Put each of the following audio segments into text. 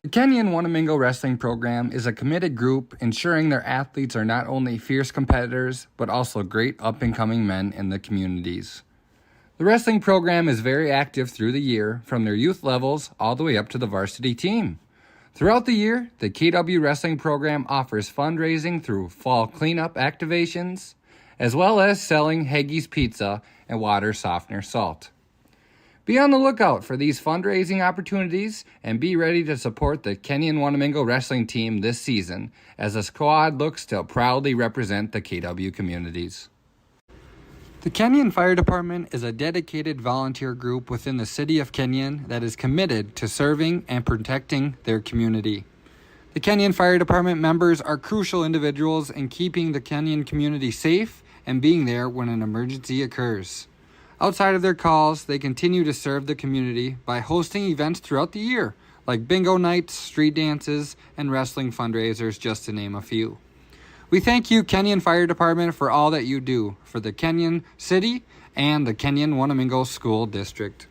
The Kenyon-Wanamingo Wrestling Program is a committed group ensuring their athletes are not only fierce competitors, but also great up-and-coming men in the communities. The wrestling program is very active through the year, from their youth levels all the way up to the varsity team. Throughout the year, the KW Wrestling Program offers fundraising through fall cleanup activations, as well as selling Haggie's Pizza and water softener salt. Be on the lookout for these fundraising opportunities and be ready to support the Kenyon-Wanamingo wrestling team this season as the squad looks to proudly represent the KW communities. The Kenyon Fire Department is a dedicated volunteer group within the city of Kenyon that is committed to serving and protecting their community. The Kenyon Fire Department members are crucial individuals in keeping the Kenyon community safe and being there when an emergency occurs. Outside of their calls, they continue to serve the community by hosting events throughout the year, like bingo nights, street dances, and wrestling fundraisers, just to name a few. We thank you, Kenyon Fire Department, for all that you do for the Kenyon City and the Kenyon-Wanamingo School District.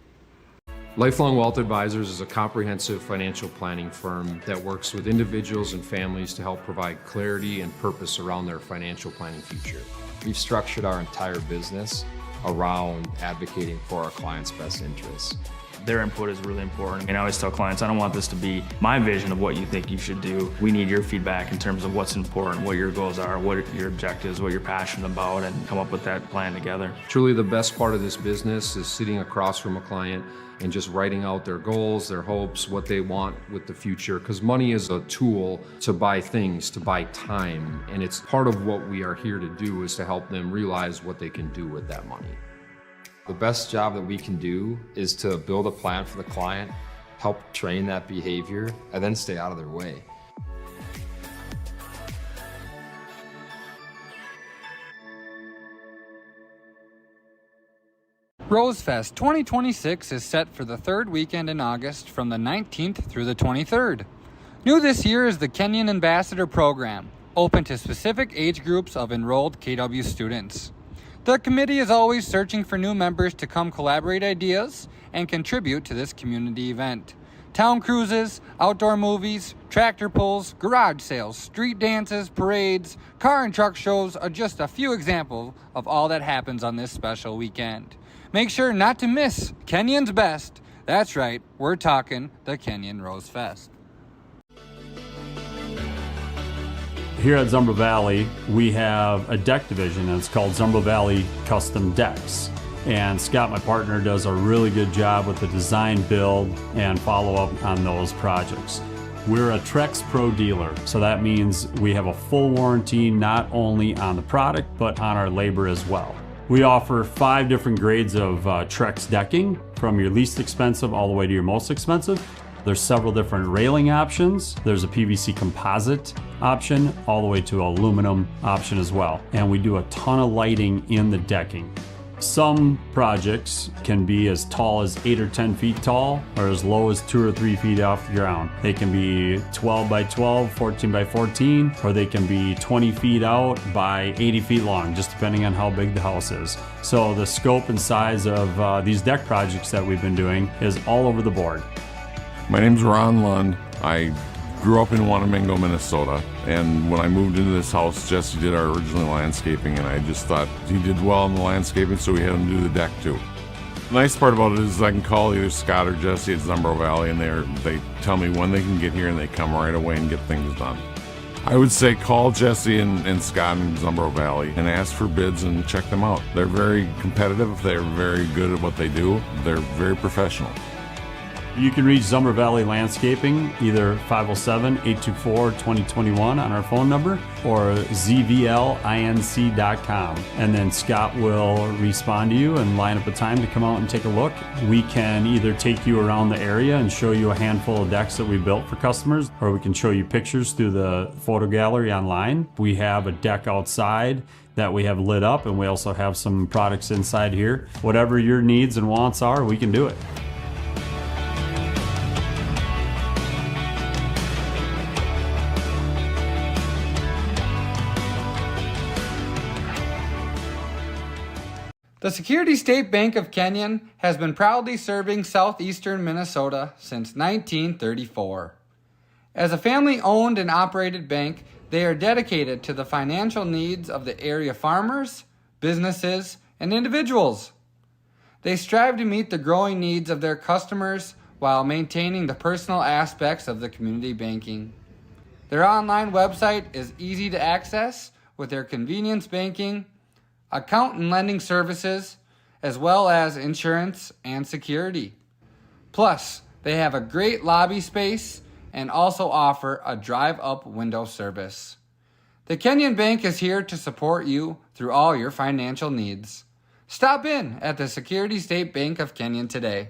Lifelong Wealth Advisors is a comprehensive financial planning firm that works with individuals and families to help provide clarity and purpose around their financial planning future. We've structured our entire business around advocating for our clients' best interests. Their input is really important. And I always tell clients, I don't want this to be my vision of what you think you should do. We need your feedback in terms of what's important, what your goals are, what your objectives, what you're passionate about, and come up with that plan together. Truly the best part of this business is sitting across from a client and just writing out their goals, their hopes, what they want with the future. Because money is a tool to buy things, to buy time. And it's part of what we are here to do is to help them realize what they can do with that money. The best job that we can do is to build a plan for the client, help train that behavior, and then stay out of their way. Rosefest 2026 is set for the third weekend in August from the 19th through the 23rd. New this year is the Kenyon Ambassador Program, open to specific age groups of enrolled KW students. The committee is always searching for new members to come collaborate ideas and contribute to this community event. Town cruises, outdoor movies, tractor pulls, garage sales, street dances, parades, car and truck shows are just a few examples of all that happens on this special weekend. Make sure not to miss Kenyon's best. That's right, we're talking the Kenyon Rose Fest. Here at Zumbro Valley, we have a deck division, and it's called Zumbro Valley Custom Decks. And Scott, my partner, does a really good job with the design, build, and follow-up on those projects. We're a Trex Pro dealer, so that means we have a full warranty not only on the product, but on our labor as well. We offer 5 different grades of Trex decking, from your least expensive all the way to your most expensive. There's several different railing options. There's a PVC composite option, all the way to aluminum option as well. And we do a ton of lighting in the decking. Some projects can be as tall as 8 or 10 feet tall, or as low as 2 or 3 feet off the ground. They can be 12 by 12, 14 by 14, or they can be 20 feet out by 80 feet long, just depending on how big the house is. So the scope and size of these deck projects that we've been doing is all over the board. My name's Ron Lund. I grew up in Wanamingo, Minnesota, and when I moved into this house, Jesse did our original landscaping, and I just thought he did well in the landscaping, so we had him do the deck too. The nice part about it is I can call either Scott or Jesse at Zumbro Valley, and they tell me when they can get here, and they come right away and get things done. I would say call Jesse and Scott in Zumbro Valley and ask for bids and check them out. They're very competitive. They're very good at what they do. They're very professional. You can reach Zumbro Valley Landscaping either 507-824-2021 on our phone number or zvlinc.com. And then Scott will respond to you and line up a time to come out and take a look. We can either take you around the area and show you a handful of decks that we built for customers, or we can show you pictures through the photo gallery online. We have a deck outside that we have lit up, and we also have some products inside here. Whatever your needs and wants are, we can do it. The Security State Bank of Kenyon has been proudly serving southeastern Minnesota since 1934. As a family-owned and operated bank, they are dedicated to the financial needs of the area farmers, businesses, and individuals. They strive to meet the growing needs of their customers while maintaining the personal aspects of the community banking. Their online website is easy to access with their convenience banking, account and lending services, as well as insurance and security. Plus, they have a great lobby space and also offer a drive-up window service. The Kenyon Bank is here to support you through all your financial needs. Stop in at the Security State Bank of Kenyon today.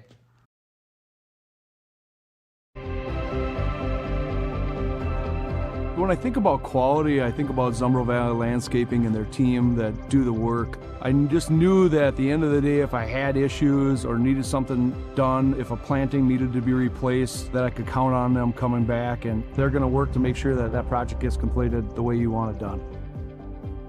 When I think about quality, I think about Zumbro Valley Landscaping and their team that do the work. I just knew that at the end of the day, if I had issues or needed something done, if a planting needed to be replaced, that I could count on them coming back, and they're going to work to make sure that that project gets completed the way you want it done.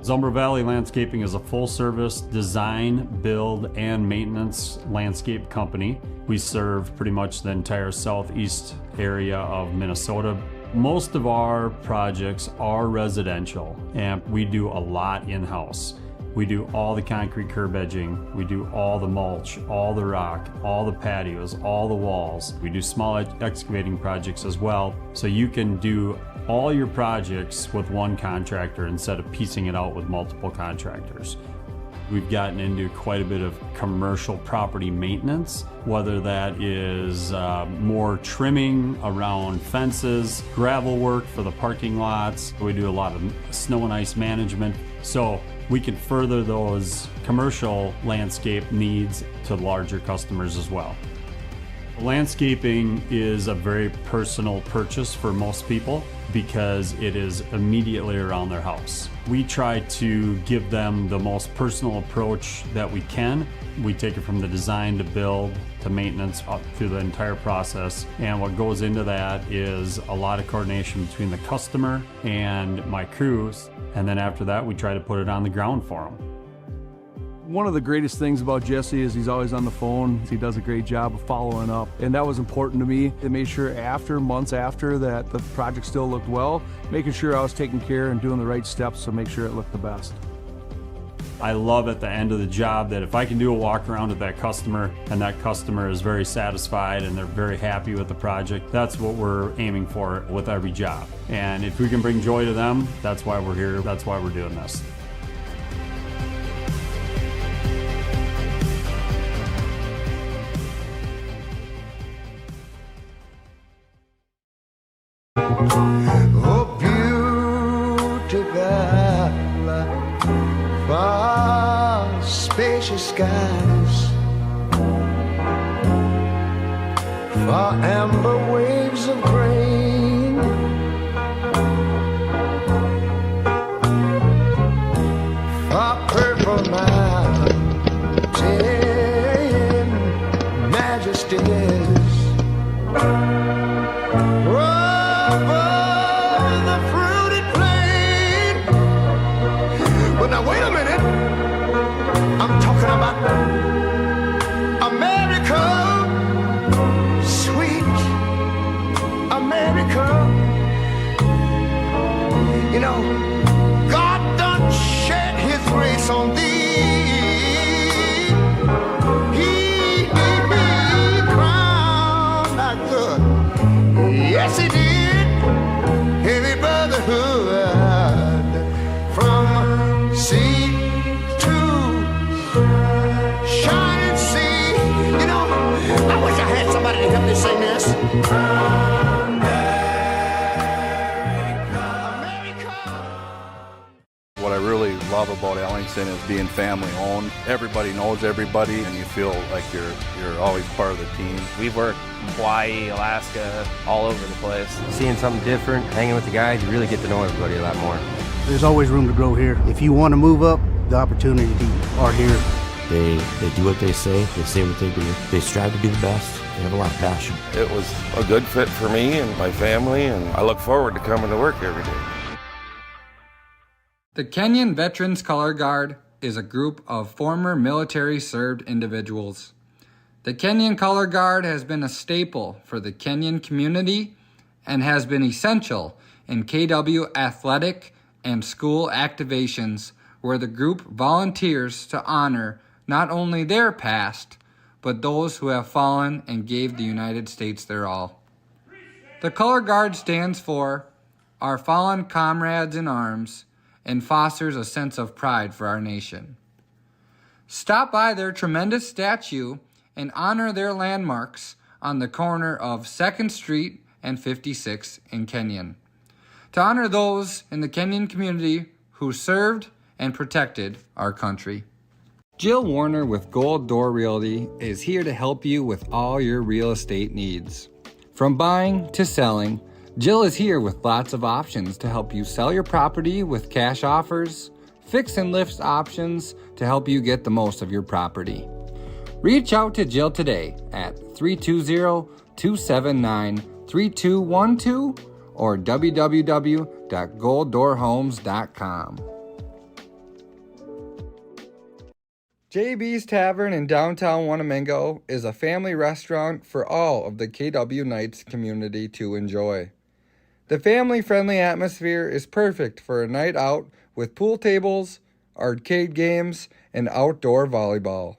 Zumbro Valley Landscaping is a full-service design, build, and maintenance landscape company. We serve pretty much the entire southeast area of Minnesota. Most of our projects are residential, and we do a lot in-house. We do all the concrete curb edging, we do all the mulch, all the rock, all the patios, all the walls. We do small excavating projects as well, so you can do all your projects with one contractor instead of piecing it out with multiple contractors. We've gotten into quite a bit of commercial property maintenance, whether that is more trimming around fences, gravel work for the parking lots. We do a lot of snow and ice management. So we can further those commercial landscape needs to larger customers as well. Landscaping is a very personal purchase for most people because it is immediately around their house. We try to give them the most personal approach that we can. We take it from the design to build to maintenance up through the entire process. And what goes into that is a lot of coordination between the customer and my crews. And then after that, we try to put it on the ground for them. One of the greatest things about Jesse is he's always on the phone. He does a great job of following up, and that was important to me. It made sure months after that the project still looked well, making sure I was taking care and doing the right steps to make sure it looked the best. I love at the end of the job that if I can do a walk around with that customer and that customer is very satisfied and they're very happy with the project, that's what we're aiming for with every job. And if we can bring joy to them, that's why we're here, that's why we're doing this. Oh, beautiful, far spacious skies, far amber waves of grain, far purple mountain majesties. Wait a minute, I'm talking about America, sweet America. You know, God done shed his grace on thee. He crowned thy good. Yes, he did. Heavy brotherhood from sea to shining sea. You know, I wish I had somebody to help me sing this. America. What I really love about Ellington is being family owned. Everybody knows everybody and you feel like you're always part of the team. We've worked Hawaii, Alaska, all over the place. Seeing something different, hanging with the guys, you really get to know everybody a lot more. There's always room to grow here. If you want to move up, the opportunities are here. They do what they say what they do. They strive to be the best. They have a lot of passion. It was a good fit for me and my family, and I look forward to coming to work every day. The Kenyon Veterans Color Guard is a group of former military-served individuals. The Kenyon Color Guard has been a staple for the Kenyon community and has been essential in KW athletic and school activations where the group volunteers to honor not only their past, but those who have fallen and gave the United States their all. The color guard stands for our fallen comrades in arms and fosters a sense of pride for our nation. Stop by their tremendous statue and honor their landmarks on the corner of 2nd Street and 56 in Kenyon, to honor those in the Kenyon community who served and protected our country. Jill Warner with Gold Door Realty is here to help you with all your real estate needs. From buying to selling, Jill is here with lots of options to help you sell your property with cash offers, fix and lift options to help you get the most of your property. Reach out to Jill today at 320-279-3212 or www.golddoorhomes.com. JB's Tavern in downtown Wanamingo is a family restaurant for all of the KW Knights community to enjoy. The family-friendly atmosphere is perfect for a night out with pool tables, arcade games, and outdoor volleyball.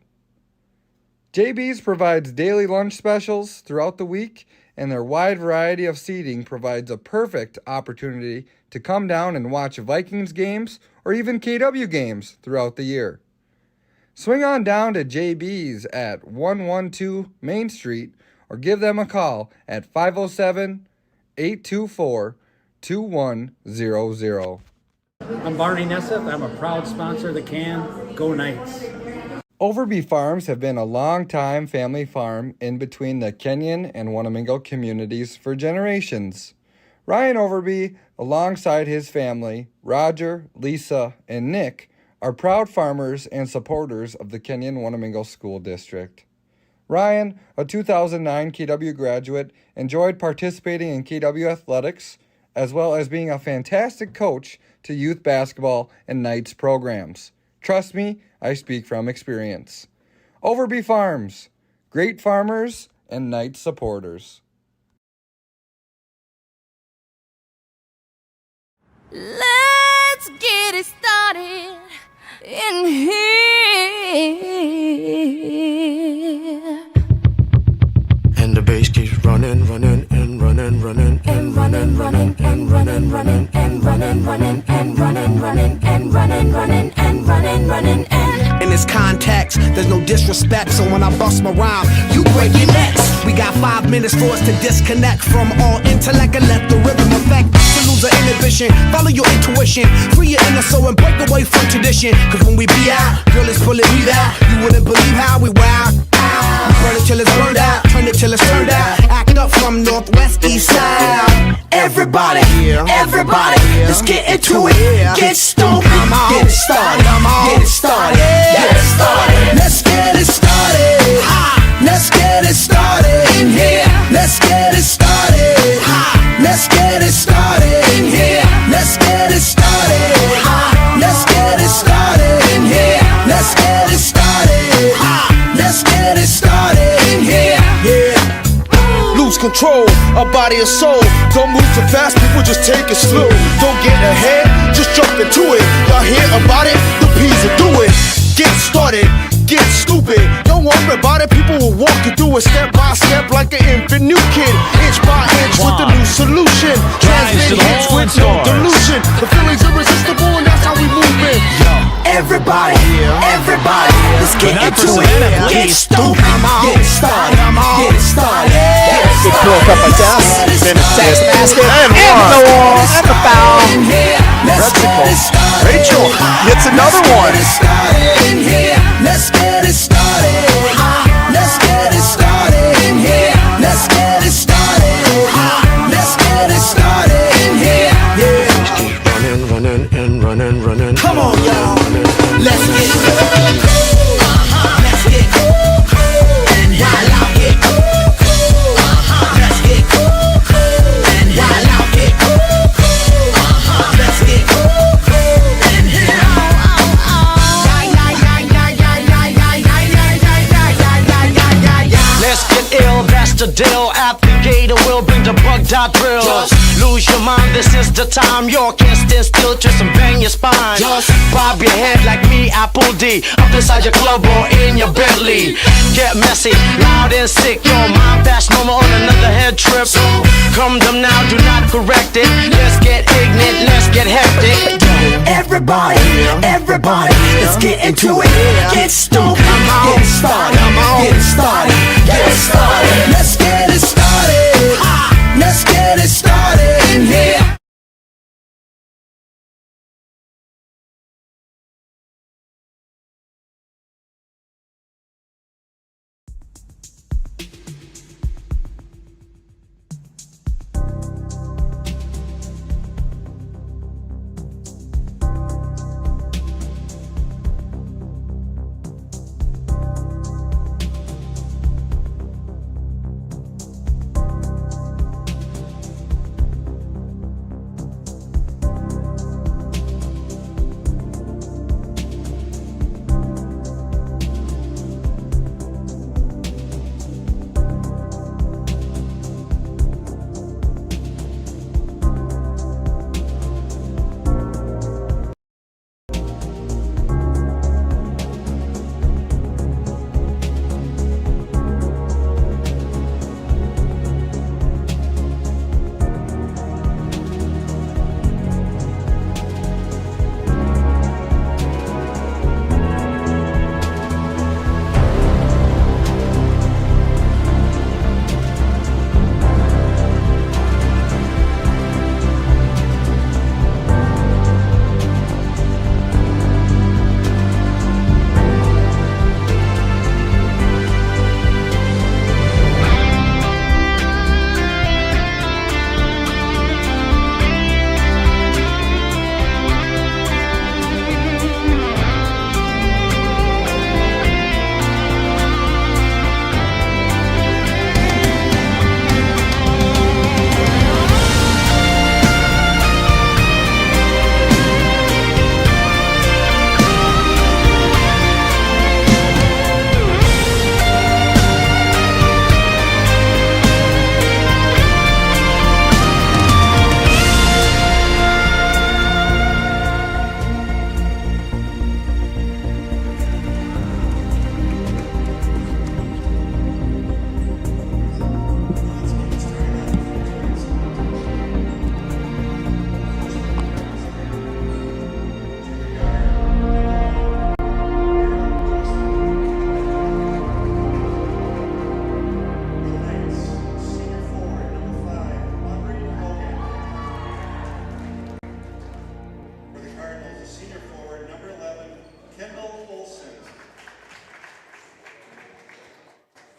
JB's provides daily lunch specials throughout the week, and their wide variety of seating provides a perfect opportunity to come down and watch Vikings games or even KW games throughout the year. Swing on down to JB's at 112 Main Street or give them a call at 507-824-2100. I'm Barney Nesseth. I'm a proud sponsor of the can. Go Knights. Overby Farms have been a long-time family farm in between the Kenyon and Wanamingo communities for generations. Ryan Overby, alongside his family, Roger, Lisa, and Nick, are proud farmers and supporters of the Kenyon-Wanamingo School District. Ryan, a 2009 KW graduate, enjoyed participating in KW athletics, as well as being a fantastic coach to youth basketball and Knights programs. Trust me, I speak from experience. Overby Farms, great farmers and Knights supporters. Let's get it started in here. And the bass keeps running, running, and running, running, and running, running, and running, running, and running, running, and running, running, and running, running, and running, running, and in this context, there's no disrespect, so when I bust my rhyme, you break your necks. We got 5 minutes for us to disconnect from all intellect and let the rhythm affect. To lose the inhibition, follow your intuition, free your inner soul and break away from tradition. Cause when we be out, girl, it's pulling me out. You wouldn't believe how we wow. Burn it till it's burned out, turn it till it's turned out. Act up from northwest, east side. Everybody, everybody, let's get into it. Get stupid, get it started, get it started, get it started. Let's get it started. Let's get it started in here. Let's get it started. Let's get it started in here. Let's get it started. Let's get it started in here. Let's get it started. Let's get it started in here. Yeah. Lose control of body and soul. Don't move too fast, people just take it slow. Don't get ahead, just jump into it. Y'all hear about it? The P's will do it. Get started, get stupid. Don't worry about it, people will walk you through it step by step like an infant new kid. Inch by inch with the new solution. Transmit hits with no delusion. The feeling's irresistible and that's how we move it. Everybody, everybody, let's get into it. Get stupid, get it started, get it started, get it started. Pull a cup of gas, then a text basket, and the wall, and the foul. Rachel gets another one. Let's get it started. Let's get it started in here. Let's get it started. Let's get it started in here. Yeah. keep running, running, and running, running. Come on, y'all. Let's get it. Let's get it. And while I get let's get and while I get let's get and Let's get ill, that's the deal. Athlete Gator will bring the bug dot drill. Just lose your mind, this is the time. You can't stand still, twist and bang your spine. Just bob your head like me, Apple D. Up inside your club or in your Bentley. Get messy, loud and sick. Your mind fast mama on another head trip. So come them now, do not correct it. Let's get ignorant, let's get hectic. Everybody, everybody, let's get into it. Get stoked, get started, get started, get started. Let's get it started. Let's get it started in here.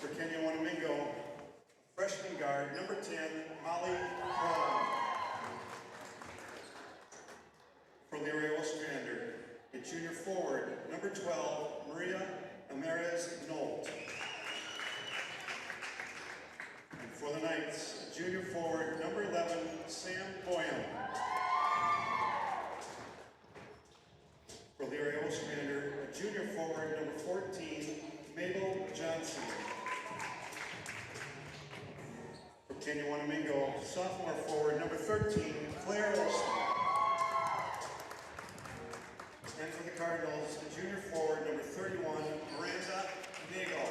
For Kenyon-Wanamingo, freshman guard, number 10, Molly Cron. For Leroy-Ostrander, a junior forward, number 12, Maria Amarez-Nolt. And for the Knights, a junior forward, number 11, Sam Boyum. For Leroy-Ostrander, a junior forward, number 14, Mabel Johnson. For Kenyon-Wanamingo, sophomore forward, number 13, Claire Olson. And for the Cardinals, the junior forward, number 31, Miranda Nagel.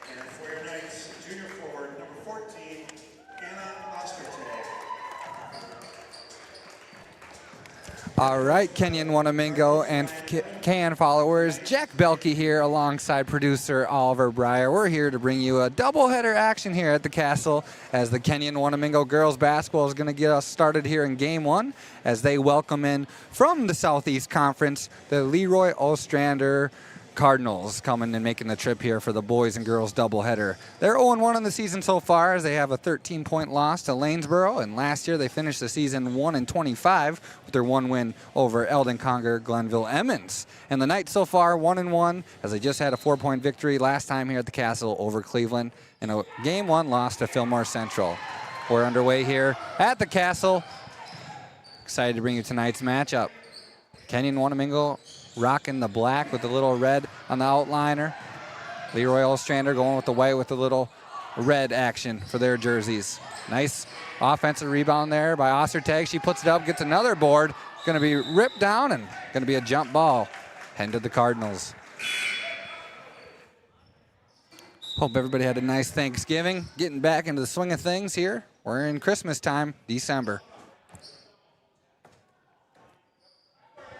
And for your Knights, junior forward, number 14, Anna Ostertag. All right, Kenyon-Wanamingo and CAN followers, Jack Belkey here alongside producer Oliver Breyer. We're here to bring you a doubleheader action here at the Castle as the Kenyon-Wanamingo girls basketball is going to get us started here in game one as they welcome in from the Southeast Conference the Leroy-Ostrander Cardinals coming and making the trip here for the boys and girls doubleheader. They're 0-1 in the season so far as they have a 13-point loss to Lanesboro, and last year they finished the season 1-25 with their one win over Eldon Conger Glenville Emmons. And the Knights so far 1-1 as they just had a 4-point victory last time here at the Castle over Cleveland and a game one loss to Fillmore Central. We're underway here at the Castle. Excited to bring you tonight's matchup. Kenyon-Wanamingo rocking the black with the little red on the outliner. Leroy-Ostrander going with the white with the little red action for their jerseys. Nice offensive rebound there by Ostertag. She puts it up, gets another board. Going to be ripped down and going to be a jump ball. Heading to the Cardinals. Hope everybody had a nice Thanksgiving. Getting back into the swing of things here. We're in Christmas time, December.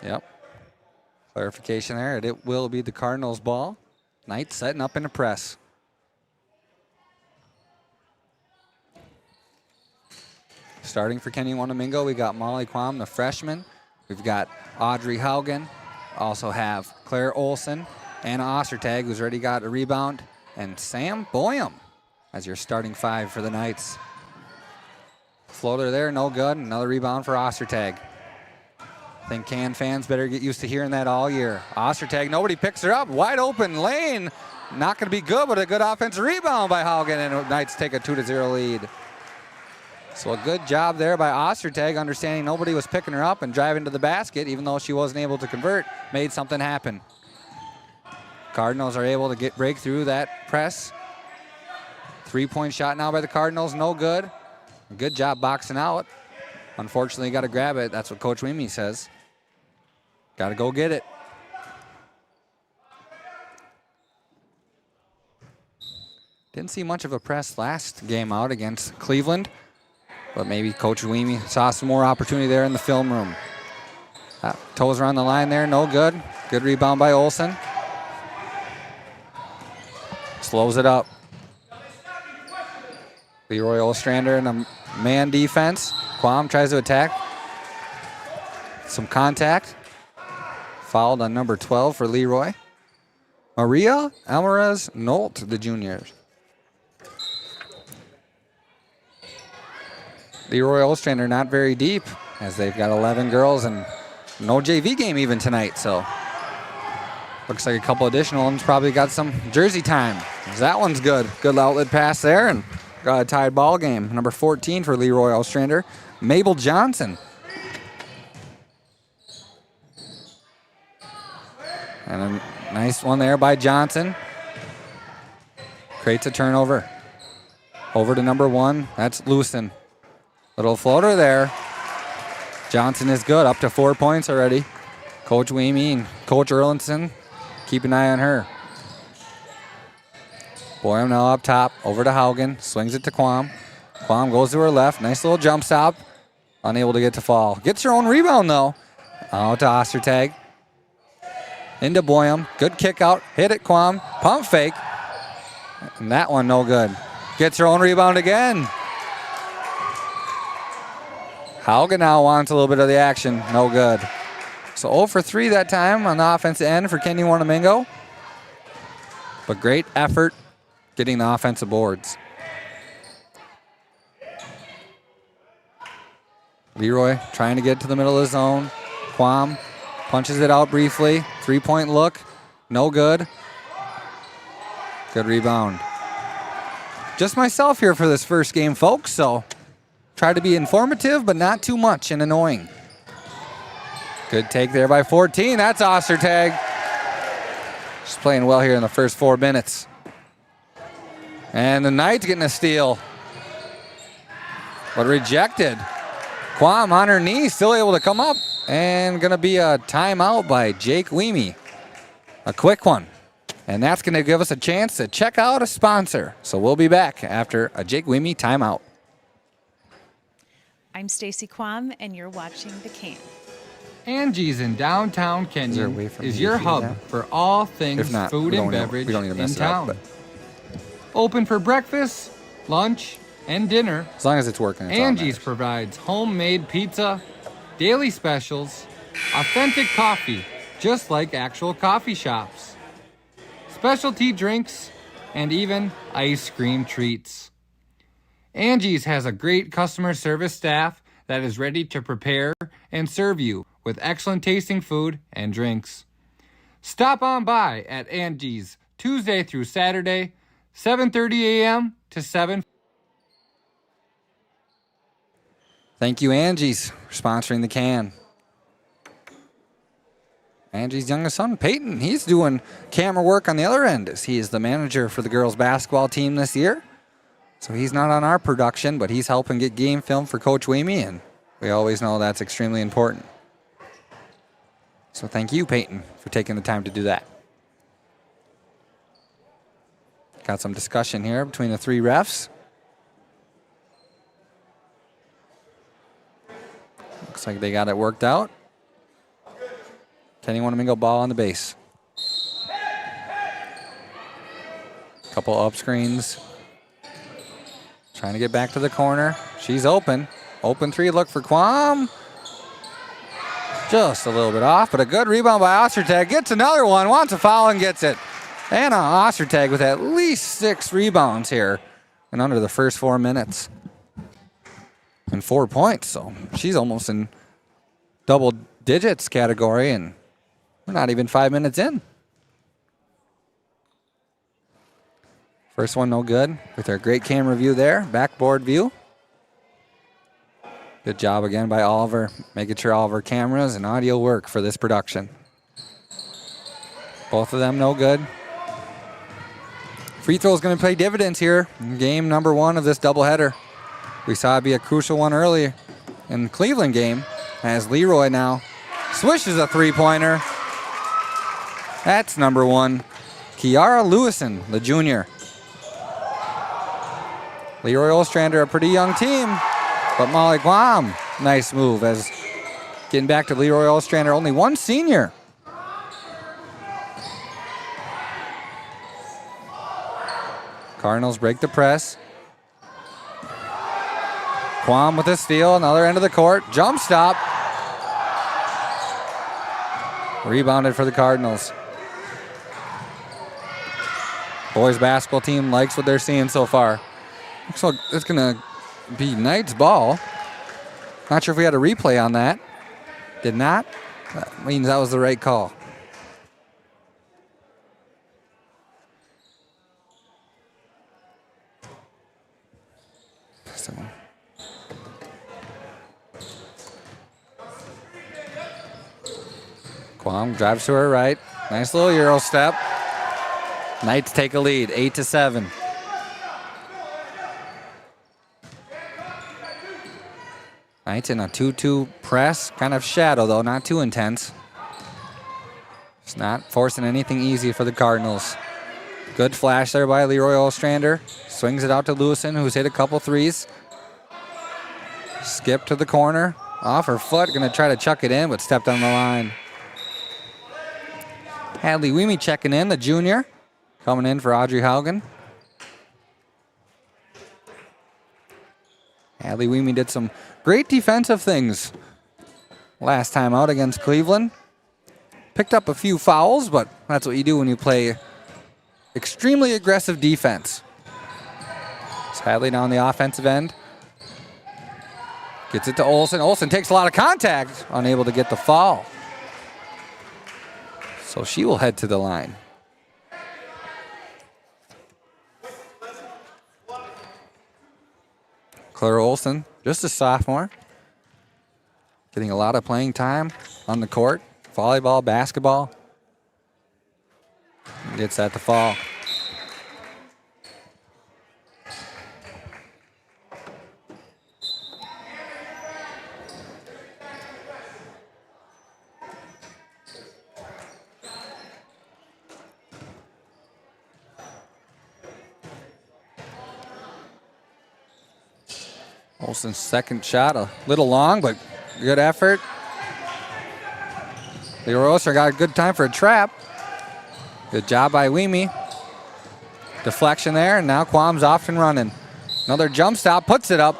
Yep. Clarification there. It will be the Cardinals' ball. Knight setting up in the press. Starting for Kenyon-Wanamingo, we got Molly Quam, the freshman. We've got Audrey Haugen. Also have Claire Olson, Anna Ostertag, who's already got a rebound, and Sam Boyum as your starting 5 for the Knights. Floater there, no good. Another rebound for Ostertag. I think Can fans better get used to hearing that all year. Ostertag, nobody picks her up. Wide open lane. Not going to be good, but a good offensive rebound by Haugen, and Knights take a 2-0 lead. So a good job there by Ostertag, understanding nobody was picking her up and driving to the basket, even though she wasn't able to convert, made something happen. Cardinals are able to break through that press. 3-point shot now by the Cardinals, no good. Good job boxing out. Unfortunately, you got to grab it. That's what Coach Wimmy says. Got to go get it. Didn't see much of a press last game out against Cleveland, but maybe Coach Wimmy saw some more opportunity there in the film room. Toes are on the line there, no good. Good rebound by Olsen. Slows it up. Leroy-Ostrander in a man defense. Quam tries to attack. Some contact. Fouled on number 12 for Leroy. Maria Alvarez Nolt, the juniors. Leroy-Ostrander not very deep, as they've got 11 girls and no JV game even tonight, so looks like a couple additional ones probably got some jersey time. That one's good. Good outlet pass there, and got a tied ball game. Number 14 for Leroy-Ostrander, Mabel Johnson. And a nice one there by Johnson. Creates a turnover. Over to number 1, that's Lewison. Little floater there. Johnson is good, up to 4 points already. Coach Weemy and Coach Erlinson, keep an eye on her. Boyum now up top, over to Haugen, swings it to Quam. Quam goes to her left, nice little jump stop. Unable to get to fall. Gets her own rebound though. Out to Ostertag. Into Boyum, good kick out, hit it Quam, pump fake. And that one no good. Gets her own rebound again. Haugen now wants a little bit of the action. No good. So 0 for 3 that time on the offensive end for Kenyon-Wanamingo. But great effort getting the offensive boards. Leroy trying to get to the middle of the zone. Quam punches it out briefly. 3-point look. No good. Good rebound. Just myself here for this first game, folks, so try to be informative, but not too much and annoying. Good take there by 14. That's Ostertag. She's playing well here in the first 4 minutes. And the Knights getting a steal. But rejected. Quam on her knee, still able to come up. And going to be a timeout by Jake Weemy. A quick one. And that's going to give us a chance to check out a sponsor. So we'll be back after a Jake Weemy timeout. I'm Stacy Quam, and you're watching The Can. Angie's in downtown Kenyon is your hub for all things food and beverage in town. Open for breakfast, lunch, and dinner. As long as it's working, it's Angie's provides homemade pizza, daily specials, authentic coffee, just like actual coffee shops, specialty drinks, and even ice cream treats. Angie's has a great customer service staff that is ready to prepare and serve you with excellent tasting food and drinks. Stop on by at Angie's Tuesday through Saturday, 7:30 a.m. to 7. Thank you, Angie's, for sponsoring the Can. Angie's youngest son, Peyton, he's doing camera work on the other end as he is the manager for the girls basketball team this year. So he's not on our production, but he's helping get game film for Coach Weemy, and we always know that's extremely important. So thank you, Peyton, for taking the time to do that. Got some discussion here between the three refs. Looks like they got it worked out. Kenyon-Wanamingo ball on the base. Couple up screens. Trying to get back to the corner. She's open. Open three, look for Quam. Just a little bit off, but a good rebound by Ostertag. Gets another one, wants a foul and gets it. Anna Ostertag with at least 6 rebounds here in under the first 4 minutes. And 4 points, so she's almost in double digits category, and we're not even 5 minutes in. First one no good with our great camera view there, backboard view. Good job again by Oliver, making sure all of our cameras and audio work for this production. Both of them no good. Free throw is going to pay dividends here in game number 1 of this doubleheader. We saw it be a crucial one earlier in the Cleveland game as Leroy now swishes a three-pointer. That's number 1. Kiara Lewison, the junior. Leroy-Ostrander, a pretty young team, but Molly Guam, nice move as getting back to Leroy-Ostrander, only 1 senior. Cardinals break the press. Quam with a steal, another end of the court, jump stop. Rebounded for the Cardinals. Boys basketball team likes what they're seeing so far. Looks like it's gonna be Knight's ball. Not sure if we had a replay on that. Did not. That means that was the right call. So. Quam drives to her right. Nice little Euro step. Knights take a lead, 8-7. Knights in a 2-2 press, kind of shadow though, not too intense. It's not forcing anything easy for the Cardinals. Good flash there by Leroy-Ostrander. Swings it out to Lewison, who's hit a couple threes. Skip to the corner. Off her foot, gonna try to chuck it in, but stepped on the line. Hadley Weemy checking in, the junior. Coming in for Audrey Haugen. Hadley Weemy did some great defensive things last time out against Cleveland. Picked up a few fouls, but that's what you do when you play extremely aggressive defense. It's Hadley down the offensive end. Gets it to Olsen. Olsen takes a lot of contact, unable to get the foul. So she will head to the line. Claire Olsen, just a sophomore. Getting a lot of playing time on the court. Volleyball, basketball. Gets that to fall. Olsen's second shot, a little long, but good effort. Leroy-Ostrander got a good time for a trap. Good job by Weemy. Deflection there, and now Quam's off and running. Another jump stop, puts it up.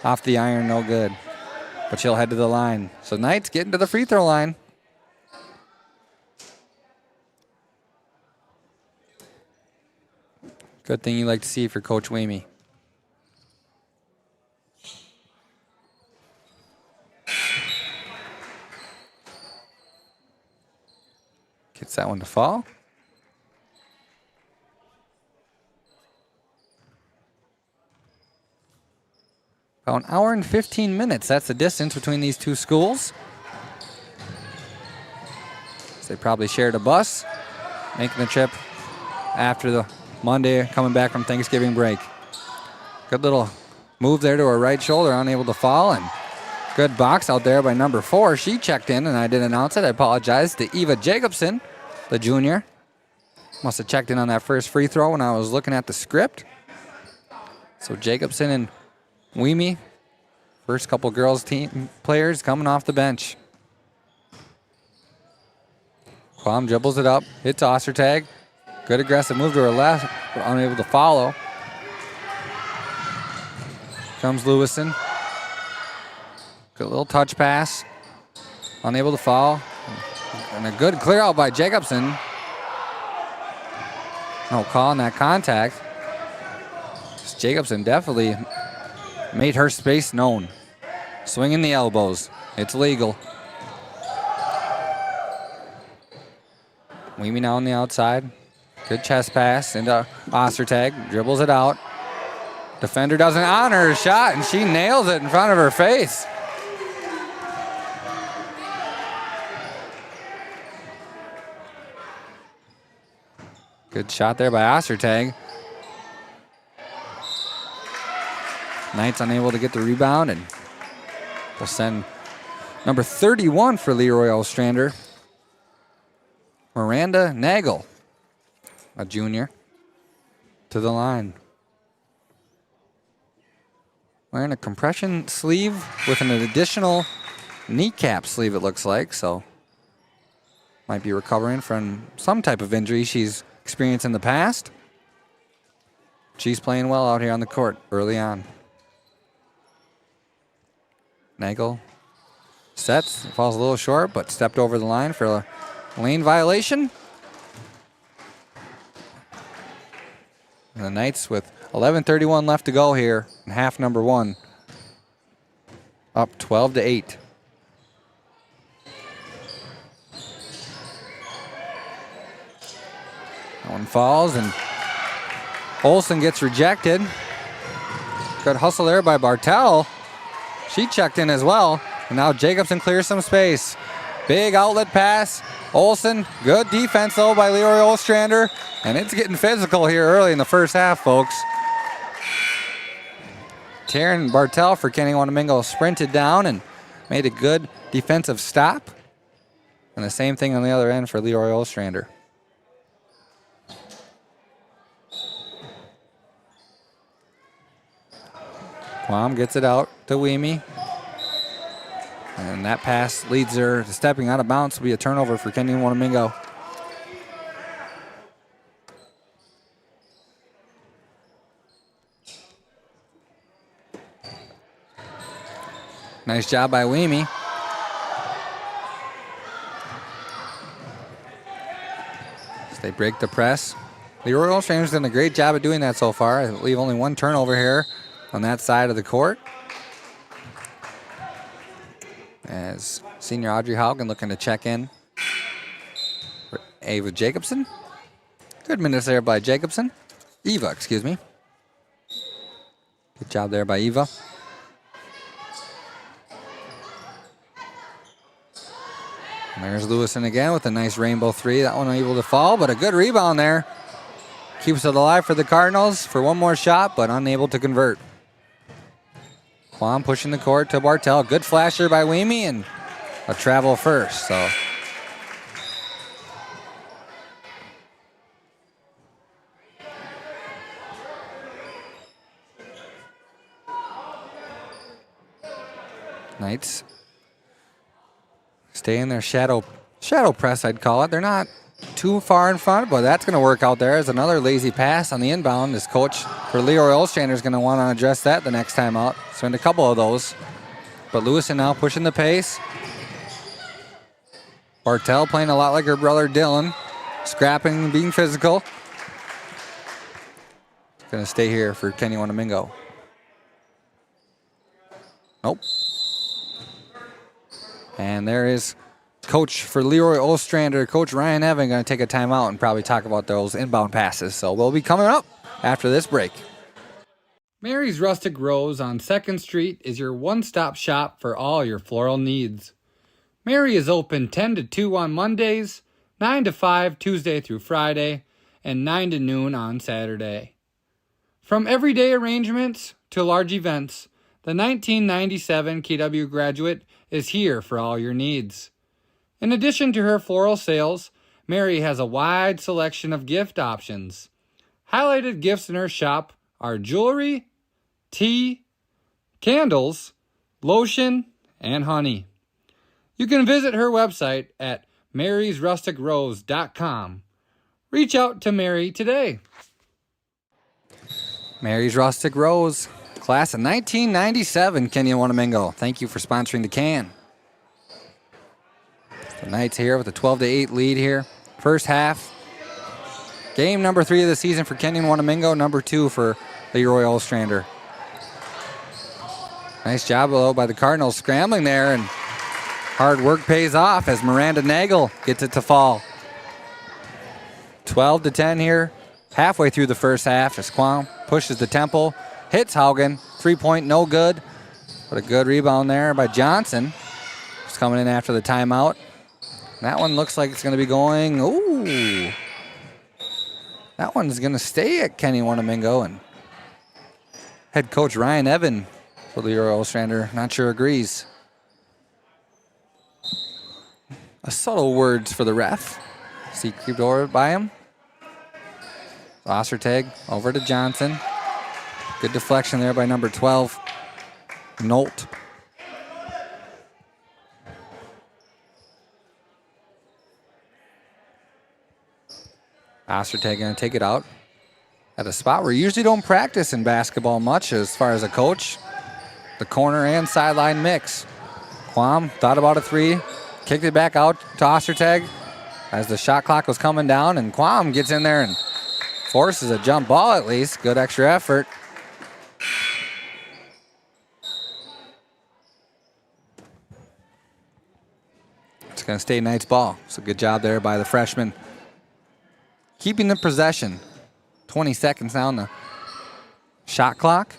Off the iron, no good. But she'll head to the line. So Knight's getting to the free throw line. Good thing you like to see for Coach Weemy. Gets that one to fall. About an hour and 15 minutes. That's the distance between these two schools. So they probably shared a bus, making the trip after the Monday coming back from Thanksgiving break. Good little move there to her right shoulder, unable to fall, and good box out there by number 4. She checked in, and I didn't announce it. I apologize to Eva Jacobson, the junior. Must have checked in on that first free throw when I was looking at the script. So Jacobson and Weemy, first couple girls team players coming off the bench. Quam dribbles it up, hits Ostertag. Good aggressive move to her left, but unable to follow. Comes Lewison. Good little touch pass. Unable to foul. And a good clear out by Jacobson. No call on that contact. Jacobson definitely made her space known. Swinging the elbows. It's legal. Weemy now on the outside. Good chest pass into Ostertag. Dribbles it out. Defender doesn't honor her shot, and she nails it in front of her face. Good shot there by Ostertag. Knights unable to get the rebound, and they'll send number 31 for Leroy-Ostrander, Miranda Nagel, a junior, to the line. Wearing a compression sleeve with an additional kneecap sleeve, it looks like, so might be recovering from some type of injury she's experienced in the past. She's playing well out here on the court early on. Nagel sets, falls a little short, but stepped over the line for a lane violation. And the Knights with 11:31 left to go here in half number 1. Up 12-8. That one falls, and Olsen gets rejected. Good hustle there by Bartel. She checked in as well, and now Jacobson clears some space. Big outlet pass. Olsen, good defense though by Leroy-Ostrander, and it's getting physical here early in the first half, folks. Taryn Bartel for Kenyon-Wanamingo sprinted down and made a good defensive stop. And the same thing on the other end for Leroy-Ostrander. Quam gets it out to Weemy. And that pass leads her to stepping out of bounds to be a turnover for Kenyon-Wanamingo. Nice job by Weemy. As they break the press. Leroy-Ostrander's done a great job of doing that so far. I believe only one turnover here on that side of the court. As senior Audrey Haugen looking to check in for Eva Jacobson. Good minutes there by Jacobson. Eva, excuse me. Good job there by Eva. And there's Lewison again with a nice rainbow three. That one unable to fall, but a good rebound there. Keeps it alive for the Cardinals for one more shot, but unable to convert. Quam pushing the court to Bartel. Good flasher by Weemy, and a travel first, so. Knights stay in their shadow press, I'd call it. They're not too far in front, but that's going to work out there as another lazy pass on the inbound. This coach for Leroy-Ostrander is going to want to address that the next time out. Spend a couple of those. But Lewison now pushing the pace. Bartel playing a lot like her brother Dylan. Scrapping and being physical. Going to stay here for Kenyon-Wanamingo. Nope. And there is coach for Leroy-Ostrander, Coach Ryan Evan, going to take a timeout and probably talk about those inbound passes. So we'll be coming up after this break. Mary's Rustic Rose on 2nd Street is your one-stop shop for all your floral needs. Mary is open 10 to 2 on Mondays, 9 to 5 Tuesday through Friday, and 9 to noon on Saturday. From everyday arrangements to large events, the 1997 KW graduate is here for all your needs. In addition to her floral sales, Mary has a wide selection of gift options. Highlighted gifts in her shop are jewelry, tea, candles, lotion, and honey. You can visit her website at marysrusticrose.com. Reach out to Mary today. Mary's Rustic Rose, class of 1997, Kenyon-Wanamingo. Thank you for sponsoring the can. The Knights here with a 12-8 lead here. First half. Game number 3 of the season for Kenyon-Wanamingo, number 2 for Leroy-Ostrander. Nice job, though, by the Cardinals scrambling there, and hard work pays off as Miranda Nagel gets it to fall. 12-10 here, halfway through the first half as Quam pushes the tempo, hits Haugen, 3-point no good, but a good rebound there by Johnson. Just coming in after the timeout. That one looks like it's going to be going, ooh. That one's going to stay at Kenyon-Wanamingo, and head coach Ryan Evan for Leroy-Ostrander, not sure agrees. A subtle words for the ref. See creeped over by him. Ostertag over to Johnson. Good deflection there by number 12, Nolt. Ostertag going to take it out at a spot where you usually don't practice in basketball much as far as a coach. The corner and sideline mix. Quam thought about a 3, kicked it back out to Ostertag as the shot clock was coming down, and Quam gets in there and forces a jump ball at least. Good extra effort. It's going to stay Knights ball. So good job there by the freshman. Keeping the possession. 20 seconds now on the shot clock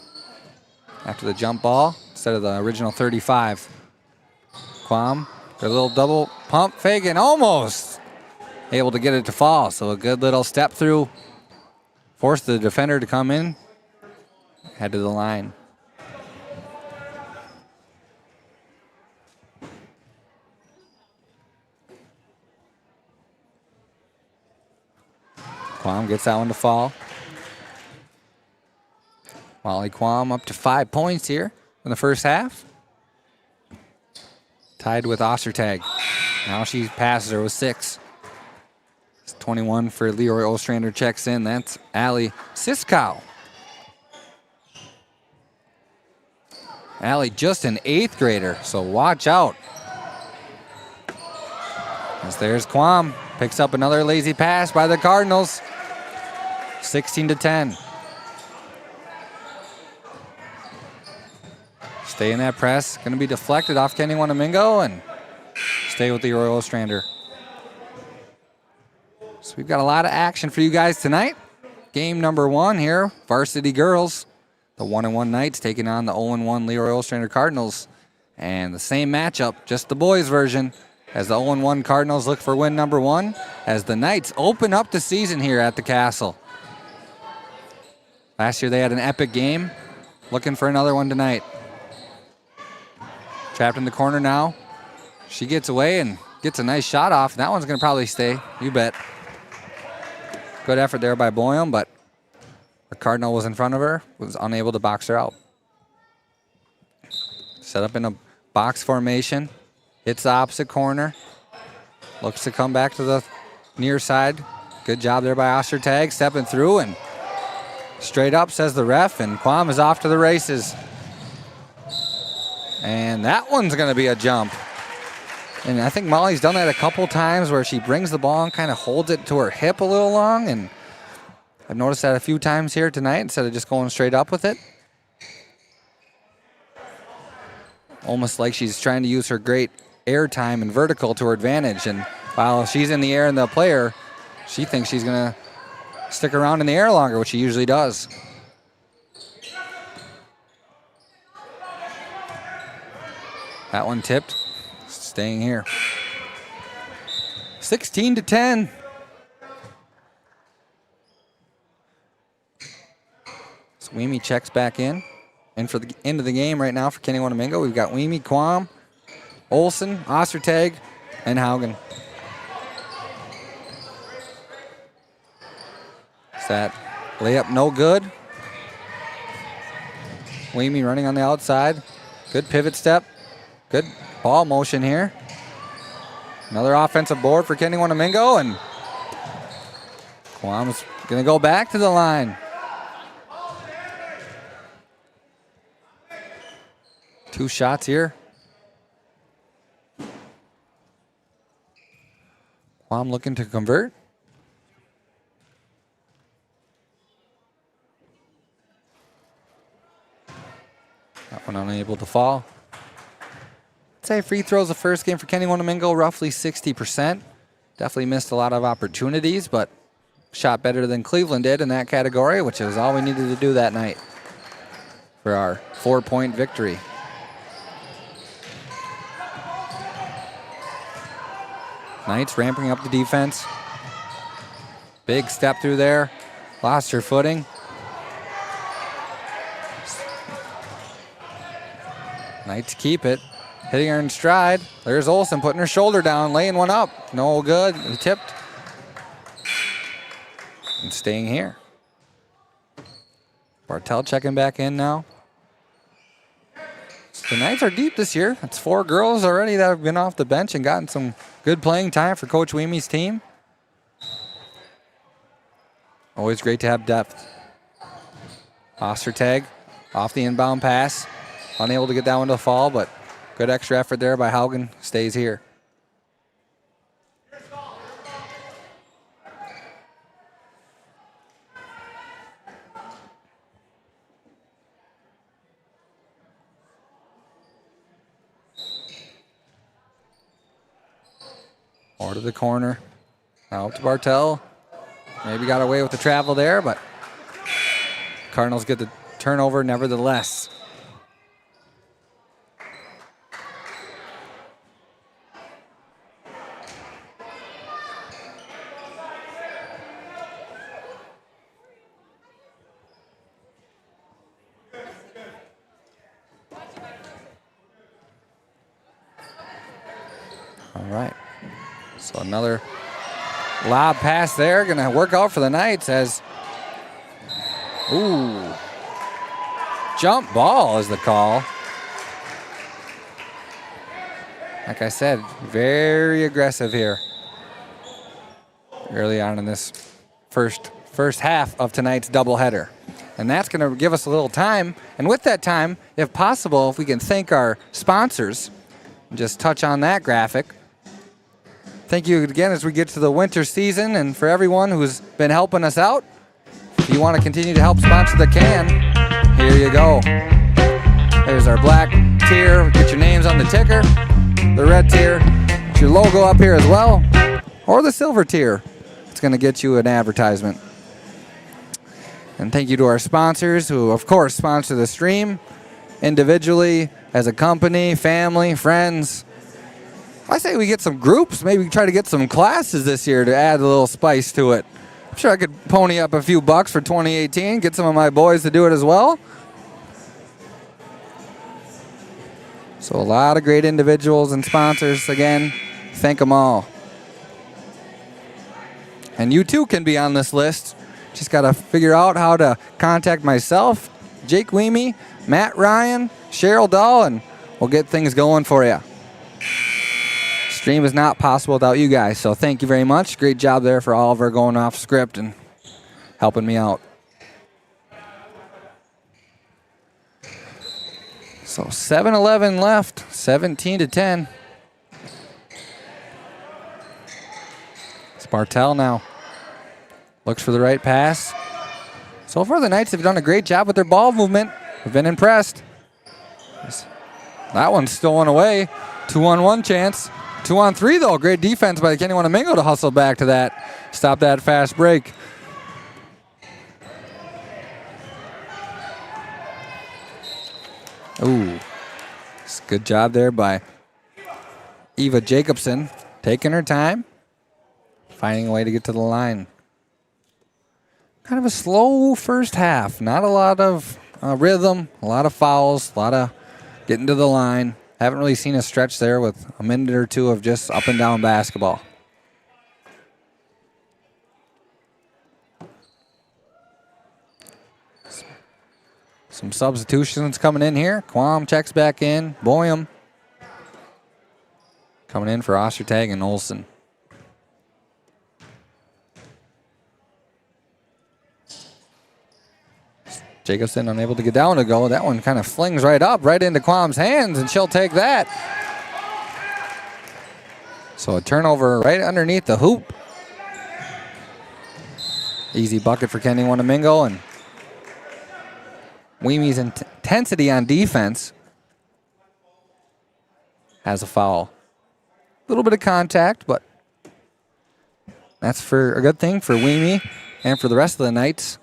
after the jump ball instead of the original 35. Quam, a little double pump fake and almost able to get it to fall. So a good little step through. Forced the defender to come in. Head to the line. Quam gets that one to fall. Molly Quam up to 5 points here in the first half. Tied with Ostertag. Now she passes her with 6. 21 for Leroy-Ostrander checks in. That's Allie Siskow. Allie just an 8th grader, so watch out. As there's Quam. Picks up another lazy pass by the Cardinals. 16-10. Stay in that press. Going to be deflected off Kenyon-Wanamingo and stay with Leroy-Ostrander. So we've got a lot of action for you guys tonight. Game number 1 here, varsity girls. The 1-1 Knights taking on the 0-1 Leroy-Ostrander Cardinals. And the same matchup, just the boys version, as the 0-1 Cardinals look for win number 1, as the Knights open up the season here at the Castle. Last year they had an epic game. Looking for another one tonight. Trapped in the corner now. She gets away and gets a nice shot off. That one's going to probably stay. You bet. Good effort there by Boyum, but the Cardinal was in front of her, was unable to box her out. Set up in a box formation. Hits the opposite corner. Looks to come back to the near side. Good job there by Ostertag, stepping through and straight up, says the ref, and Quam is off to the races. And that one's going to be a jump. And I think Molly's done that a couple times where she brings the ball and kind of holds it to her hip a little long. And I've noticed that a few times here tonight instead of just going straight up with it. Almost like she's trying to use her great air time and vertical to her advantage. And while she's in the air and the player, she thinks she's going to stick around in the air longer, which she usually does. That one tipped. Staying here. 16-10. Sweeney checks back in. And for the end of the game right now for Kenyon-Wanamingo, we've got Weemy, Quam, Olson, Ostertag, and Haugen. Is that layup no good? Weemy running on the outside. Good pivot step. Good ball motion here. Another offensive board for Kenyon-Wanamingo, and Quam's going to go back to the line. Two shots here. Quam looking to convert. That one unable to fall. I'd say free throws the first game for Kenyon-Wanamingo, roughly 60%. Definitely missed a lot of opportunities, but shot better than Cleveland did in that category, which is all we needed to do that night for our 4-point victory. Knights ramping up the defense. Big step through there. Lost her footing. Knights keep it. Hitting her in stride. There's Olsen putting her shoulder down, laying one up. No good. Tipped. And staying here. Bartel checking back in now. The Knights are deep this year. It's 4 girls already that have been off the bench and gotten some good playing time for Coach Weemy's team. Always great to have depth. Ostertag off the inbound pass. Unable to get that one to fall, but good extra effort there by Haugen. Stays here. Or to the corner. Out to Bartel. Maybe got away with the travel there, but Cardinals get the turnover nevertheless. All right. So another lob pass there. Going to work out for the Knights as, ooh, jump ball is the call. Like I said, very aggressive here early on in this first half of tonight's doubleheader. And that's going to give us a little time. And with that time, if possible, if we can thank our sponsors, just touch on that graphic. Thank you again as we get to the winter season, and for everyone who's been helping us out. If you want to continue to help sponsor the can, here you go. There's our black tier. Get your names on the ticker. The red tier. Get your logo up here as well. Or the silver tier. It's going to get you an advertisement. And thank you to our sponsors who, of course, sponsor the stream individually, as a company, family, friends. I say we get some groups, maybe try to get some classes this year to add a little spice to it. I'm sure I could pony up a few bucks for 2018, get some of my boys to do it as well. So a lot of great individuals and sponsors. Again, thank them all. And you too can be on this list. Just got to figure out how to contact myself, Jake Weemy, Matt Ryan, Cheryl Dahl, and we'll get things going for you. Stream is not possible without you guys, so thank you very much. Great job there for Oliver going off script and helping me out. So 7-11 left, 17-10. It's Bartel now. Looks for the right pass. So far the Knights have done a great job with their ball movement. We've been impressed. That one's stolen away. 2-on-1 chance. 2-on-3 though. Great defense by Kenyon-Wanamingo to hustle back to that. Stop that fast break. Ooh. Good job there by Eva Jacobson. Taking her time. Finding a way to get to the line. Kind of a slow first half. Not a lot of rhythm, a lot of fouls, a lot of getting to the line. Haven't really seen a stretch there with a minute or two of just up and down basketball. Some substitutions coming in here. Quam checks back in. Boyum coming in for Ostertag and Olsen. Jacobson unable to get down to go. That one kind of flings right up, right into Quam's hands, and she'll take that. So a turnover right underneath the hoop. Easy bucket for Kenyon-Wanamingo, and Weemie's intensity on defense has a foul. A little bit of contact, but that's for a good thing for Weemie and for the rest of the Knights.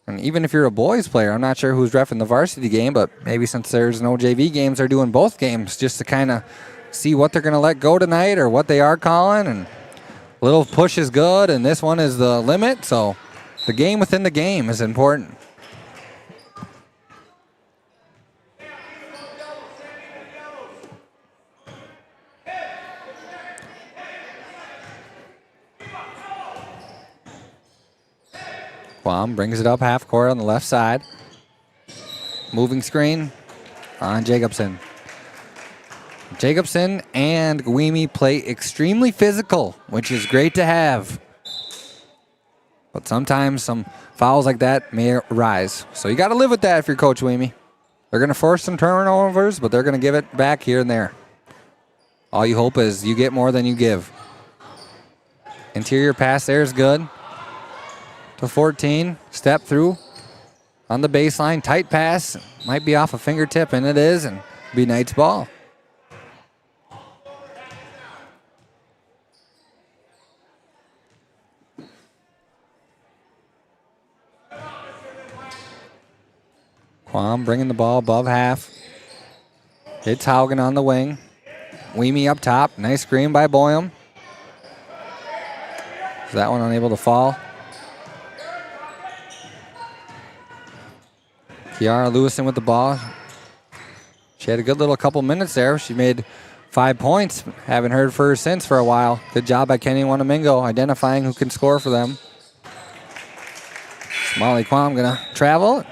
And even if you're a boys player, I'm not sure who's reffing the varsity game, but maybe since there's no JV games, they're doing both games just to kind of see what they're going to let go tonight or what they are calling. And a little push is good, and this one is the limit. So the game within the game is important. Quam brings it up half court on the left side. Moving screen on Jacobson. Jacobson and Weemie play extremely physical, which is great to have. But sometimes some fouls like that may arise. So you got to live with that if you're Coach Weemie. They're going to force some turnovers, but they're going to give it back here and there. All you hope is you get more than you give. Interior pass there is good. To 14, step through on the baseline, tight pass, might be off a fingertip, and it is, and be Knights ball. Quam bringing the ball above half. Hits Haugen on the wing. Weemie up top, nice screen by Boyum. Is that one unable to fall? Kiara Lewison with the ball. She had a good little couple minutes there. She made 5 points. Haven't heard for her since for a while. Good job by Kenyon-Wanamingo identifying who can score for them. Molly Quam gonna travel.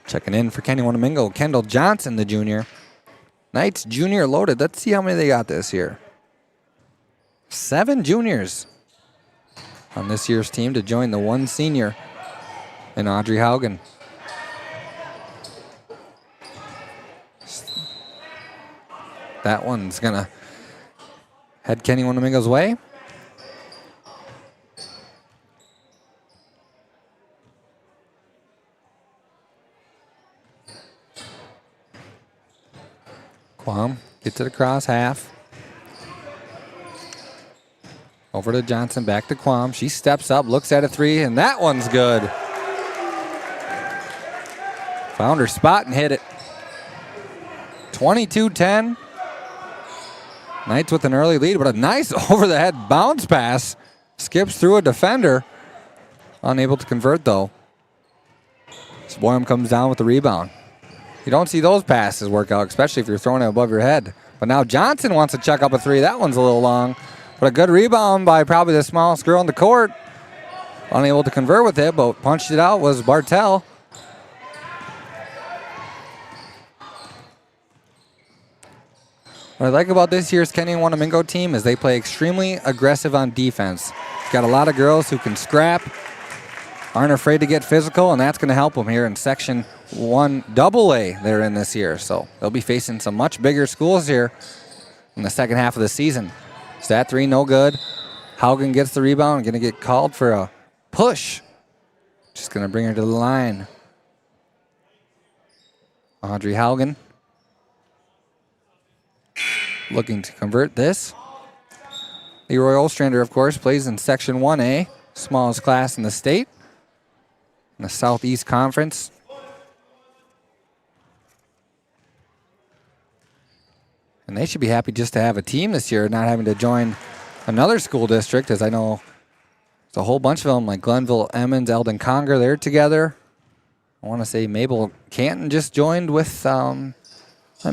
Checking in for Kenyon-Wanamingo, Kendall Johnson, the junior. Knights junior loaded. Let's see how many they got this year. 7 juniors on this year's team to join the 1 senior in Audrey Haugen. That one's going to head Kenyon-Wanamingo's way. Quam gets it across half. Over to Johnson, back to Quam. She steps up, looks at a 3, and that one's good. Found her spot and hit it. 22-10. Knights with an early lead, but a nice over-the-head bounce pass. Skips through a defender. Unable to convert, though. Boyum comes down with the rebound. You don't see those passes work out, especially if you're throwing it above your head. But now Johnson wants to check up a 3. That one's a little long. But a good rebound by probably the smallest girl on the court. Unable to convert with it, but punched it out was Bartel. What I like about this year's Kenyon-Wanamingo team is they play extremely aggressive on defense. Got a lot of girls who can scrap, aren't afraid to get physical, and that's going to help them here in Section 1 AA they're in this year. So they'll be facing some much bigger schools here in the second half of the season. Stat 3, no good. Haugen gets the rebound, going to get called for a push. Just going to bring her to the line. Audrey Haugen looking to convert this. Leroy-Ostrander, of course, plays in Section 1A, smallest class in the state, in the Southeast Conference. And they should be happy just to have a team this year, not having to join another school district, as I know there's a whole bunch of them, like Glenville, Emmons, Eldon Conger, they're together. I want to say Mabel Canton just joined with, let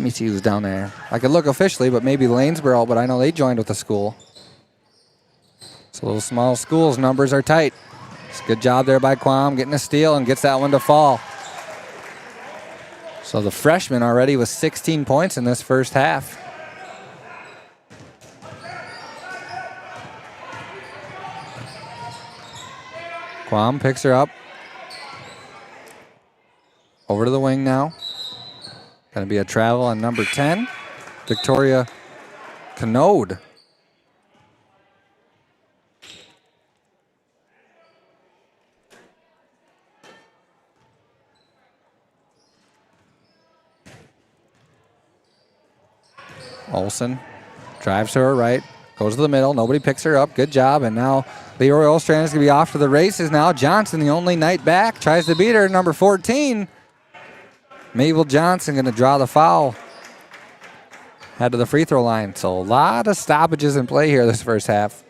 me see who's down there. I could look officially, but maybe Lanesboro, but I know they joined with the school. So those small schools' numbers are tight. It's a good job there by Quam, getting a steal and gets that one to fall. So the freshman already with 16 points in this first half. Quam picks her up. Over to the wing now. Going to be a travel on number 10, Victoria Canode. Olsen drives to her right, goes to the middle. Nobody picks her up. Good job. And now Leroy-Ostrander is going to be off to the races now. Johnson, the only knight back, tries to beat her. Number 14, Mabel Johnson, going to draw the foul. Head to the free throw line. So a lot of stoppages in play here this first half.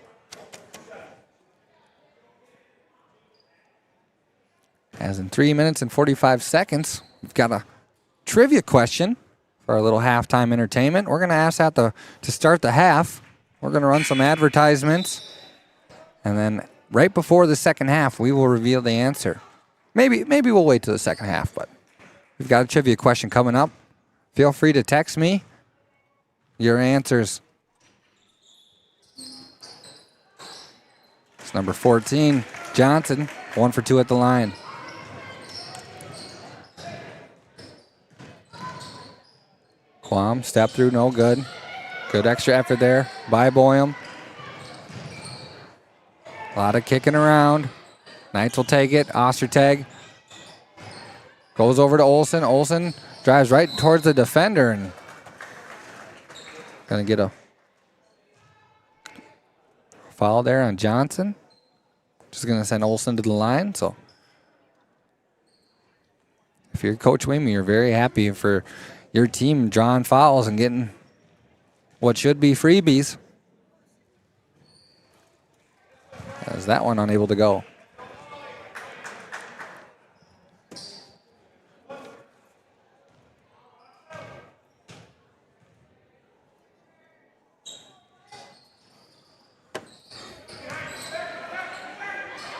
As in 3 minutes and 45 seconds, we've got a trivia question for our little halftime entertainment. We're going to ask that to start the half. We're going to run some advertisements. And then right before the second half, we will reveal the answer. Maybe we'll wait till the second half, but we've got a trivia question coming up. Feel free to text me your answers. It's number 14, Johnson, 1 for 2 at the line. Quam, step through, no good. Good extra effort there by Boyum. A lot of kicking around. Knights will take it. Ostertag goes over to Olsen. Olsen drives right towards the defender and going to get a foul there on Johnson. Just going to send Olsen to the line. So if you're Coach Wayme, you're very happy for your team drawing fouls and getting what should be freebies. As that one unable to go.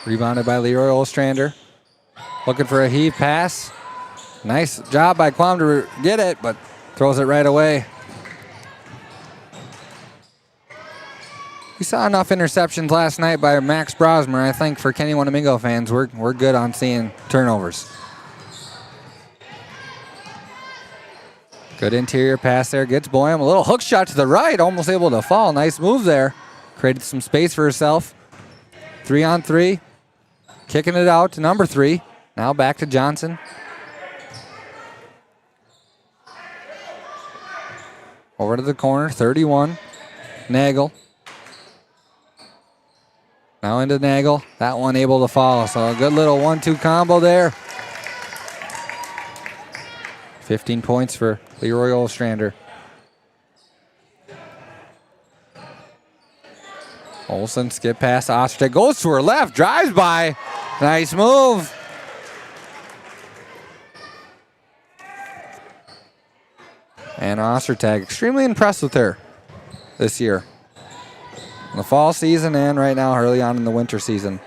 Rebounded by Leroy-Ostrander. Looking for a heave pass. Nice job by Quam to get it, but throws it right away. We saw enough interceptions last night by Max Brosmer. I think for Kenyon-Wanamingo fans, we're good on seeing turnovers. Good interior pass there. Gets Boyum. A little hook shot to the right. Almost able to fall. Nice move there. Created some space for herself. 3-on-3. Kicking it out to number 3. Now back to Johnson. Over to the corner. 31. Nagel. Now into Nagel. That one able to fall. So a good little 1-2 combo there. 15 points for Leroy-Ostrander. Olsen skip past Ostertag. Goes to her left. Drives by. Nice move. And Ostertag, extremely impressed with her this year. In the fall season and right now early on in the winter season.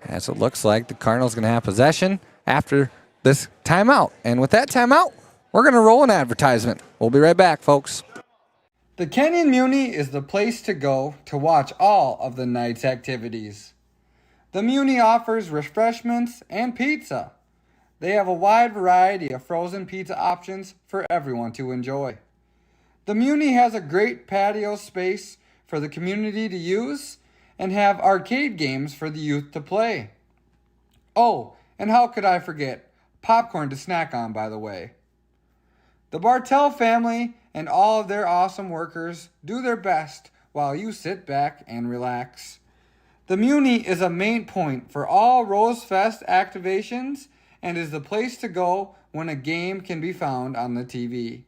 As it looks like the Cardinals going to have possession after this timeout. And with that timeout, we're going to roll an advertisement. We'll be right back, folks. The Kenyon Muni is the place to go to watch all of the night's activities. The Muni offers refreshments and pizza. They have a wide variety of frozen pizza options for everyone to enjoy. The Muni has a great patio space for the community to use and have arcade games for the youth to play. Oh, and how could I forget? Popcorn to snack on, by the way. The Bartel family and all of their awesome workers do their best while you sit back and relax. The Muni is a main point for all Rose Fest activations and is the place to go when a game can be found on the TV.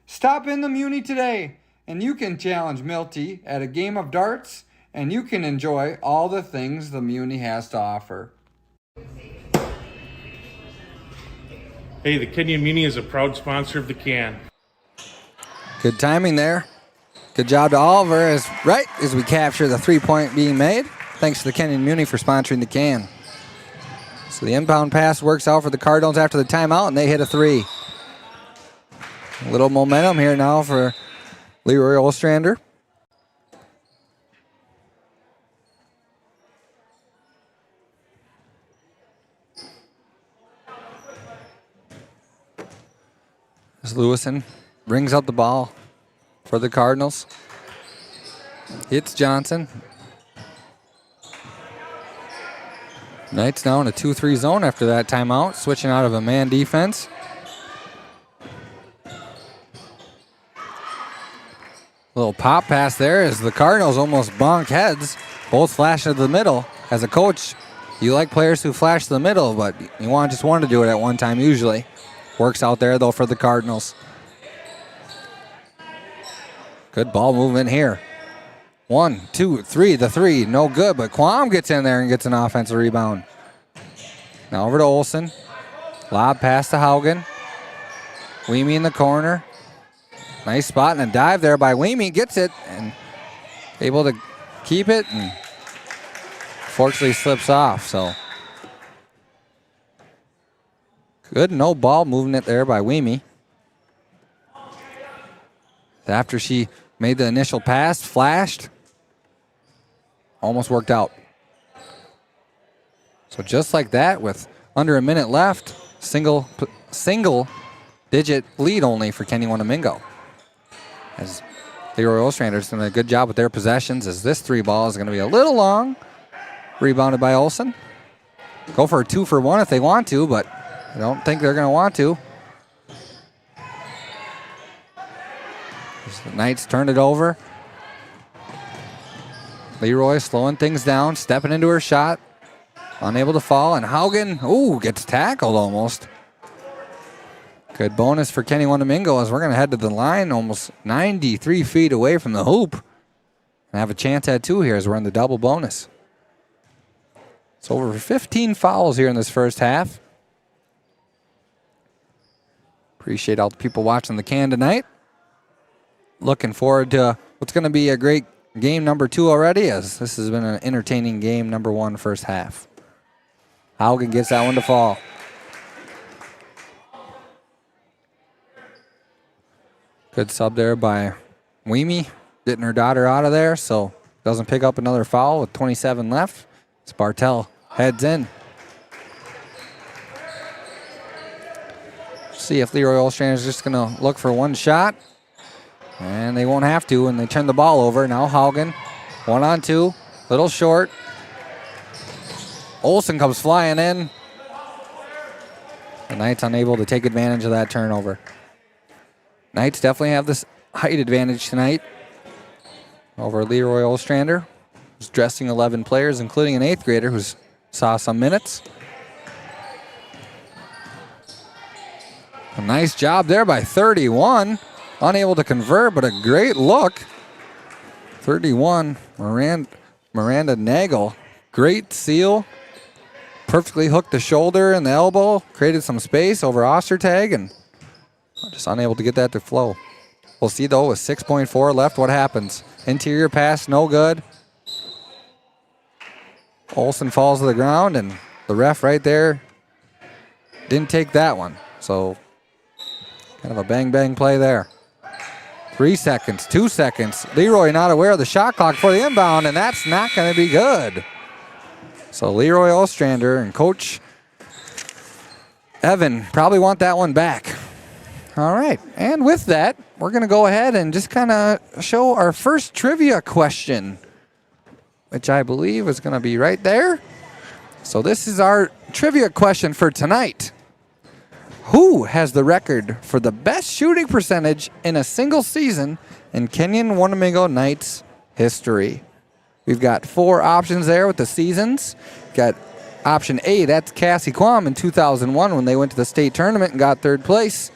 Stop in the Muni today, and you can challenge Milty at a game of darts, and you can enjoy all the things the Muni has to offer. Hey, the Kenyon Muni is a proud sponsor of the Can. Good timing there. Good job to Oliver right as we capture the 3-point being made. Thanks to the Kenyon Muni for sponsoring the Can. So the inbound pass works out for the Cardinals after the timeout, and they hit a 3. A little momentum here now for Leroy-Ostrander. As Lewison brings up the ball for the Cardinals. Hits Johnson. Knights now in a 2-3 zone after that timeout, switching out of a man defense. Little pop pass there as the Cardinals almost bonk heads. Both flash to the middle. As a coach, you like players who flash to the middle, but you just want to do it at one time usually. Works out there, though, for the Cardinals. Good ball movement here. 1, 2, 3, the 3, no good, but Quam gets in there and gets an offensive rebound. Now over to Olsen. Lob pass to Haugen. Weemy in the corner. Nice spot and a dive there by Weemy. Gets it and able to keep it, and fortunately slips off. So good no ball movement there by Weemy. After she made the initial pass, flashed, almost worked out. So just like that, with under a minute left, single digit lead only for Kenyon-Wanamingo. As Leroy-Ostrander's done a good job with their possessions, as this 3 ball is going to be a little long. Rebounded by Olsen. Go for a 2-for-1 if they want to, but I don't think they're going to want to. As the Knights turn it over. Leroy slowing things down, stepping into her shot. Unable to fall, and Haugen, gets tackled almost. Good bonus for Kenyon-Wanamingo as we're going to head to the line almost 93 feet away from the hoop. And have a chance at 2 here as we're in the double bonus. It's over 15 fouls here in this first half. Appreciate all the people watching the Can tonight. Looking forward to what's going to be a great game number 2 already, as this has been an entertaining game number 1 first half. Haugen gets that one to fall. Good sub there by Weemy, getting her daughter out of there, so doesn't pick up another foul with 27 left. Spartel heads in. See if Leroy-Ostrander is just going to look for one shot. And they won't have to, and they turn the ball over. Now Haugen, 1-on-2, little short. Olsen comes flying in. The Knights unable to take advantage of that turnover. Knights definitely have this height advantage tonight over Leroy-Ostrander, who's dressing 11 players, including an 8th grader who saw some minutes. A nice job there by 31. Unable to convert, but a great look. 31, Miranda Nagel. Great seal. Perfectly hooked the shoulder and the elbow. Created some space over Ostertag, and just unable to get that to flow. We'll see, though, with 6.4 left, what happens. Interior pass, no good. Olsen falls to the ground, and the ref right there didn't take that one. So, kind of a bang-bang play there. 3 seconds, 2 seconds. Leroy not aware of the shot clock for the inbound, and that's not going to be good. So Leroy-Ostrander and Coach Evan probably want that one back. All right, and with that, we're going to go ahead and just kind of show our first trivia question, which I believe is going to be right there. So this is our trivia question for tonight. Who has the record for the best shooting percentage in a single season in Kenyon-Wanamingo Knights history? We've got 4 options there with the seasons. Got Option A, that's Cassie Quam in 2001 when they went to the state tournament and got third place.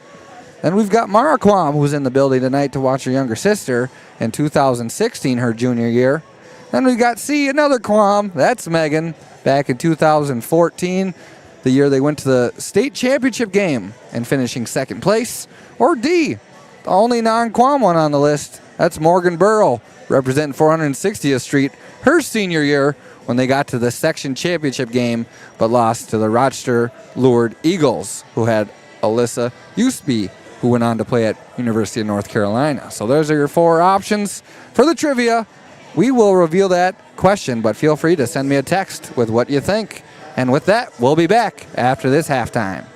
Then we've got Mara Quam, who's in the building tonight to watch her younger sister in 2016, her junior year. Then we've got C, another Quam, that's Megan, back in 2014, the year they went to the state championship game and finishing second place. Or D, the only non-Quam one on the list, that's Morgan Burrow, representing 460th Street, her senior year when they got to the section championship game but lost to the Rochester Lured Eagles, who had Alyssa Usby, who went on to play at University of North Carolina. So those are your 4 options for the trivia. We will reveal that question, but feel free to send me a text with what you think. And with that, we'll be back after this halftime.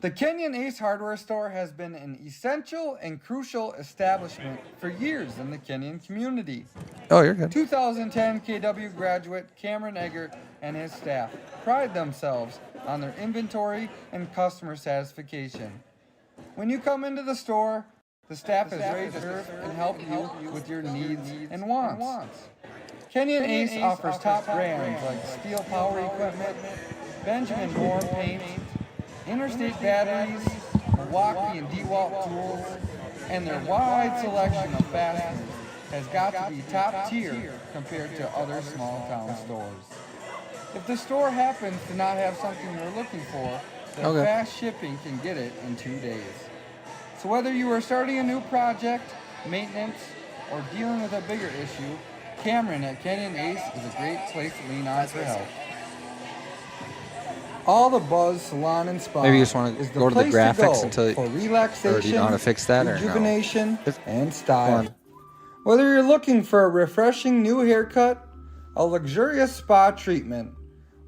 The Kenyon Ace Hardware Store has been an essential and crucial establishment for years in the Kenyon community. Oh, you're good. 2010 KW graduate Cameron Eggert and his staff pride themselves on their inventory and customer satisfaction. When you come into the store, the staff is ready to serve and help you with your needs and wants. Kenyon Ace offers top brands like Steel Power Equipment, Benjamin Moore Paint, Interstate Batteries, Milwaukee and DeWalt Tools, and their wide selection of fasteners has got to be top tier compared to other small town stores. If the store happens to not have something you're looking for, then fast shipping can get it in 2 days. So whether you are starting a new project, maintenance, or dealing with a bigger issue, Cameron at Kenyon Ace is a great place to lean on for help. All the Buzz Salon and Spa. Maybe you just want to go to the graphics until for relaxation, or do you know how to fix that, rejuvenation, or no? And style. Whether you're looking for a refreshing new haircut, a luxurious spa treatment,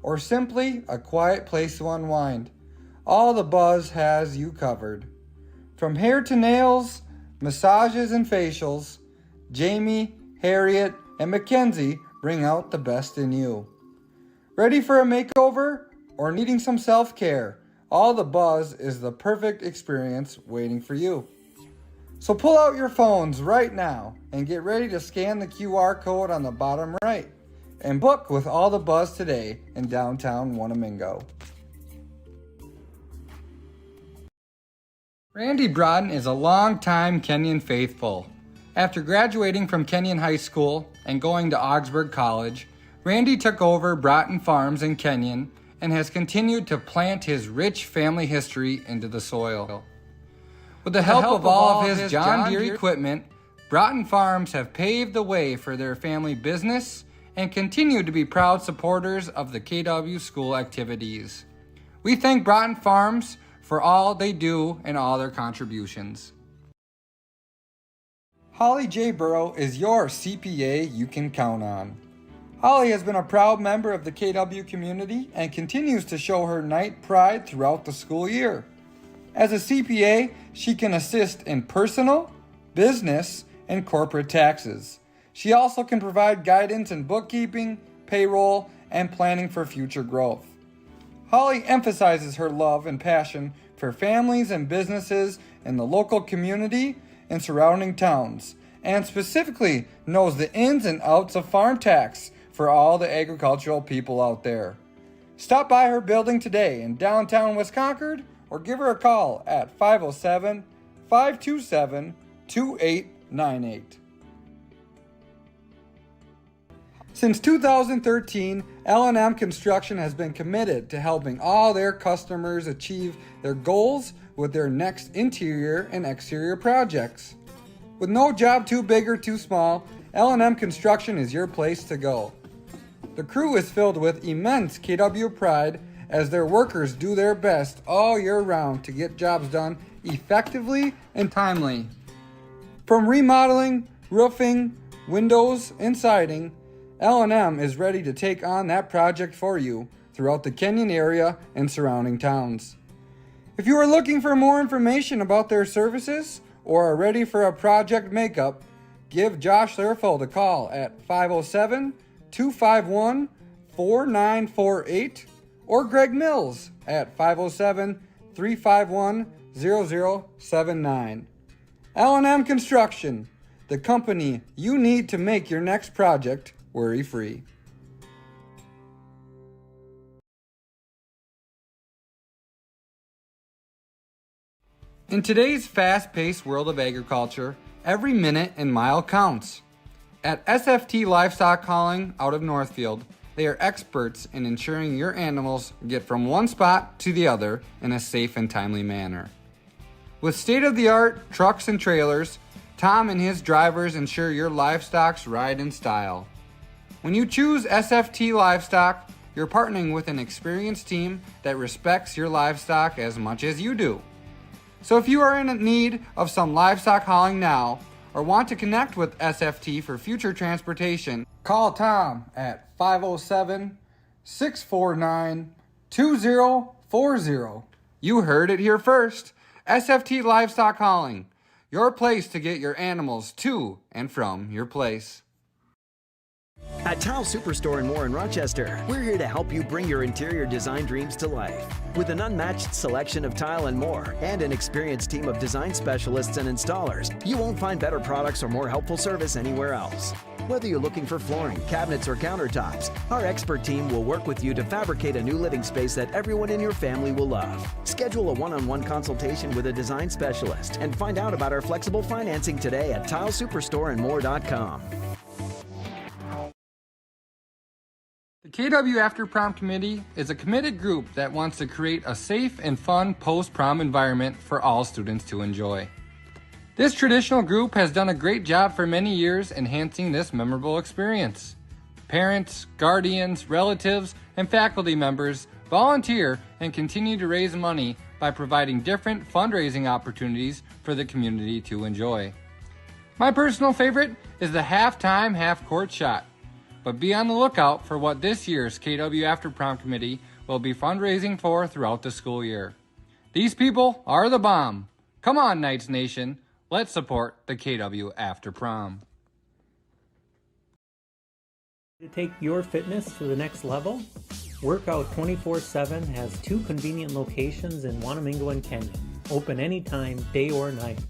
or simply a quiet place to unwind, All the Buzz has you covered. From hair to nails, massages and facials, Jamie, Harriet, and Mackenzie bring out the best in you. Ready for a makeover or needing some self-care? All the Buzz is the perfect experience waiting for you. So pull out your phones right now and get ready to scan the QR code on the bottom right and book with All the Buzz today in downtown Wanamingo. Randy Brodden is a longtime Kenyon faithful. After graduating from Kenyon High School and going to Augsburg College, Randy took over Broughton Farms in Kenyon and has continued to plant his rich family history into the soil. With the help of all of his John Deere equipment, Broughton Farms have paved the way for their family business and continue to be proud supporters of the KW school activities. We thank Broughton Farms for all they do and all their contributions. Holly J. Burrow is your CPA you can count on. Holly has been a proud member of the KW community and continues to show her Knight pride throughout the school year. As a CPA, she can assist in personal, business, and corporate taxes. She also can provide guidance in bookkeeping, payroll, and planning for future growth. Holly emphasizes her love and passion for families and businesses in the local community and surrounding towns, and specifically knows the ins and outs of farm tax for all the agricultural people out there. Stop by her building today in downtown West Concord or give her a call at 507-527-2898. Since 2013, L&M Construction has been committed to helping all their customers achieve their goals with their next interior and exterior projects. With no job too big or too small, L&M Construction is your place to go. The crew is filled with immense KW pride as their workers do their best all year round to get jobs done effectively and timely. From remodeling, roofing, windows, and siding, L&M is ready to take on that project for you throughout the Kenyon area and surrounding towns. If you are looking for more information about their services or are ready for a project makeup, give Josh Lerfold a call at 507-251-4948 or Greg Mills at 507-351-0079. L&M Construction, the company you need to make your next project worry-free. In today's fast-paced world of agriculture, every minute and mile counts. At SFT Livestock Hauling out of Northfield, they are experts in ensuring your animals get from one spot to the other in a safe and timely manner. With state-of-the-art trucks and trailers, Tom and his drivers ensure your livestock's ride in style. When you choose SFT Livestock, you're partnering with an experienced team that respects your livestock as much as you do. So if you are in need of some livestock hauling now, or want to connect with SFT for future transportation, call Tom at 507-649-2040. You heard it here first. SFT Livestock Hauling, your place to get your animals to and from your place. At Tile Superstore and More in Rochester, we're here to help you bring your interior design dreams to life. With an unmatched selection of tile and more, and an experienced team of design specialists and installers, you won't find better products or more helpful service anywhere else. Whether you're looking for flooring, cabinets, or countertops, our expert team will work with you to fabricate a new living space that everyone in your family will love. Schedule a one-on-one consultation with a design specialist and find out about our flexible financing today at tilesuperstoreandmore.com. The KW After Prom Committee is a committed group that wants to create a safe and fun post-prom environment for all students to enjoy. This traditional group has done a great job for many years enhancing this memorable experience. Parents, guardians, relatives, and faculty members volunteer and continue to raise money by providing different fundraising opportunities for the community to enjoy. My personal favorite is the halftime half-court shot. But be on the lookout for what this year's KW After Prom Committee will be fundraising for throughout the school year. These people are the bomb. Come on, Knights Nation. Let's support the KW After Prom. To take your fitness to the next level, Workout 24/7 has 2 convenient locations in Wanamingo and Kenyon, open anytime, day or night.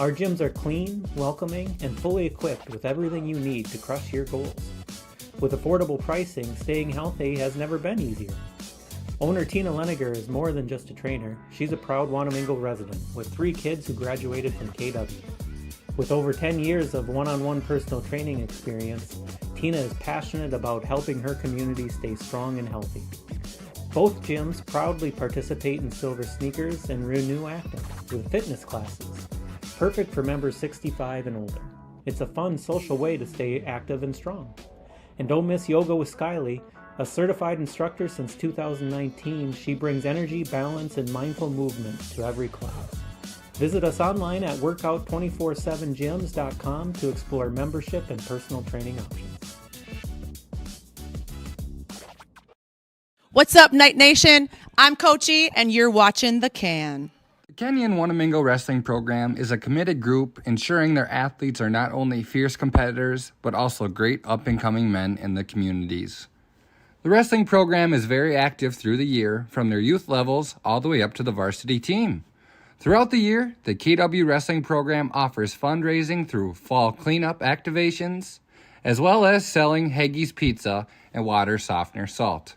Our gyms are clean, welcoming, and fully equipped with everything you need to crush your goals. With affordable pricing, staying healthy has never been easier. Owner Tina Leniger is more than just a trainer. She's a proud Wanamingo resident with 3 kids who graduated from KW. With over 10 years of one-on-one personal training experience, Tina is passionate about helping her community stay strong and healthy. Both gyms proudly participate in Silver Sneakers and Renew Active with fitness classes, perfect for members 65 and older. It's a fun social way to stay active and strong. And don't miss Yoga with Skyly. A certified instructor since 2019, she brings energy, balance, and mindful movement to every class. Visit us online at workout247gyms.com to explore membership and personal training options. What's up, Night Nation? I'm Coachy, and you're watching The Can. The Kenyon-Wanamingo Wrestling Program is a committed group ensuring their athletes are not only fierce competitors, but also great up-and-coming men in the communities. The wrestling program is very active through the year, from their youth levels all the way up to the varsity team. Throughout the year, the KW Wrestling Program offers fundraising through fall cleanup activations, as well as selling Haggie's Pizza and water softener salt.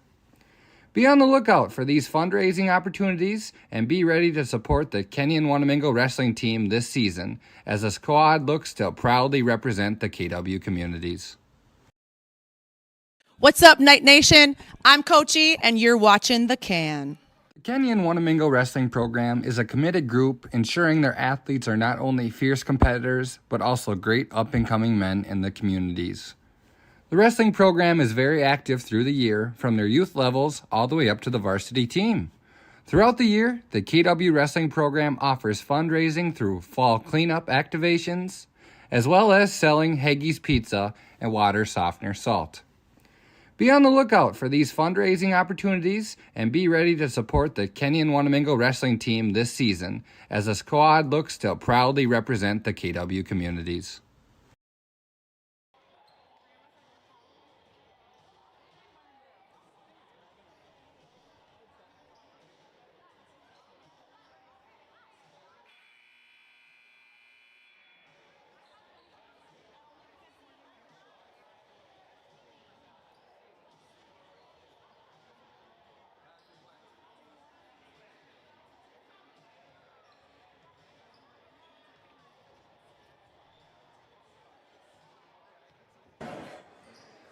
Be on the lookout for these fundraising opportunities and be ready to support the Kenyon-Wanamingo wrestling team this season as the squad looks to proudly represent the KW communities. What's up, Night Nation? I'm Coachy, and you're watching The Can. The Kenyon-Wanamingo Wrestling Program is a committed group ensuring their athletes are not only fierce competitors, but also great up-and-coming men in the communities. The wrestling program is very active through the year, from their youth levels all the way up to the varsity team. Throughout the year, the KW Wrestling Program offers fundraising through fall cleanup activations, as well as selling Haggie's Pizza and water softener salt. Be on the lookout for these fundraising opportunities and be ready to support the Kenyon-Wanamingo wrestling team this season as the squad looks to proudly represent the KW communities.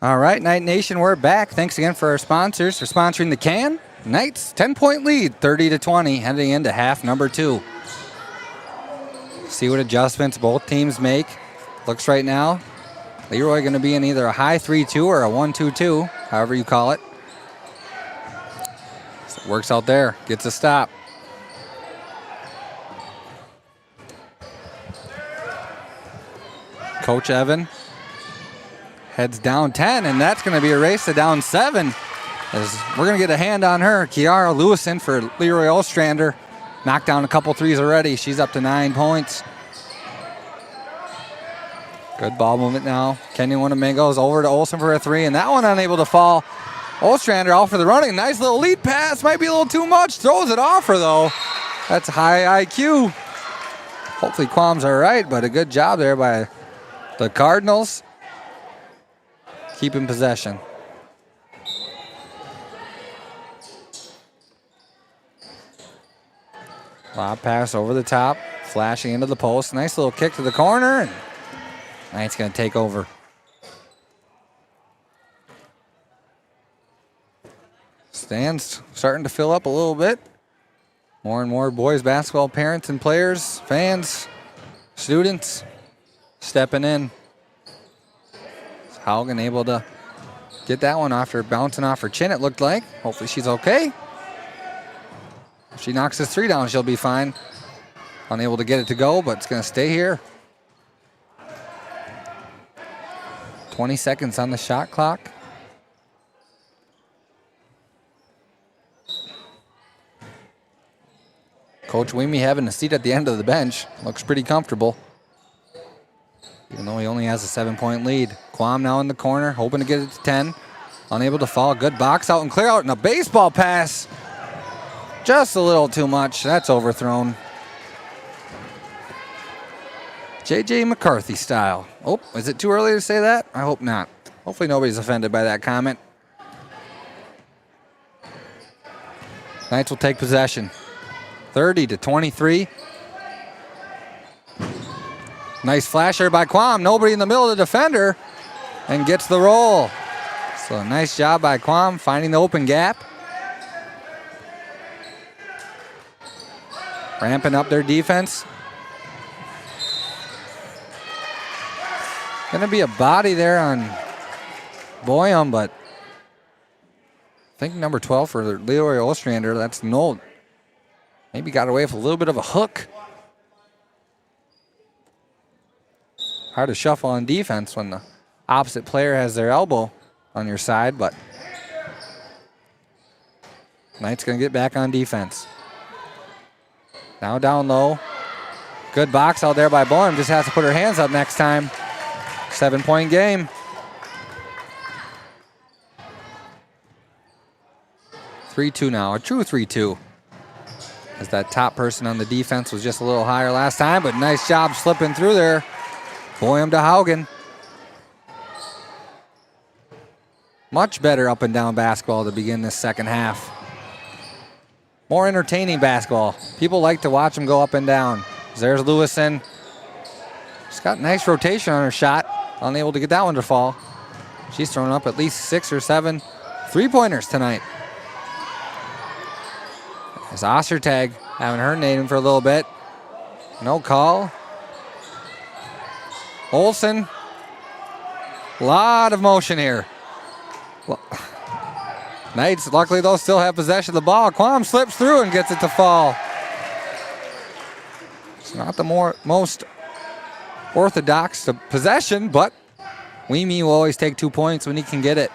All right, Knight Nation, we're back. Thanks again for our sponsors for sponsoring the can. Knights, 10-point lead, 30-20, heading into half number 2. See what adjustments both teams make. Looks right now, Leroy going to be in either a high 3-2 or a 1-2-2, however you call it. So it works out there, gets a stop. Coach Evan heads down 10, and that's going to be a race to down 7. As we're going to get a hand on her. Kiara Lewison for Leroy-Ostrander. Knocked down a couple threes already. She's up to 9 points. Good ball movement now. Kenyon-Wanamingo is over to Olsen for a 3, and that one unable to fall. Ostrander out for the running. Nice little lead pass. Might be a little too much. Throws it off her, though. That's high IQ. Hopefully Quam's all right, but a good job there by the Cardinals. Keeping possession. Lob pass over the top, flashing into the post. Nice little kick to the corner, and Knight's going to take over. Stands starting to fill up a little bit. More and more boys basketball parents and players, fans, students stepping in. Haugen able to get that one after bouncing off her chin, it looked like. Hopefully she's okay. If she knocks this 3 down, she'll be fine. Unable to get it to go, but it's going to stay here. 20 seconds on the shot clock. Coach Weemy having a seat at the end of the bench. Looks pretty comfortable, even though he only has a 7-point lead. Quam now in the corner, hoping to get it to 10. Unable to fall. Good box out and clear out, and a baseball pass. Just a little too much. That's overthrown. J.J. McCarthy style. Oh, is it too early to say that? I hope not. Hopefully nobody's offended by that comment. Knights will take possession. 30-23. Nice flasher by Quam. Nobody in the middle of the defender, and gets the roll. So nice job by Quam finding the open gap. Ramping up their defense. Going to be a body there on Boyum, but I think number 12 for Leroy-Ostrander, that's Noel. Maybe got away with a little bit of a hook. Hard to shuffle on defense when the opposite player has their elbow on your side, but Knight's going to get back on defense. Now down low. Good box out there by Boyum. Just has to put her hands up next time. 7-point game. 3-2 now, a true 3-2. As that top person on the defense was just a little higher last time, but nice job slipping through there. Boyum to Haugen. Much better up and down basketball to begin this second half. More entertaining basketball. People like to watch them go up and down. There's Lewison. She's got nice rotation on her shot. Unable to get that one to fall. She's thrown up at least 6 or 7 3-pointers tonight. As Ostertag, haven't heard Naden for a little bit. No call. Olsen. A lot of motion here. Well, Knights, luckily, they'll still have possession of the ball. Quam slips through and gets it to fall. It's not the most orthodox possession, but Weemy will always take 2 points when he can get it.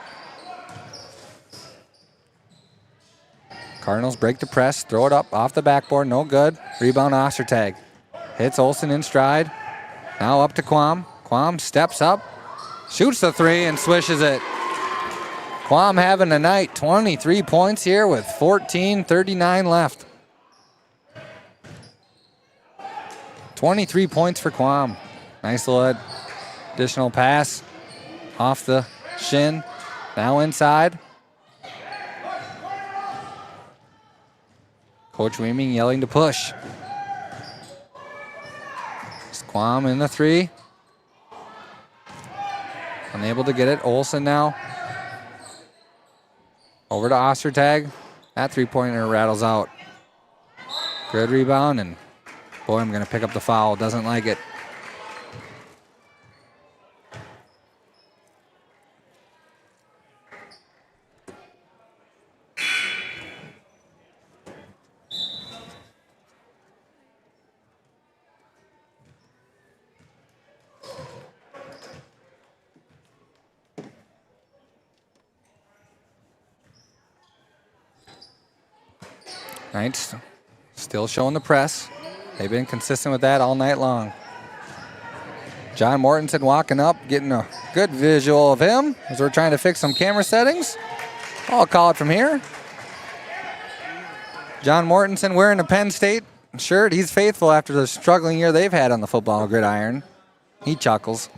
Cardinals break the press, throw it up off the backboard, no good. Rebound Ostertag. Hits Olsen in stride. Now up to Quam. Quam steps up, shoots the 3 and swishes it. Quam having a night, 23 points here with 14:39 left. 23 points for Quam. Nice little additional pass off the shin. Now inside. Coach Weeming yelling to push. Quam in the 3. Unable to get it. Olsen now. Over to Ostertag. That three-pointer rattles out. Good rebound, and boy, I'm going to pick up the foul. Doesn't like it. Knights still showing the press. They've been consistent with that all night long. John Mortensen walking up, getting a good visual of him as we're trying to fix some camera settings. I'll call it from here. John Mortensen wearing a Penn State shirt. He's faithful after the struggling year they've had on the football gridiron. He chuckles.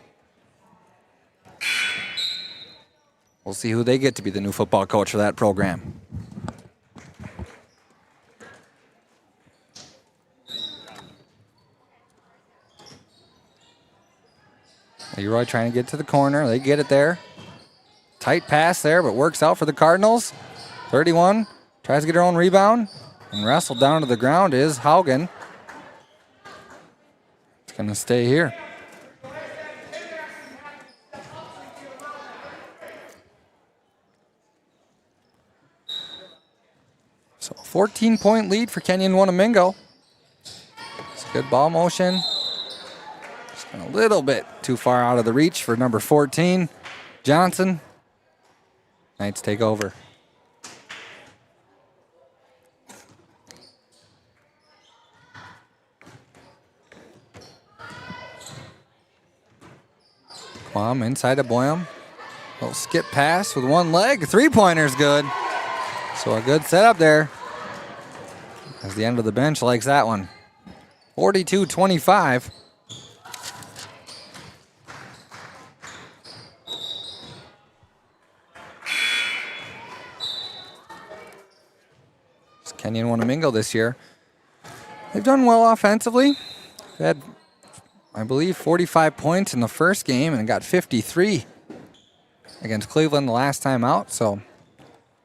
We'll see who they get to be the new football coach for that program. Leroy trying to get to the corner. They get it there. Tight pass there, but works out for the Cardinals. 31 tries to get her own rebound. And wrestled down to the ground is Haugen. It's going to stay here. So 14-point lead for Kenyon-Wanamingo. It's a good ball motion. A little bit too far out of the reach for number 14, Johnson. Knights take over. Quam inside of Boyum. Little skip pass with one leg. Three-pointer's good. So a good setup there. As the end of the bench likes that one. 42-25. Kenyon-Wanamingo this year. They've done well offensively. They had, I believe, 45 points in the first game and got 53 against Cleveland the last time out. So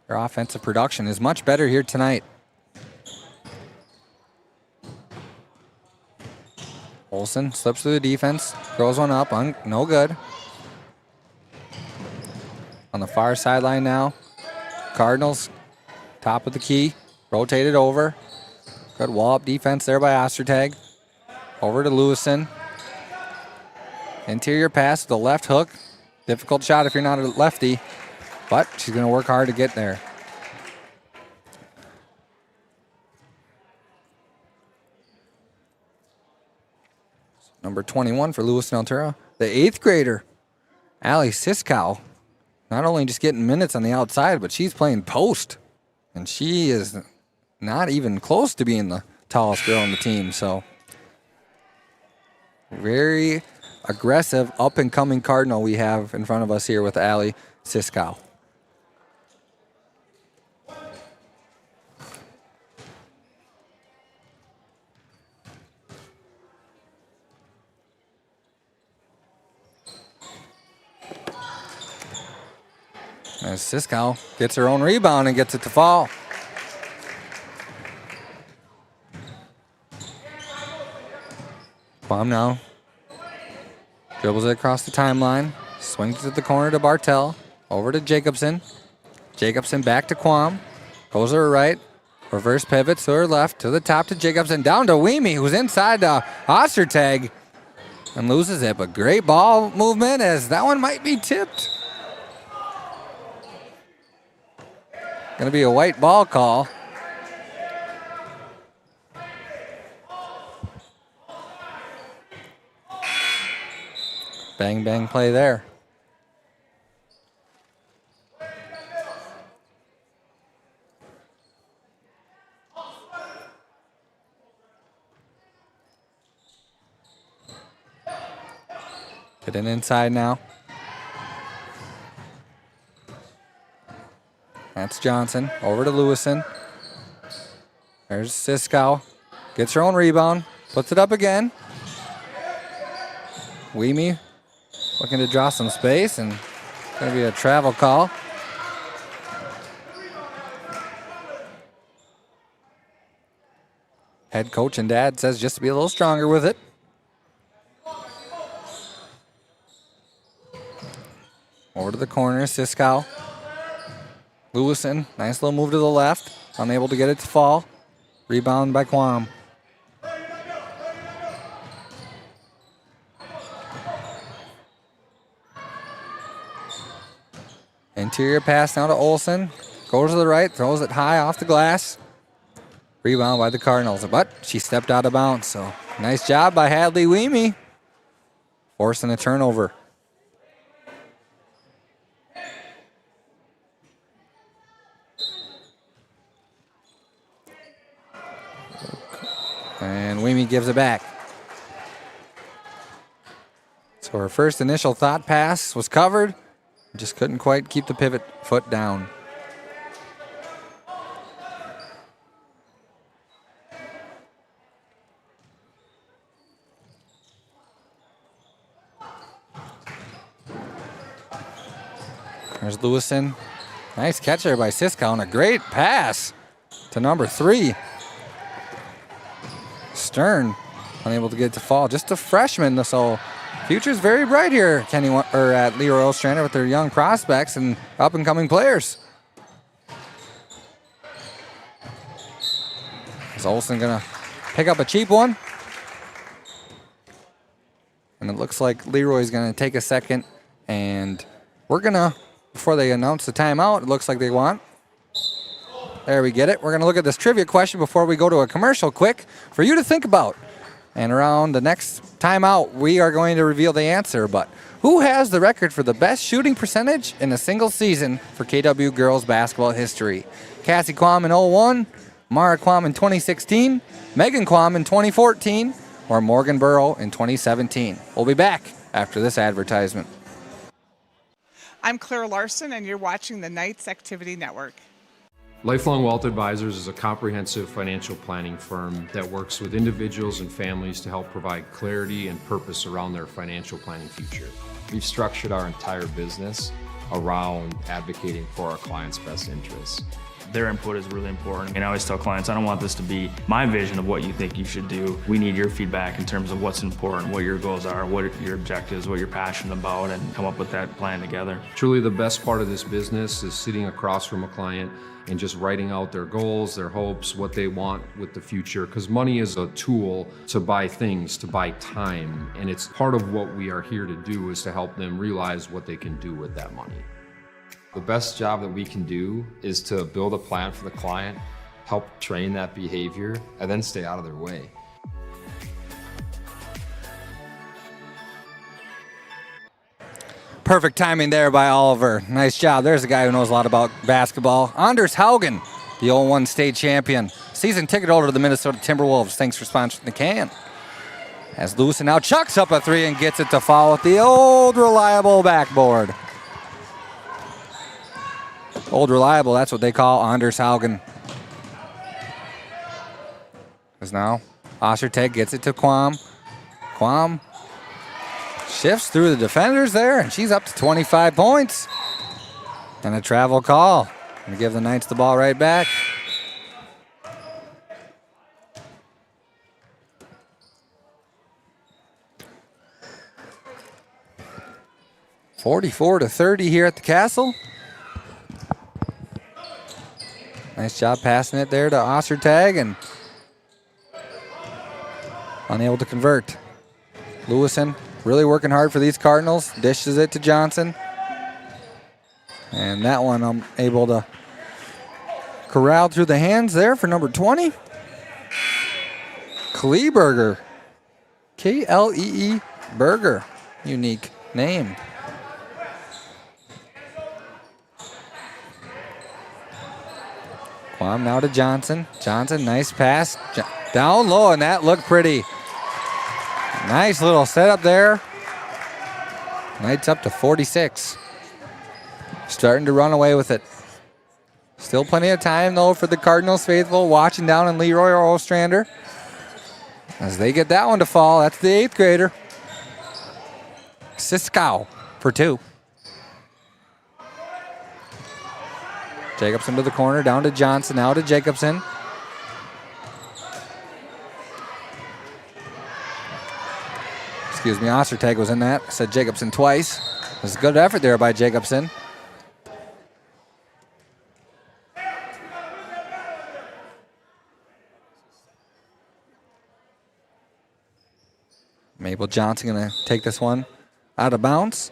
their offensive production is much better here tonight. Olsen slips through the defense, throws one up, no good. On the far sideline now, Cardinals, top of the key. Rotated over. Good wall-up defense there by Ostertag. Over to Lewison. Interior pass with the left hook. Difficult shot if you're not a lefty, but she's going to work hard to get there. Number 21 for Lewiston Altura. The 8th grader, Allie Siskow. Not only just getting minutes on the outside, but she's playing post. And she is not even close to being the tallest girl on the team. So very aggressive, up-and-coming Cardinal we have in front of us here with Allie Siskow. As Siskow gets her own rebound and gets it to fall. Quam now dribbles it across the timeline, swings it to the corner to Bartel, over to Jacobson. Jacobson back to Quam, goes to her right, reverse pivots to her left, to the top to Jacobson, down to Weemy, who's inside Ostertag and loses it, but great ball movement as that one might be tipped. Going to be a white ball call. Bang, bang play there. Get in inside now. That's Johnson. Over to Lewison. There's Siskow. Gets her own rebound. Puts it up again. Weemy looking to draw some space, and going to be a travel call. Head coach and dad says just to be a little stronger with it. Over to the corner, Siskow. Lewison, nice little move to the left. Unable to get it to fall. Rebound by Quam. Interior pass now to Olsen. Goes to the right, throws it high off the glass. Rebound by the Cardinals, but she stepped out of bounds, so nice job by Hadley Weemy. Forcing a turnover. And Weemy gives it back. So her first initial thought pass was covered. Just couldn't quite keep the pivot foot down. There's Lewison. Nice catch there by Siskow and a great pass to number 3. Stern unable to get it to fall. Just a freshman, so future's very bright here. At Leroy-Ostrander with their young prospects and up-and-coming players. Is Olsen gonna pick up a cheap one? And it looks like Leroy's gonna take a second, and we're gonna, before they announce the timeout, it looks like they want. There we get it. We're going to look at this trivia question before we go to a commercial quick for you to think about. And around the next timeout, we are going to reveal the answer. But who has the record for the best shooting percentage in a single season for KW girls basketball history? Cassie Quam in 01, Mara Quam in 2016, Megan Quam in 2014, or Morgan Burrow in 2017. We'll be back after this advertisement. I'm Claire Larson, and you're watching the Knights Activity Network. Lifelong Wealth Advisors is a comprehensive financial planning firm that works with individuals and families to help provide clarity and purpose around their financial planning future. We've structured our entire business around advocating for our clients' best interests. Their input is really important. And I always tell clients, I don't want this to be my vision of what you think you should do. We need your feedback in terms of what's important, what your goals are, what are your objectives, what you're passionate about, and come up with that plan together. Truly the best part of this business is sitting across from a client and just writing out their goals, their hopes, what they want with the future. Because money is a tool to buy things, to buy time. And it's part of what we are here to do is to help them realize what they can do with that money. The best job that we can do is to build a plan for the client, help train that behavior, and then stay out of their way. Perfect timing there by Oliver. Nice job. There's a guy who knows a lot about basketball. Anders Haugen, the 01 state champion. Season ticket holder to the Minnesota Timberwolves. Thanks for sponsoring the can. As Lewison now chucks up a 3 and gets it to fall with the old reliable backboard. Old reliable, that's what they call Anders Haugen. As now, Ostertag gets it to Quam. Quam shifts through the defenders there, and she's up to 25 points. And a travel call. And give the Knights the ball right back. (44-30) here at the Castle. Nice job passing it there to Ostertag, and unable to convert. Lewison really working hard for these Cardinals. Dishes it to Johnson. And that one I'm able to corral through the hands there for number 20. Kleeberger. K-L-E-E Berger. Unique name. Quam now to Johnson. Johnson, nice pass. Down low, and that looked pretty. Nice little setup there. Knights up to 46. Starting to run away with it. Still plenty of time, though, for the Cardinals faithful watching down in Leroy-Ostrander. As they get that one to fall, that's the 8th grader. Siskow for 2. Jacobson to the corner, down to Johnson, now to Jacobson. Excuse me, Ostertag was in that. I said Jacobson twice. It was a good effort there by Jacobson. Mabel Johnson gonna take this one out of bounds.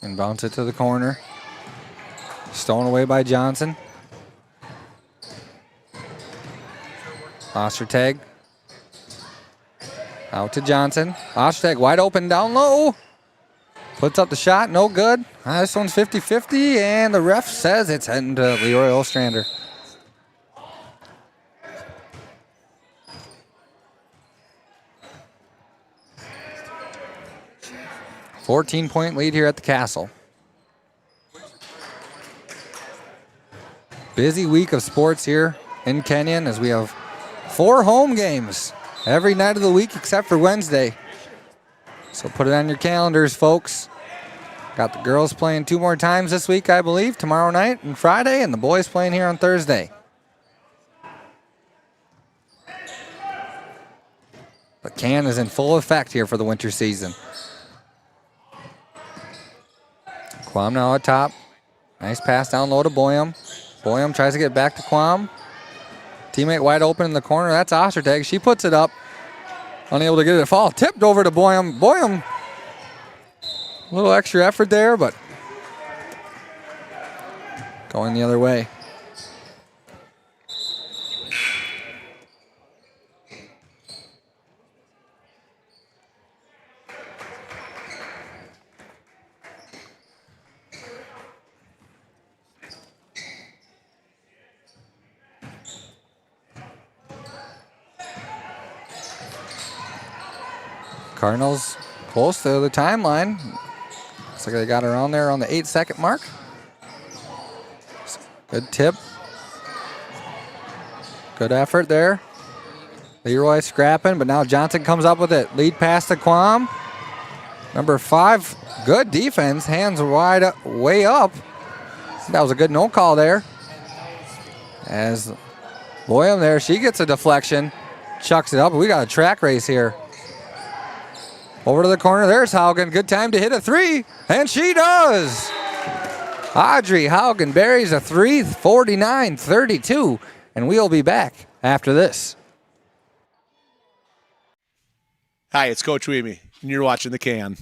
And bounce it to the corner. Stolen away by Johnson. Ostertag. Out to Johnson. Ostertag wide open down low. Puts up the shot, no good. This one's 50-50, and the ref says it's heading to Leroy-Ostrander. $14-point lead here at the Castle. Busy week of sports here in Kenyon as we have 4 home games every night of the week except for Wednesday. So put it on your calendars, folks. Got the girls playing 2 more times this week, I believe, tomorrow night and Friday, and the boys playing here on Thursday. The can is in full effect here for the winter season. Quam now at top. Nice pass down low to Boyum. Boyum tries to get back to Quam. Teammate wide open in the corner. That's Ostertag. She puts it up. Unable to get it to fall. Tipped over to Boyum. Boyum, a little extra effort there, but going the other way. Cardinals close to the timeline. Looks like they got around there on the 8-second mark. Good tip. Good effort there. Leroy scrapping, but now Johnson comes up with it. Lead pass to Quam. Number 5, good defense. Hands wide up, way up. That was a good no call there. As Boyum there, she gets a deflection. Chucks it up. We got a track race here. Over to the corner, there's Haugen. Good time to hit a 3, and she does. Audrey Haugen buries a 3, 49-32, and we'll be back after this. Hi, it's Coach Weemy, and you're watching The Can.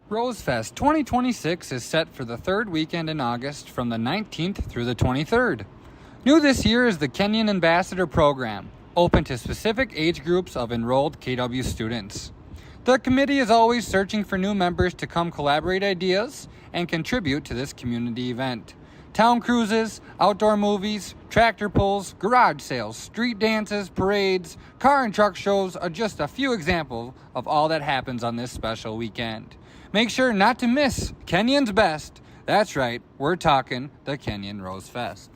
Rosefest 2026 is set for the 3rd weekend in August from the 19th through the 23rd. New this year is the Kenyon Ambassador Program, open to specific age groups of enrolled KW students. The committee is always searching for new members to come collaborate ideas and contribute to this community event. Town cruises, outdoor movies, tractor pulls, garage sales, street dances, parades, car and truck shows are just a few examples of all that happens on this special weekend. Make sure not to miss Kenyon's best. That's right, we're talking the Kenyon Rose Fest.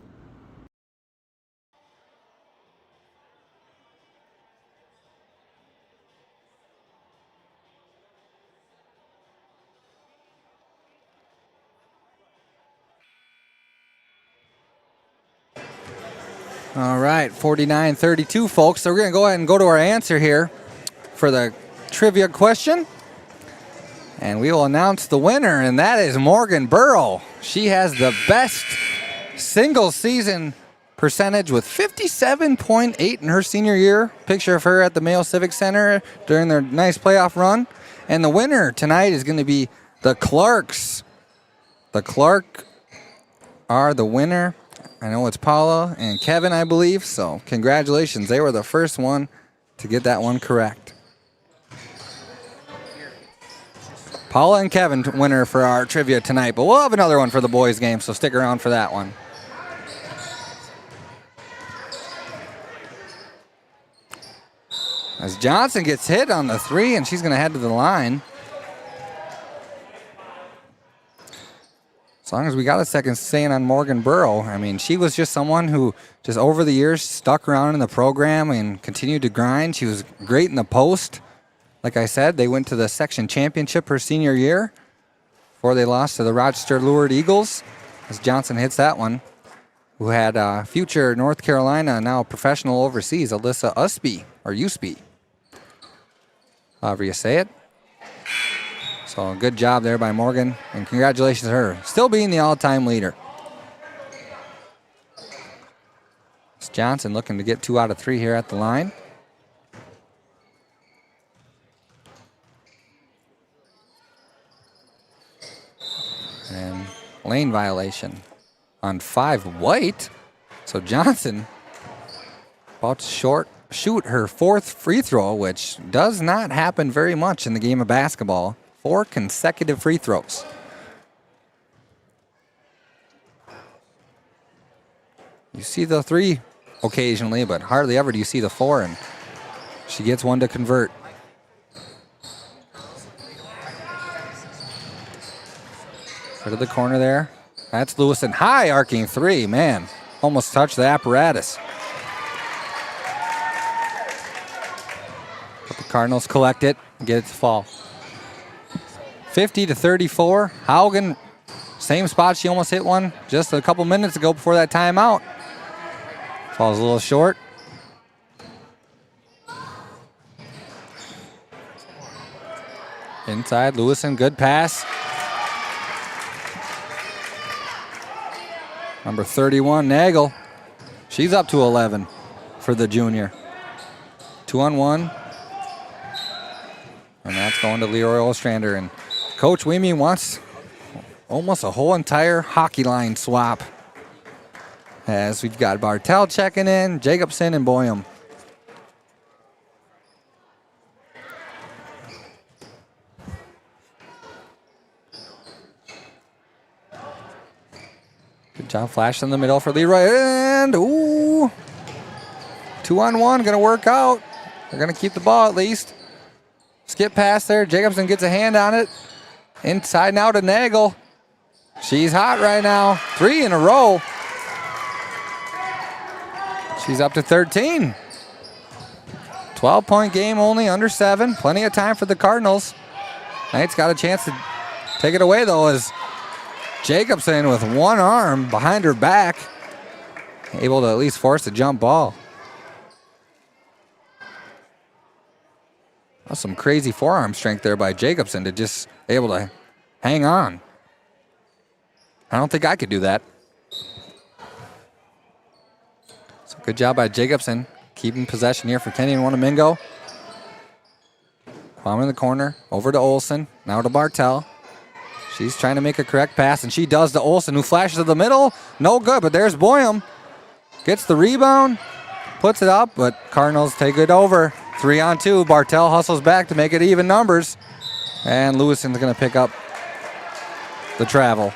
All right, 49-32, folks. So we're going to go ahead and go to our answer here for the trivia question. And we will announce the winner, and that is Morgan Burrow. She has the best single season percentage with 57.8 in her senior year. Picture of her at the Mayo Civic Center during their nice playoff run. And the winner tonight is going to be the Clarks. The Clark are the winner. I know it's Paula and Kevin, I believe, so congratulations. They were the first one to get that one correct. Paula and Kevin, winner for our trivia tonight, but we'll have another one for the boys' game, so stick around for that one. As Johnson gets hit on the 3, and she's going to head to the line. As long as we got a second saying on Morgan Burrow, I mean, she was just someone who just over the years stuck around in the program and continued to grind. She was great in the post. Like I said, they went to the section championship her senior year before they lost to the Rochester Lured Eagles, as Johnson hits that one, who had future North Carolina, now professional overseas, Alyssa Usby, however you say it. So good job there by Morgan, and congratulations to her, still being the all-time leader. It's Johnson looking to get 2 out of 3 here at the line. And lane violation on 5 White. So Johnson about to shoot her 4th free throw, which does not happen very much in the game of basketball. 4 consecutive free throws. You see the 3 occasionally, but hardly ever do you see the 4, and she gets one to convert. Go to the corner there. That's Lewison. High arcing 3, man. Almost touched the apparatus. But the Cardinals collect it and get it to fall. 50-34. Haugen, same spot she almost hit one just a couple minutes ago before that timeout. Falls a little short. Inside, Lewison, good pass. Number 31, Nagel. She's up to 11 for the junior. 2-on-1. And that's going to Leroy-Ostrander. And Coach Weemy wants almost a whole entire hockey line swap, as we've got Bartel checking in, Jacobson, and Boyum. Good job, flash in the middle for Leroy, and ooh, 2-on-1, gonna work out. They're gonna keep the ball at least. Skip pass there, Jacobson gets a hand on it. Inside now to Nagel. She's hot right now, 3 in a row. She's up to 13. 12-point game only, under 7. Plenty of time for the Cardinals. Knight's got a chance to take it away, though, as Jacobson with one arm behind her back, able to at least force a jump ball. That's some crazy forearm strength there by Jacobson to just able to hang on. I don't think I could do that. So good job by Jacobson, keeping possession here for Kenyon-Wanamingo. Kwame in the corner, over to Olsen, now to Bartel. She's trying to make a correct pass, and she does to Olsen, who flashes to the middle. No good, but there's Boyum. Gets the rebound, puts it up, but Cardinals take it over. 3-on-2, Bartel hustles back to make it even numbers. And Lewison's gonna pick up the travel.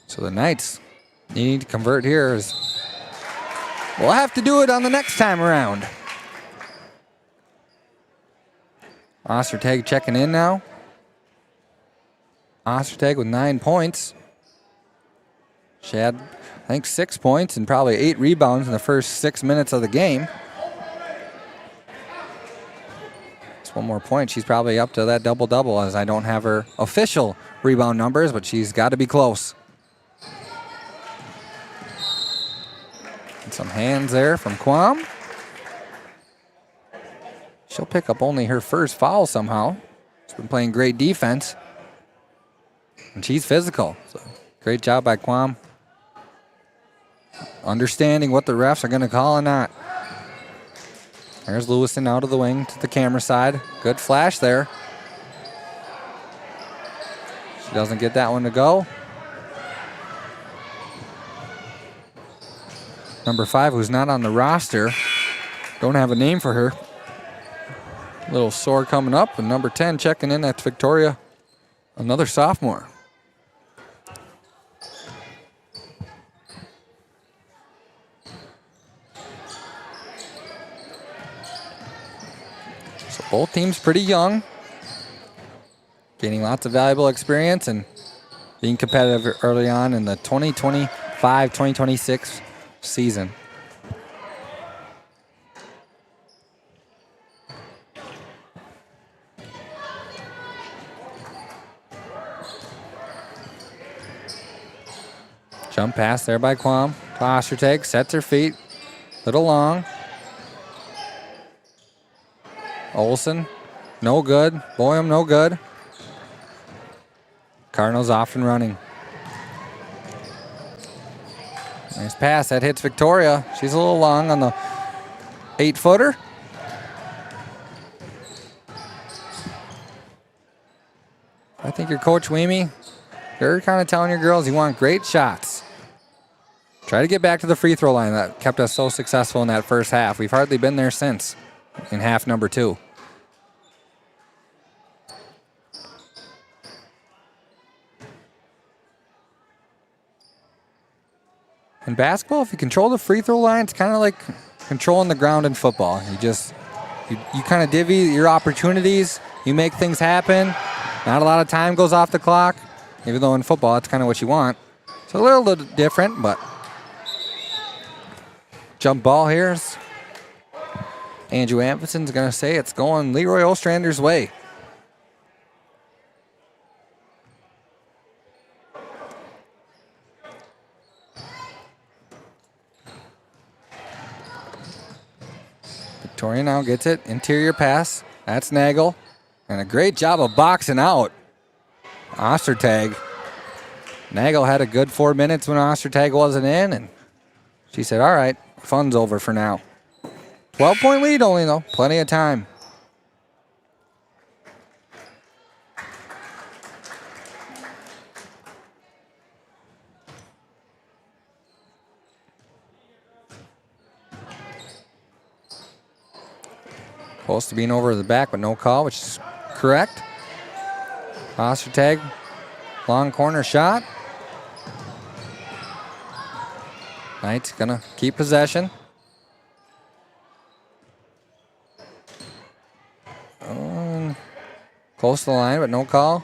So the Knights needing to convert here. We'll have to do it on the next time around. Ostertag checking in now. Ostertag with 9 points. She had, I think, 6 points and probably 8 rebounds in the first 6 minutes of the game. Just one more point. She's probably up to that double-double, as I don't have her official rebound numbers, but she's got to be close. And some hands there from Quam. She'll pick up only her first foul somehow. She's been playing great defense. And she's physical. So great job by Quam. Understanding what the refs are going to call or not. There's Lewison out of the wing to the camera side. Good flash there. She doesn't get that one to go. Number 5, who's not on the roster. Don't have a name for her. Little sore coming up, and number 10 checking in, that's Victoria, another sophomore. Both teams pretty young, gaining lots of valuable experience and being competitive early on in the 2025-2026 season. Jump pass there by Quam. To Ostertag, sets her feet. Little long. Olsen, no good. Boyum, no good. Cardinals off and running. Nice pass, that hits Victoria. She's a little long on the 8-footer. I think your coach, Weemy, you're kind of telling your girls you want great shots. Try to get back to the free throw line that kept us so successful in that first half. We've hardly been there since in half number 2. In basketball, if you control the free throw line, it's kind of like controlling the ground in football. You kind of divvy your opportunities. You make things happen. Not a lot of time goes off the clock, even though in football, that's kind of what you want. It's a little different, but jump ball here. Andrew Amphason's going to say it's going Leroy-Ostrander's way. Victoria now gets it. Interior pass. That's Nagel. And a great job of boxing out. Ostertag. Nagel had a good 4 minutes when Ostertag wasn't in, and she said, all right, fun's over for now. 12-point lead only, though. Plenty of time. Close to being over the back, but no call, which is correct. Ostertag, long corner shot. Knight's gonna keep possession. Close to the line, but no call.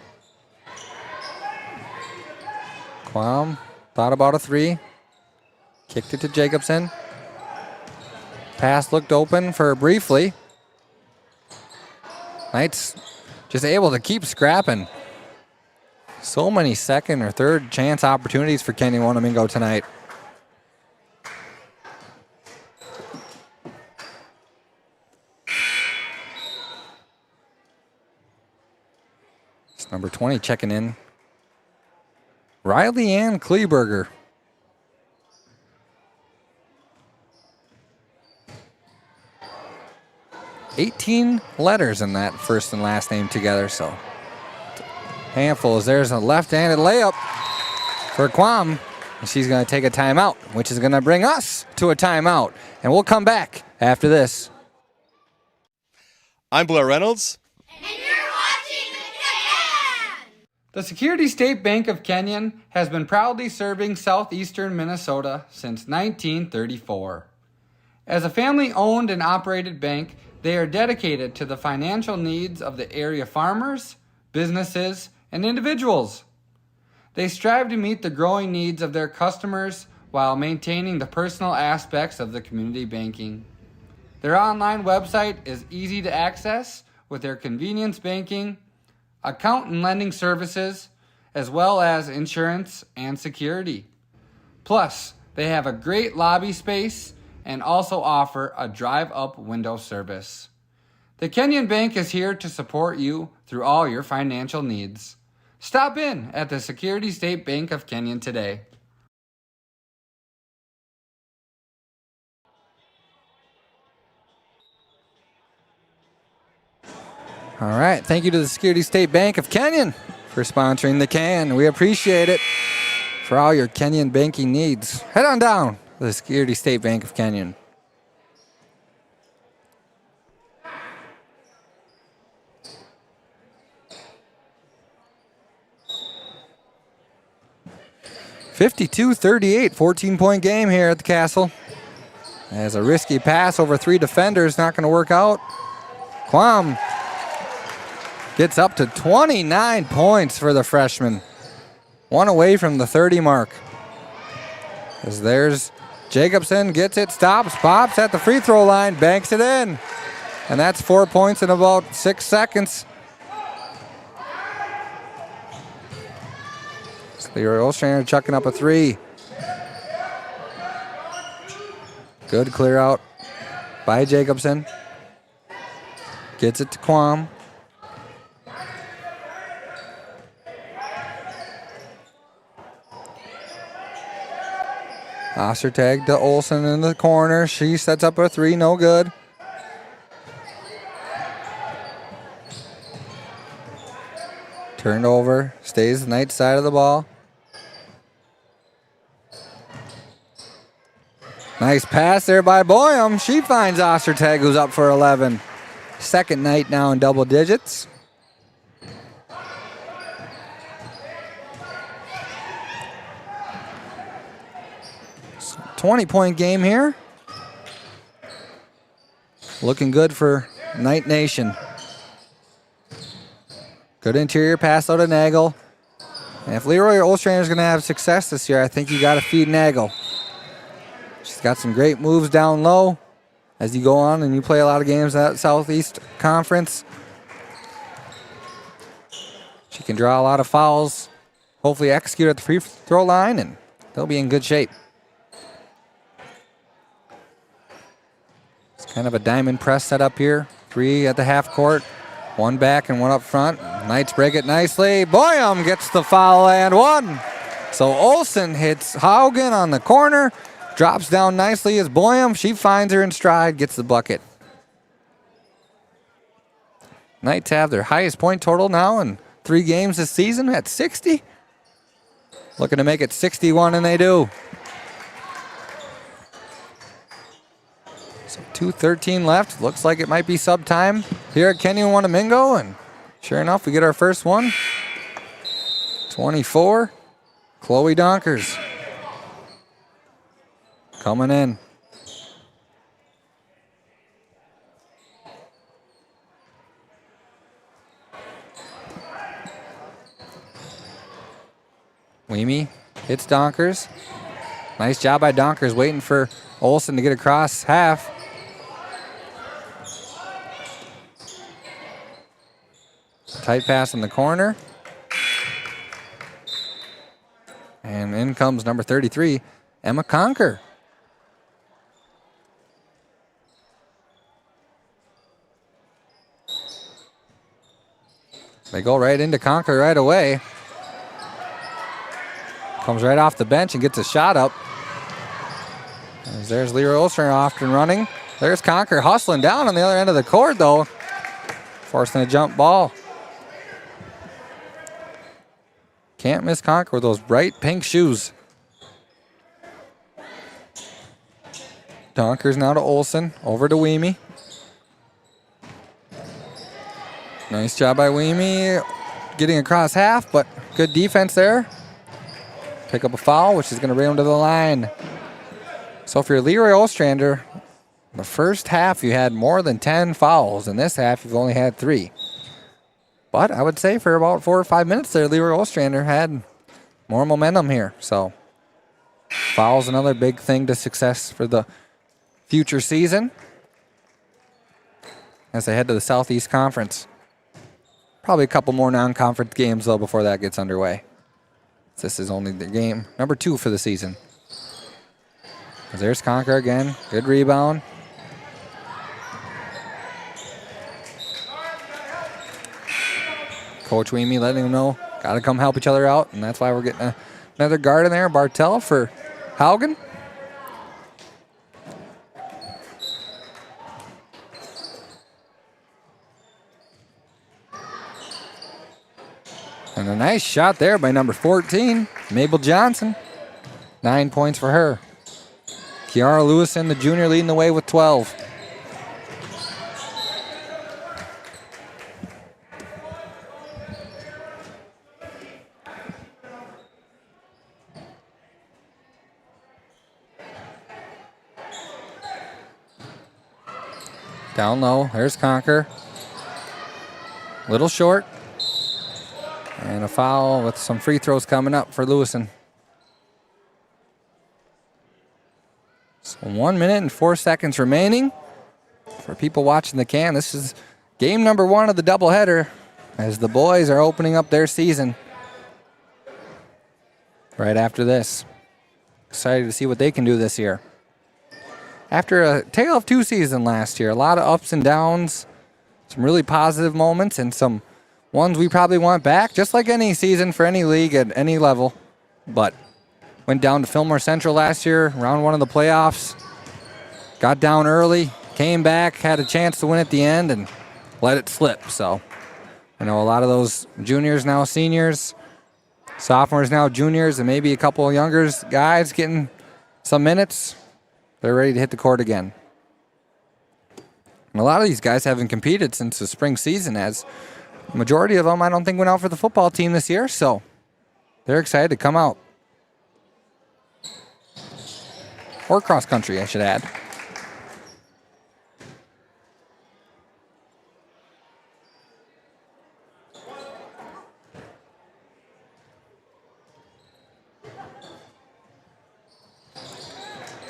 Quam thought about a 3. Kicked it to Jacobson. Pass looked open for briefly. Knights just able to keep scrapping. So many second or third chance opportunities for Kenyon-Wanamingo tonight. It's number 20 checking in. Riley Ann Kleberger. $18 letters in that first and last name together, so handful. As there's a left-handed layup for Quam, and she's going to take a timeout, which is going to bring us to a timeout, and we'll come back after this. I'm Blair Reynolds. The Security State Bank of Kenyon has been proudly serving southeastern Minnesota since 1934. As a family-owned and operated bank, they are dedicated to the financial needs of the area farmers, businesses, and individuals. They strive to meet the growing needs of their customers while maintaining the personal aspects of the community banking. Their online website is easy to access with their convenience banking, account and lending services, as well as insurance and security. Plus, they have a great lobby space and also offer a drive-up window service. The Kenyon Bank is here to support you through all your financial needs. Stop in at the Security State Bank of Kenyon today. All right, thank you to the Security State Bank of Kenyon for sponsoring the Can. We appreciate it for all your Kenyon banking needs. Head on down to the Security State Bank of Kenyon. (52-38), 14-point game here at the Castle. As a risky pass over 3 defenders, not going to work out. Quam Gets up to 29 points for the freshman. One away from the 30 mark. As there's Jacobson, gets it, stops, pops at the free throw line, banks it in. And that's 4 points in about 6 seconds. Leroy-Ostrander chucking up a three. Good clear out by Jacobson. Gets it to Quam. Ostertag to Olsen in the corner. She sets up a three, no good. Turned over, stays the Knights side of the ball. Nice pass there by Boyum. She finds Ostertag, who's up for 11. Second Knight now in double digits. So 20-point game here. Looking good for Knight Nation. Good interior pass out of Nagel. And if Leroy-Ostrander is going to have success this year, I think you got to feed Nagel. She's got some great moves down low as you go on and you play a lot of games at Southeast Conference. She can draw a lot of fouls, hopefully execute at the free throw line, and they'll be in good shape. It's kind of a diamond press set up here. Three at the half court, one back and one up front. Knights break it nicely. Boyum gets the foul and one. So Olsen hits Haugen on the corner. Drops down nicely as Boyum. She finds her in stride, gets the bucket. Knights have their highest point total now in 3 games this season at 60. Looking to make it 61, and they do. So 2:13 left. Looks like it might be sub time here at Kenyon-Wanamingo, and sure enough, we get our first one. 24, Chloe Donkers. Coming in. Weemy hits Donkers. Nice job by Donkers, waiting for Olsen to get across half. Tight pass in the corner. And in comes number 33, Emma Conker. They go right into Conker right away. Comes right off the bench and gets a shot up. As there's Leroy-Ostrander off and running. There's Conker hustling down on the other end of the court, though. Forcing a jump ball. Can't miss Conker with those bright pink shoes. Donkers now to Olsen. Over to Weemy. Nice job by Weemy getting across half, but good defense there. Pick up a foul, which is going to bring him to the line. So if you're Leroy-Ostrander, the first half you had more than 10 fouls. In this half, you've only had 3. But I would say for about 4 or 5 minutes there, Leroy-Ostrander had more momentum here. So fouls another big thing to success for the future season as they head to the Southeast Conference. Probably a couple more non-conference games, though, before that gets underway. This is only the game number 2 for the season. There's Conker again. Good rebound. Coach Weemy letting them know, got to come help each other out, and that's why we're getting another guard in there, Bartel for Haugen. And a nice shot there by number 14, Mabel Johnson. 9 points for her. Kiara Lewison, the junior, leading the way with 12. Down low, there's Conker. Little short. And a foul with some free throws coming up for Lewison. So 1 minute and 4 seconds remaining. For people watching the can, this is game number 1 of the doubleheader as the boys are opening up their season right after this. Excited to see what they can do this year. After a tale of two seasons last year, a lot of ups and downs, some really positive moments, and some ones we probably want back, just like any season for any league at any level. But went down to Fillmore Central last year, round 1 of the playoffs, got down early, came back, had a chance to win at the end, and let it slip. So I know a lot of those juniors now seniors, sophomores now juniors, and maybe a couple of younger guys getting some minutes. They're ready to hit the court again. And a lot of these guys haven't competed since the spring season, as the majority of them, I don't think, went out for the football team this year, so they're excited to come out. Or cross country, I should add.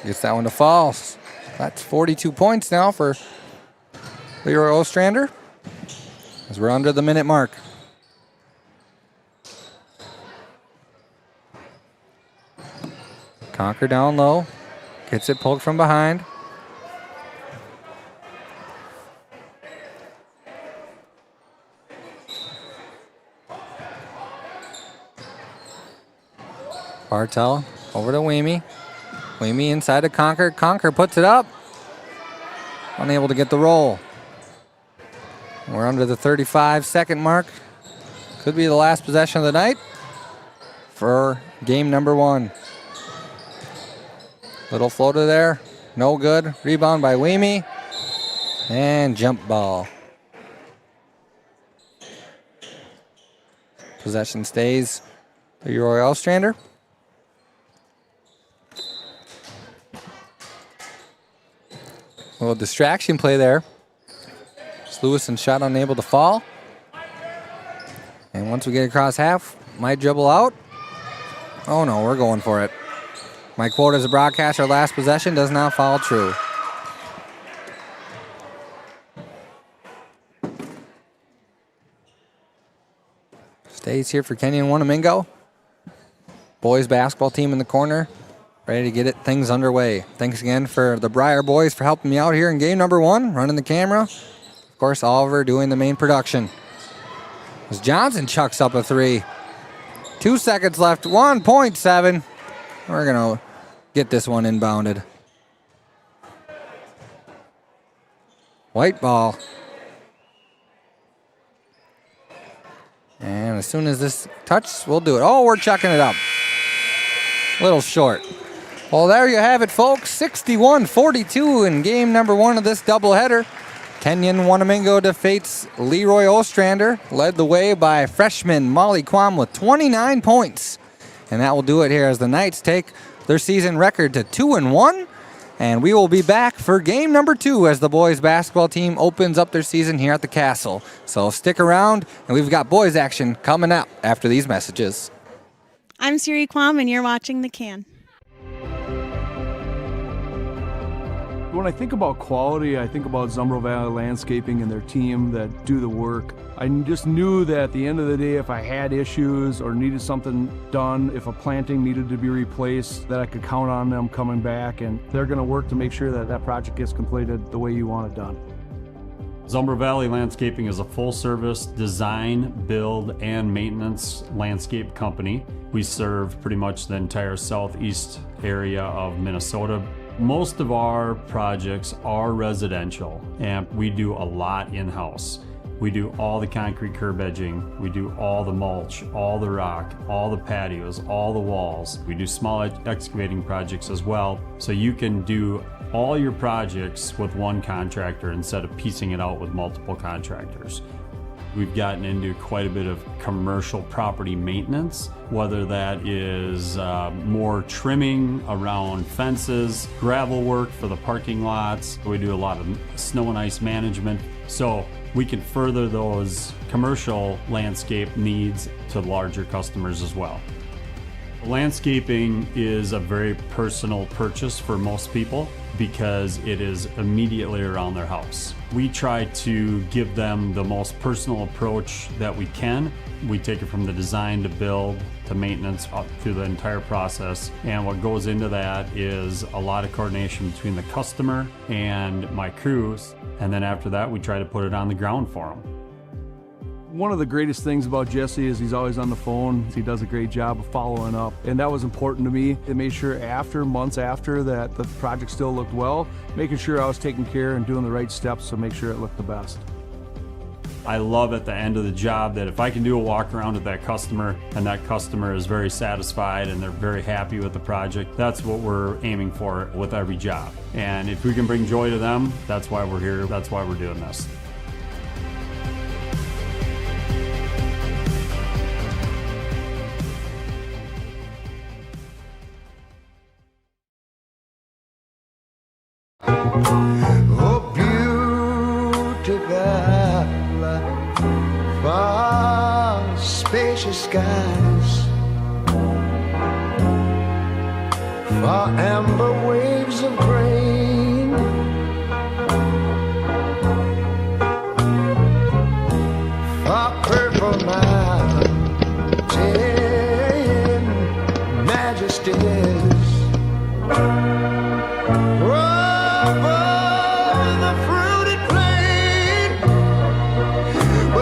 Gets that one to fall. That's 42 points now for Leroy-Ostrander as we're under the minute mark. Conker down low. Gets it poked from behind. Bartel over to Weemy. Weemy inside to Conker. Conker puts it up. Unable to get the roll. We're under the 35-second mark. Could be the last possession of the night for game number 1. Little floater there. No good. Rebound by Weemy. And jump ball. Possession stays to Leroy-Ostrander. A little distraction play there. Lewison shot unable to fall. And once we get across half, might dribble out. Oh no, we're going for it. My quote as a broadcaster, last possession does not follow true. Stays here for Kenyon-Wanamingo. Boys basketball team in the corner, ready to get things underway. Thanks again for the Briar boys for helping me out here in game number 1, running the camera. Of course, Oliver doing the main production. As Johnson chucks up a 3. 2 seconds left, 1.7. We're going to get this one inbounded. White ball. And as soon as this touches, we'll do it. Oh, we're chucking it up. A little short. Well, there you have it, folks. 61-42 in game number 1 of this doubleheader. Kenyon-Wanamingo defeats Leroy-Ostrander, led the way by freshman Molly Quam with 29 points. And that will do it here as the Knights take their season record to 2-1. And we will be back for game number 2 as the boys basketball team opens up their season here at the Castle. So stick around, and we've got boys action coming up after these messages. I'm Siri Quam, and you're watching The Can. When I think about quality, I think about Zumbro Valley Landscaping and their team that do the work. I just knew that at the end of the day, if I had issues or needed something done, if a planting needed to be replaced, that I could count on them coming back, and they're going to work to make sure that that project gets completed the way you want it done. Zumbro Valley Landscaping is a full-service design, build, and maintenance landscape company. We serve pretty much the entire southeast area of Minnesota. Most of our projects are residential, and we do a lot in-house. We do all the concrete curb edging, we do all the mulch, all the rock, all the patios, all the walls. We do small excavating projects as well, so you can do all your projects with one contractor instead of piecing it out with multiple contractors. We've gotten into quite a bit of commercial property maintenance, whether that is more trimming around fences, gravel work for the parking lots. We do a lot of snow and ice management. So we can further those commercial landscape needs to larger customers as well. Landscaping is a very personal purchase for most people because it is immediately around their house. We try to give them the most personal approach that we can. We take it from the design to build to maintenance up through the entire process. And what goes into that is a lot of coordination between the customer and my crews. And then after that, we try to put it on the ground for them. One of the greatest things about Jesse is he's always on the phone. He does a great job of following up, and that was important to me. It made sure months after, that the project still looked well, making sure I was taking care and doing the right steps to make sure it looked the best. I love at the end of the job that if I can do a walk around with that customer and that customer is very satisfied and they're very happy with the project, that's what we're aiming for with every job. And if we can bring joy to them, that's why we're here, that's why we're doing this. Oh, beautiful, far spacious skies, far amber waves of grain, far purple mountain majesties.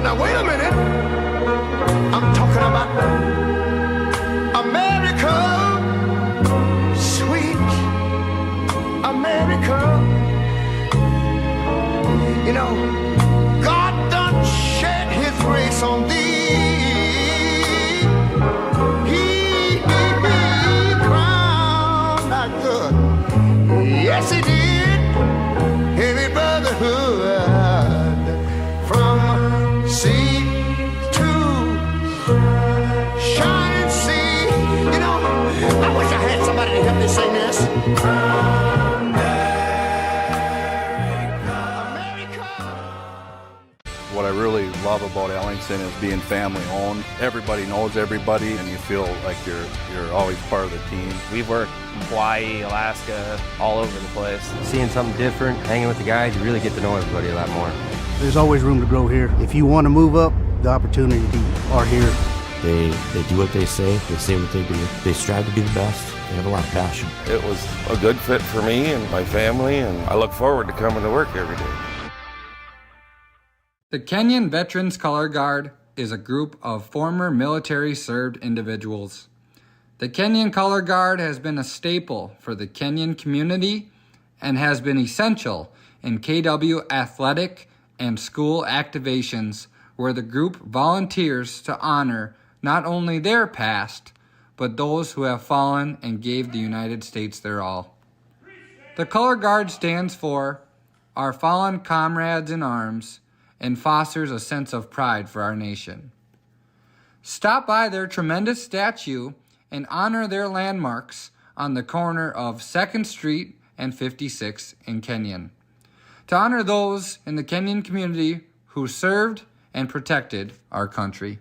Now wait a minute, I'm talking about America, sweet America. You know, God done shed his grace on thee. He crowned thy good. Yes, he did. Heavy brotherhood from sea to shining sea. You know, I wish I had somebody to help me sing this. What I really love about Ellington is being family owned. Everybody knows everybody and you feel like you're always part of the team. We've worked in Hawaii, Alaska, all over the place. Seeing something different, hanging with the guys, you really get to know everybody a lot more. There's always room to grow here. If you want to move up, the opportunities are here. They do what they say what they do. They strive to be the best. They have a lot of passion. It was a good fit for me and my family, and I look forward to coming to work every day. The Kenyon Veterans Color Guard is a group of former military-served individuals. The Kenyon Color Guard has been a staple for the Kenyon community and has been essential in KW athletic and school activations where the group volunteers to honor not only their past, but those who have fallen and gave the United States their all. The Color Guard stands for Our Fallen Comrades in Arms and fosters a sense of pride for our nation. Stop by their tremendous statue and honor their landmarks on the corner of 2nd Street and 56 in Kenyon, to honor those in the Kenyon community who served and protected our country.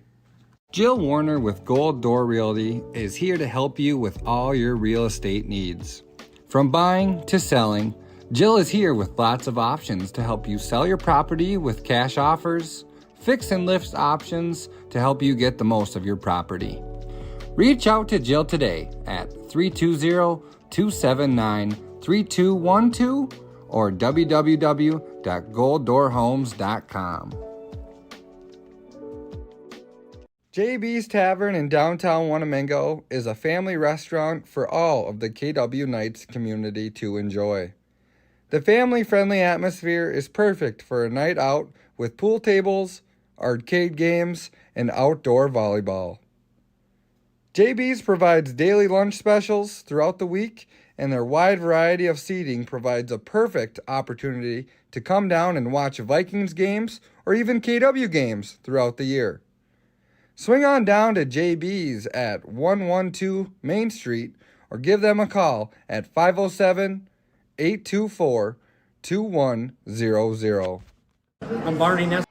Jill Warner with Gold Door Realty is here to help you with all your real estate needs. From buying to selling, Jill is here with lots of options to help you sell your property with cash offers, fix and lift options to help you get the most of your property. Reach out to Jill today at 320-279-3212 or www.golddoorhomes.com. JB's Tavern in downtown Wanamingo is a family restaurant for all of the KW Knights community to enjoy. The family-friendly atmosphere is perfect for a night out with pool tables, arcade games, and outdoor volleyball. JB's provides daily lunch specials throughout the week and their wide variety of seating provides a perfect opportunity to come down and watch Vikings games or even KW games throughout the year. Swing on down to JB's at 112 Main Street or give them a call at 507-824-2100. I'm Barney Ness.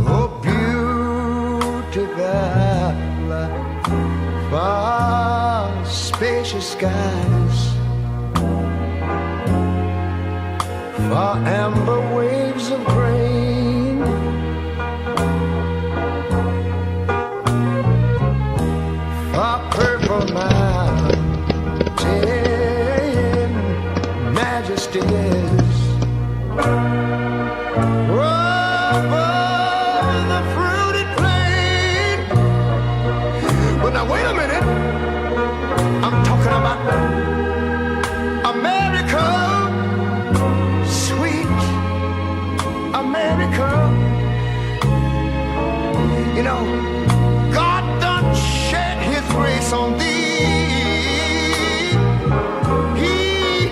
Oh, beautiful, far spacious skies, far amber waves of grain, far purple mountain majesties. Wait a minute, I'm talking about America, sweet America. You know, God done shed his grace on thee. He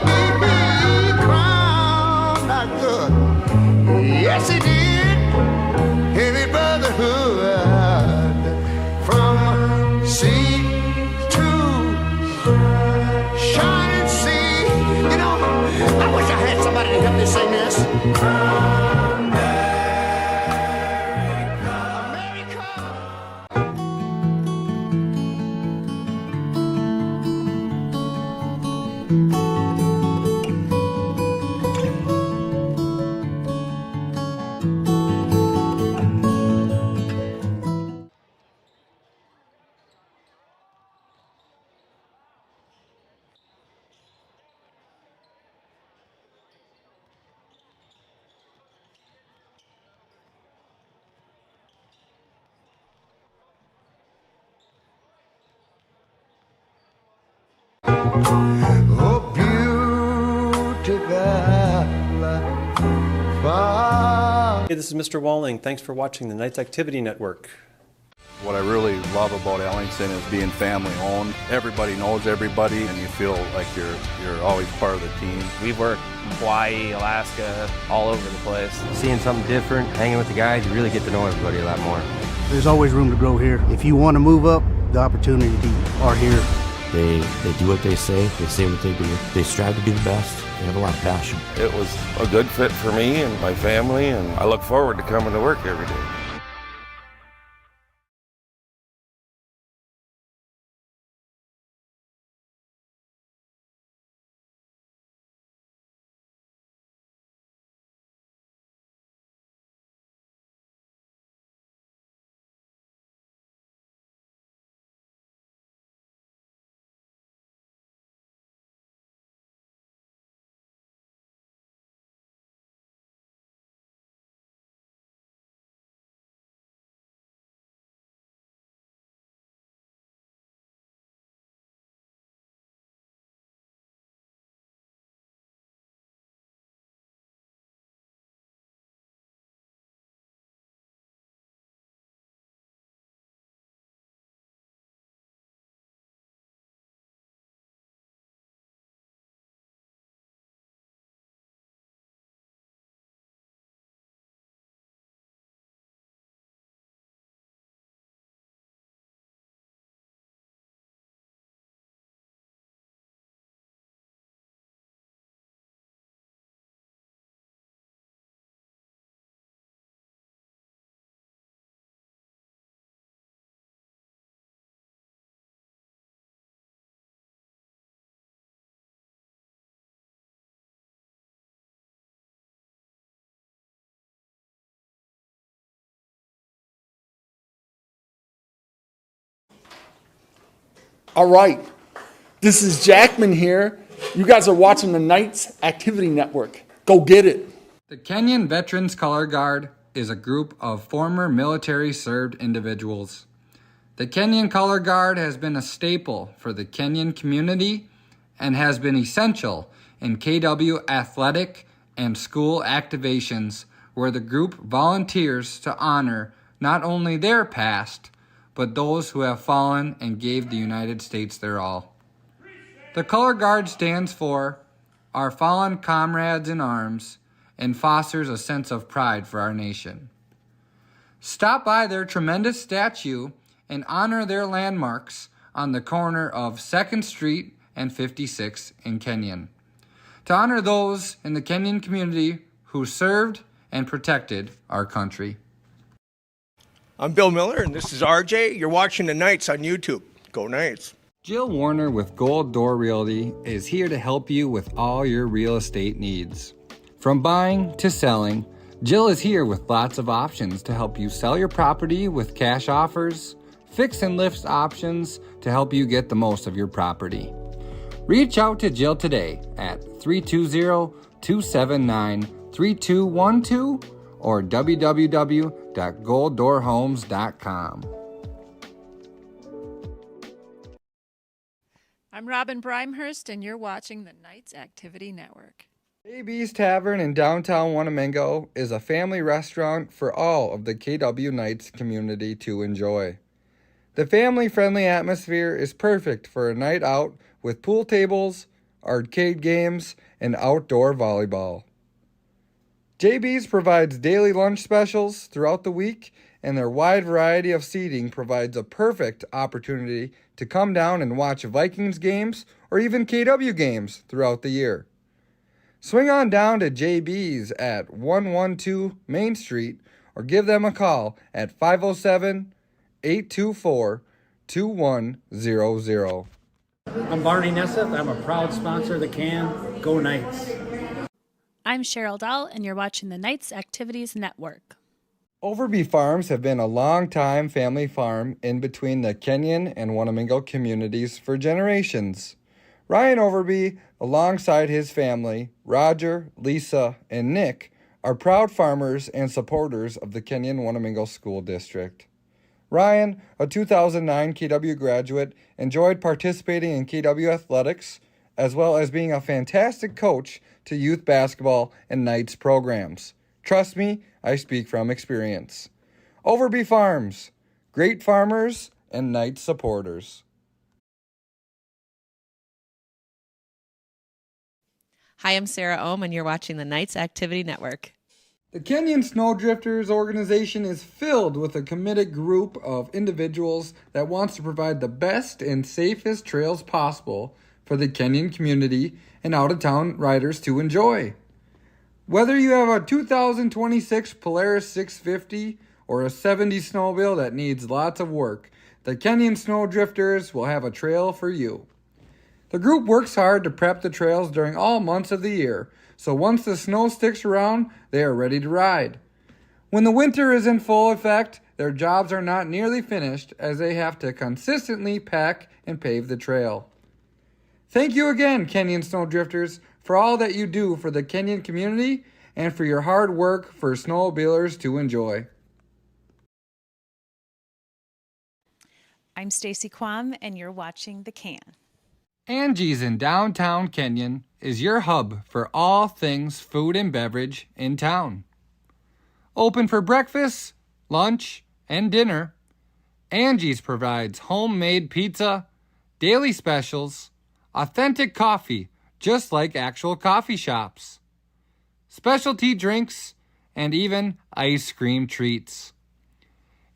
crowned our good. Yes, he did. Heavy brotherhood from sea to shining sea. You know, I wish I had somebody to help me sing this. Oh, beautiful, far. Hey, this is Mr. Walling. Thanks for watching the Knights Activity Network. What I really love about Ellington is being family owned. Everybody knows everybody and you feel like you're always part of the team. We've worked Hawaii, Alaska, all over the place. Seeing something different, hanging with the guys, you really get to know everybody a lot more. There's always room to grow here. If you want to move up, the opportunity are here. They do what they say what they do. They strive to be the best. They have a lot of passion. It was a good fit for me and my family, and I look forward to coming to work every day. All right, this is Jackman here. You guys are watching the Knights Activity Network. Go get it. The Kenyon Veterans Color Guard is a group of former military-served individuals. The Kenyon Color Guard has been a staple for the Kenyon community and has been essential in KW athletic and school activations where the group volunteers to honor not only their past, but those who have fallen and gave the United States their all. The Color Guard stands for Our Fallen Comrades in Arms and fosters a sense of pride for our nation. Stop by their tremendous statue and honor their landmarks on the corner of 2nd Street and 56th in Kenyon, to honor those in the Kenyon community who served and protected our country. I'm Bill Miller, and this is RJ. You're watching the Knights on YouTube. Go Knights. Jill Warner with Gold Door Realty is here to help you with all your real estate needs. From buying to selling, Jill is here with lots of options to help you sell your property with cash offers, fix and lift options to help you get the most of your property. Reach out to Jill today at 320-279-3212 or www.golddoorhomes.com. I'm Robin Brimehurst, and you're watching the Knights Activity Network. JB's Tavern in downtown Wanamingo is a family restaurant for all of the KW Knights community to enjoy. The family-friendly atmosphere is perfect for a night out with pool tables, arcade games, and outdoor volleyball. JB's provides daily lunch specials throughout the week, and their wide variety of seating provides a perfect opportunity to come down and watch Vikings games or even KW games throughout the year. Swing on down to JB's at 112 Main Street or give them a call at 507-824-2100. I'm Barney Nesseth. I'm a proud sponsor of the Can. Go Knights. I'm Cheryl Dahl, and you're watching the Knights Activities Network. Overby Farms have been a long-time family farm in between the Kenyon and Wanamingo communities for generations. Ryan Overby, alongside his family, Roger, Lisa, and Nick, are proud farmers and supporters of the Kenyon-Wanamingo School District. Ryan, a 2009 KW graduate, enjoyed participating in KW athletics, as well as being a fantastic coach to youth basketball and Knights programs. Trust me, I speak from experience. Overby Farms, great farmers and Knights supporters. Hi, I'm Sarah Ohm, and you're watching the Knights Activity Network. The Kenyon Snowdrifters organization is filled with a committed group of individuals that wants to provide the best and safest trails possible for the Kenyon community and out-of-town riders to enjoy. Whether you have a 2026 Polaris 650 or a 70s snowmobile that needs lots of work, the Kenyon Snowdrifters will have a trail for you. The group works hard to prep the trails during all months of the year, so once the snow sticks around, they are ready to ride. When the winter is in full effect, their jobs are not nearly finished as they have to consistently pack and pave the trail. Thank you again, Kenyon Snowdrifters, for all that you do for the Kenyon community and for your hard work for snowmobilers to enjoy. I'm Stacy Quam, and you're watching The Can. Angie's in downtown Kenyon is your hub for all things food and beverage in town. Open for breakfast, lunch, and dinner, Angie's provides homemade pizza, daily specials, authentic coffee, just like actual coffee shops, specialty drinks, and even ice cream treats.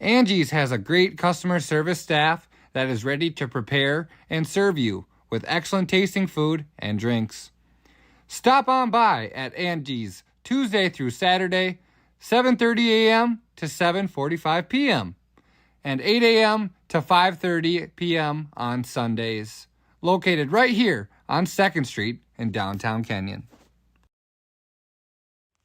Angie's has a great customer service staff that is ready to prepare and serve you with excellent tasting food and drinks. Stop on by at Angie's Tuesday through Saturday, 7:30 a.m. to 7:45 p.m. and 8 a.m. to 5:30 p.m. on Sundays. Located right here on 2nd Street in downtown Kenyon.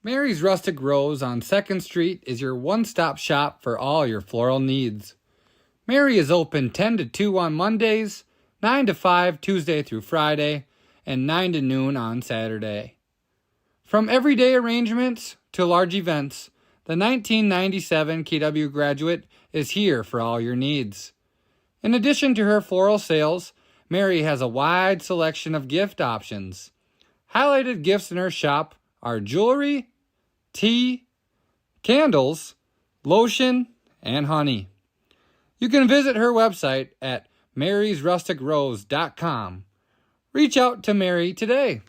Mary's Rustic Rose on 2nd Street is your one-stop shop for all your floral needs. Mary is open 10 to 2 on Mondays, 9 to 5 Tuesday through Friday, and 9 to noon on Saturday. From everyday arrangements to large events, The 1997 KW graduate is here for all your needs. In addition to her floral sales, Mary has a wide selection of gift options. Highlighted gifts in her shop are jewelry, tea, candles, lotion, and honey. You can visit her website at marysrusticrose.com. Reach out to Mary today.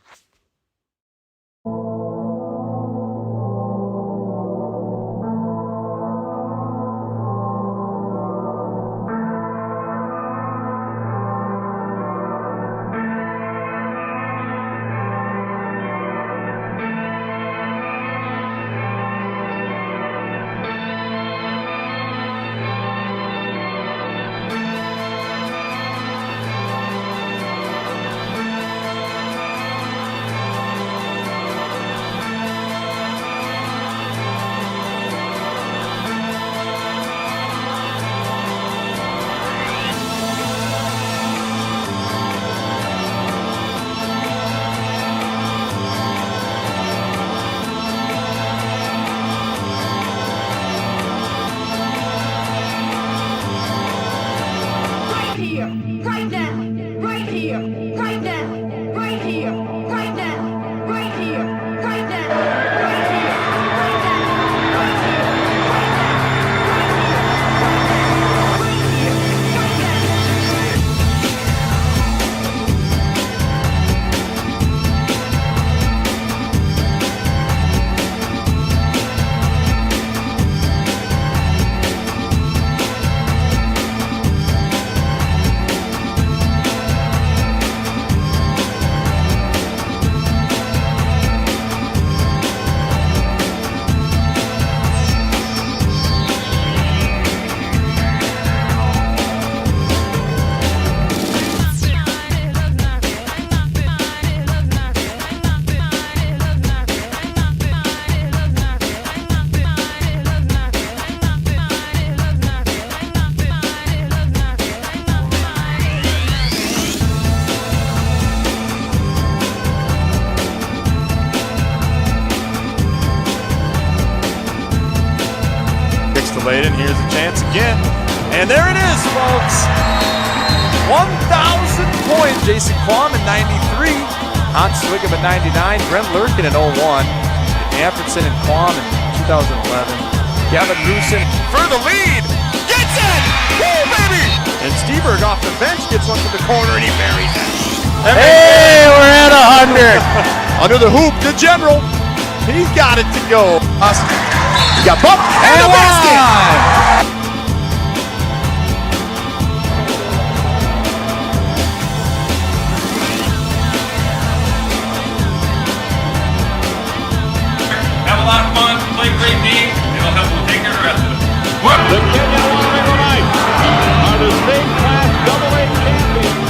Delayed, and here's a chance again. And there it is, folks. 1,000 points. Jason Quam in 93. Hans Swigum in 99. Brent Lurkin in 01. Amperson and Quam in 2011. Gavin Rusin for the lead. Gets it! Woo, baby! And Steberg off the bench gets one to the corner, and he buries it. Hey, we're at 100. Under the hoop, the general. He's got it to go. He got bumped and the basket. Have a lot of fun, play great D, it'll help you take care of the rest of it. The Kenyon-Wanamingo Knights are the state class AA champions.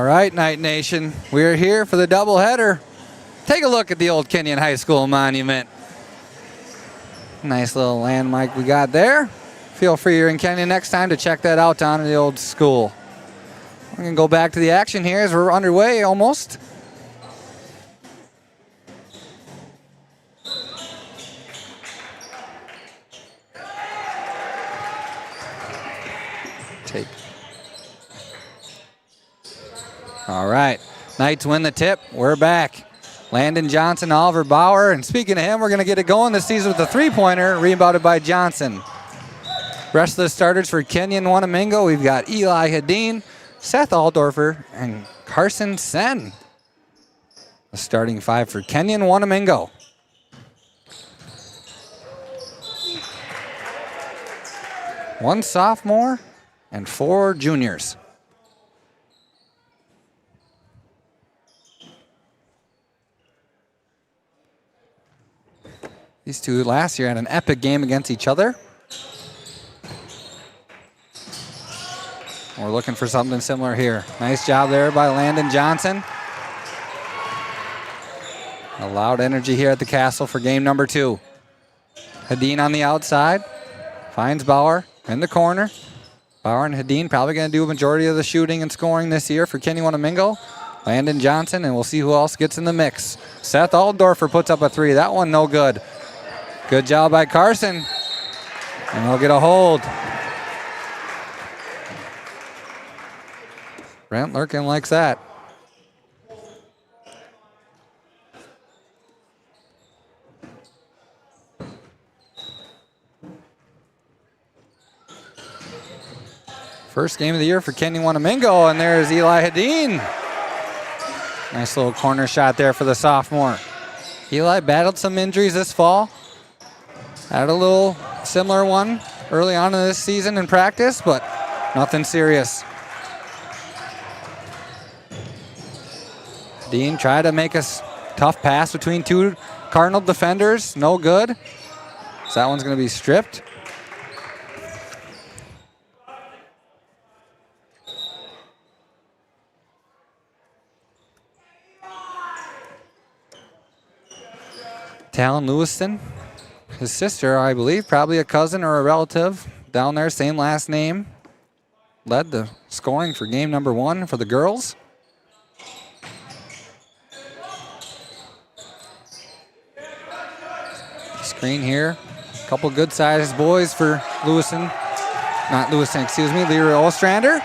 right, Night Nation. We're here for the doubleheader. Take a look at the old Kenyon High School monument. Nice little landmark we got there. Feel free here in Kenyon next time to check that out down in the old school. We're going to go back to the action here as we're underway almost. All right, Knights win the tip. We're back. Landon Johnson, Oliver Bauer, and speaking of him, we're going to get it going this season with a three-pointer, rebounded by Johnson. Rest of the starters for Kenyon-Wanamingo, we've got Eli Hadeen, Seth Aldorfer, and Carson Sen. The starting five for Kenyon-Wanamingo. One sophomore and 4 juniors. These two last year had an epic game against each other. We're looking for something similar here. Nice job there by Landon Johnson. A loud energy here at the Castle for game number 2. Hadeen on the outside. Finds Bauer in the corner. Bauer and Hadeen probably going to do a majority of the shooting and scoring this year for Kenyon-Wanamingo. Landon Johnson, and we'll see who else gets in the mix. Seth Aldorfer puts up a 3. That one no good. Good job by Carson. And he'll get a hold. Brent Lurkin likes that. First game of the year for Kenyon-Wanamingo, and there's Eli Hadeen. Nice little corner shot there for the sophomore. Eli battled some injuries this fall. Had a little similar one early on in this season in practice, but nothing serious. Dean tried to make a tough pass between 2 Cardinal defenders. No good. So that one's going to be stripped. Talon Lewiston. His sister, I believe, probably a cousin or a relative down there, same last name. Led the scoring for game number 1 for the girls. Screen here. A couple good-sized boys for Lewiston. Not Lewiston, excuse me, Leroy-Ostrander.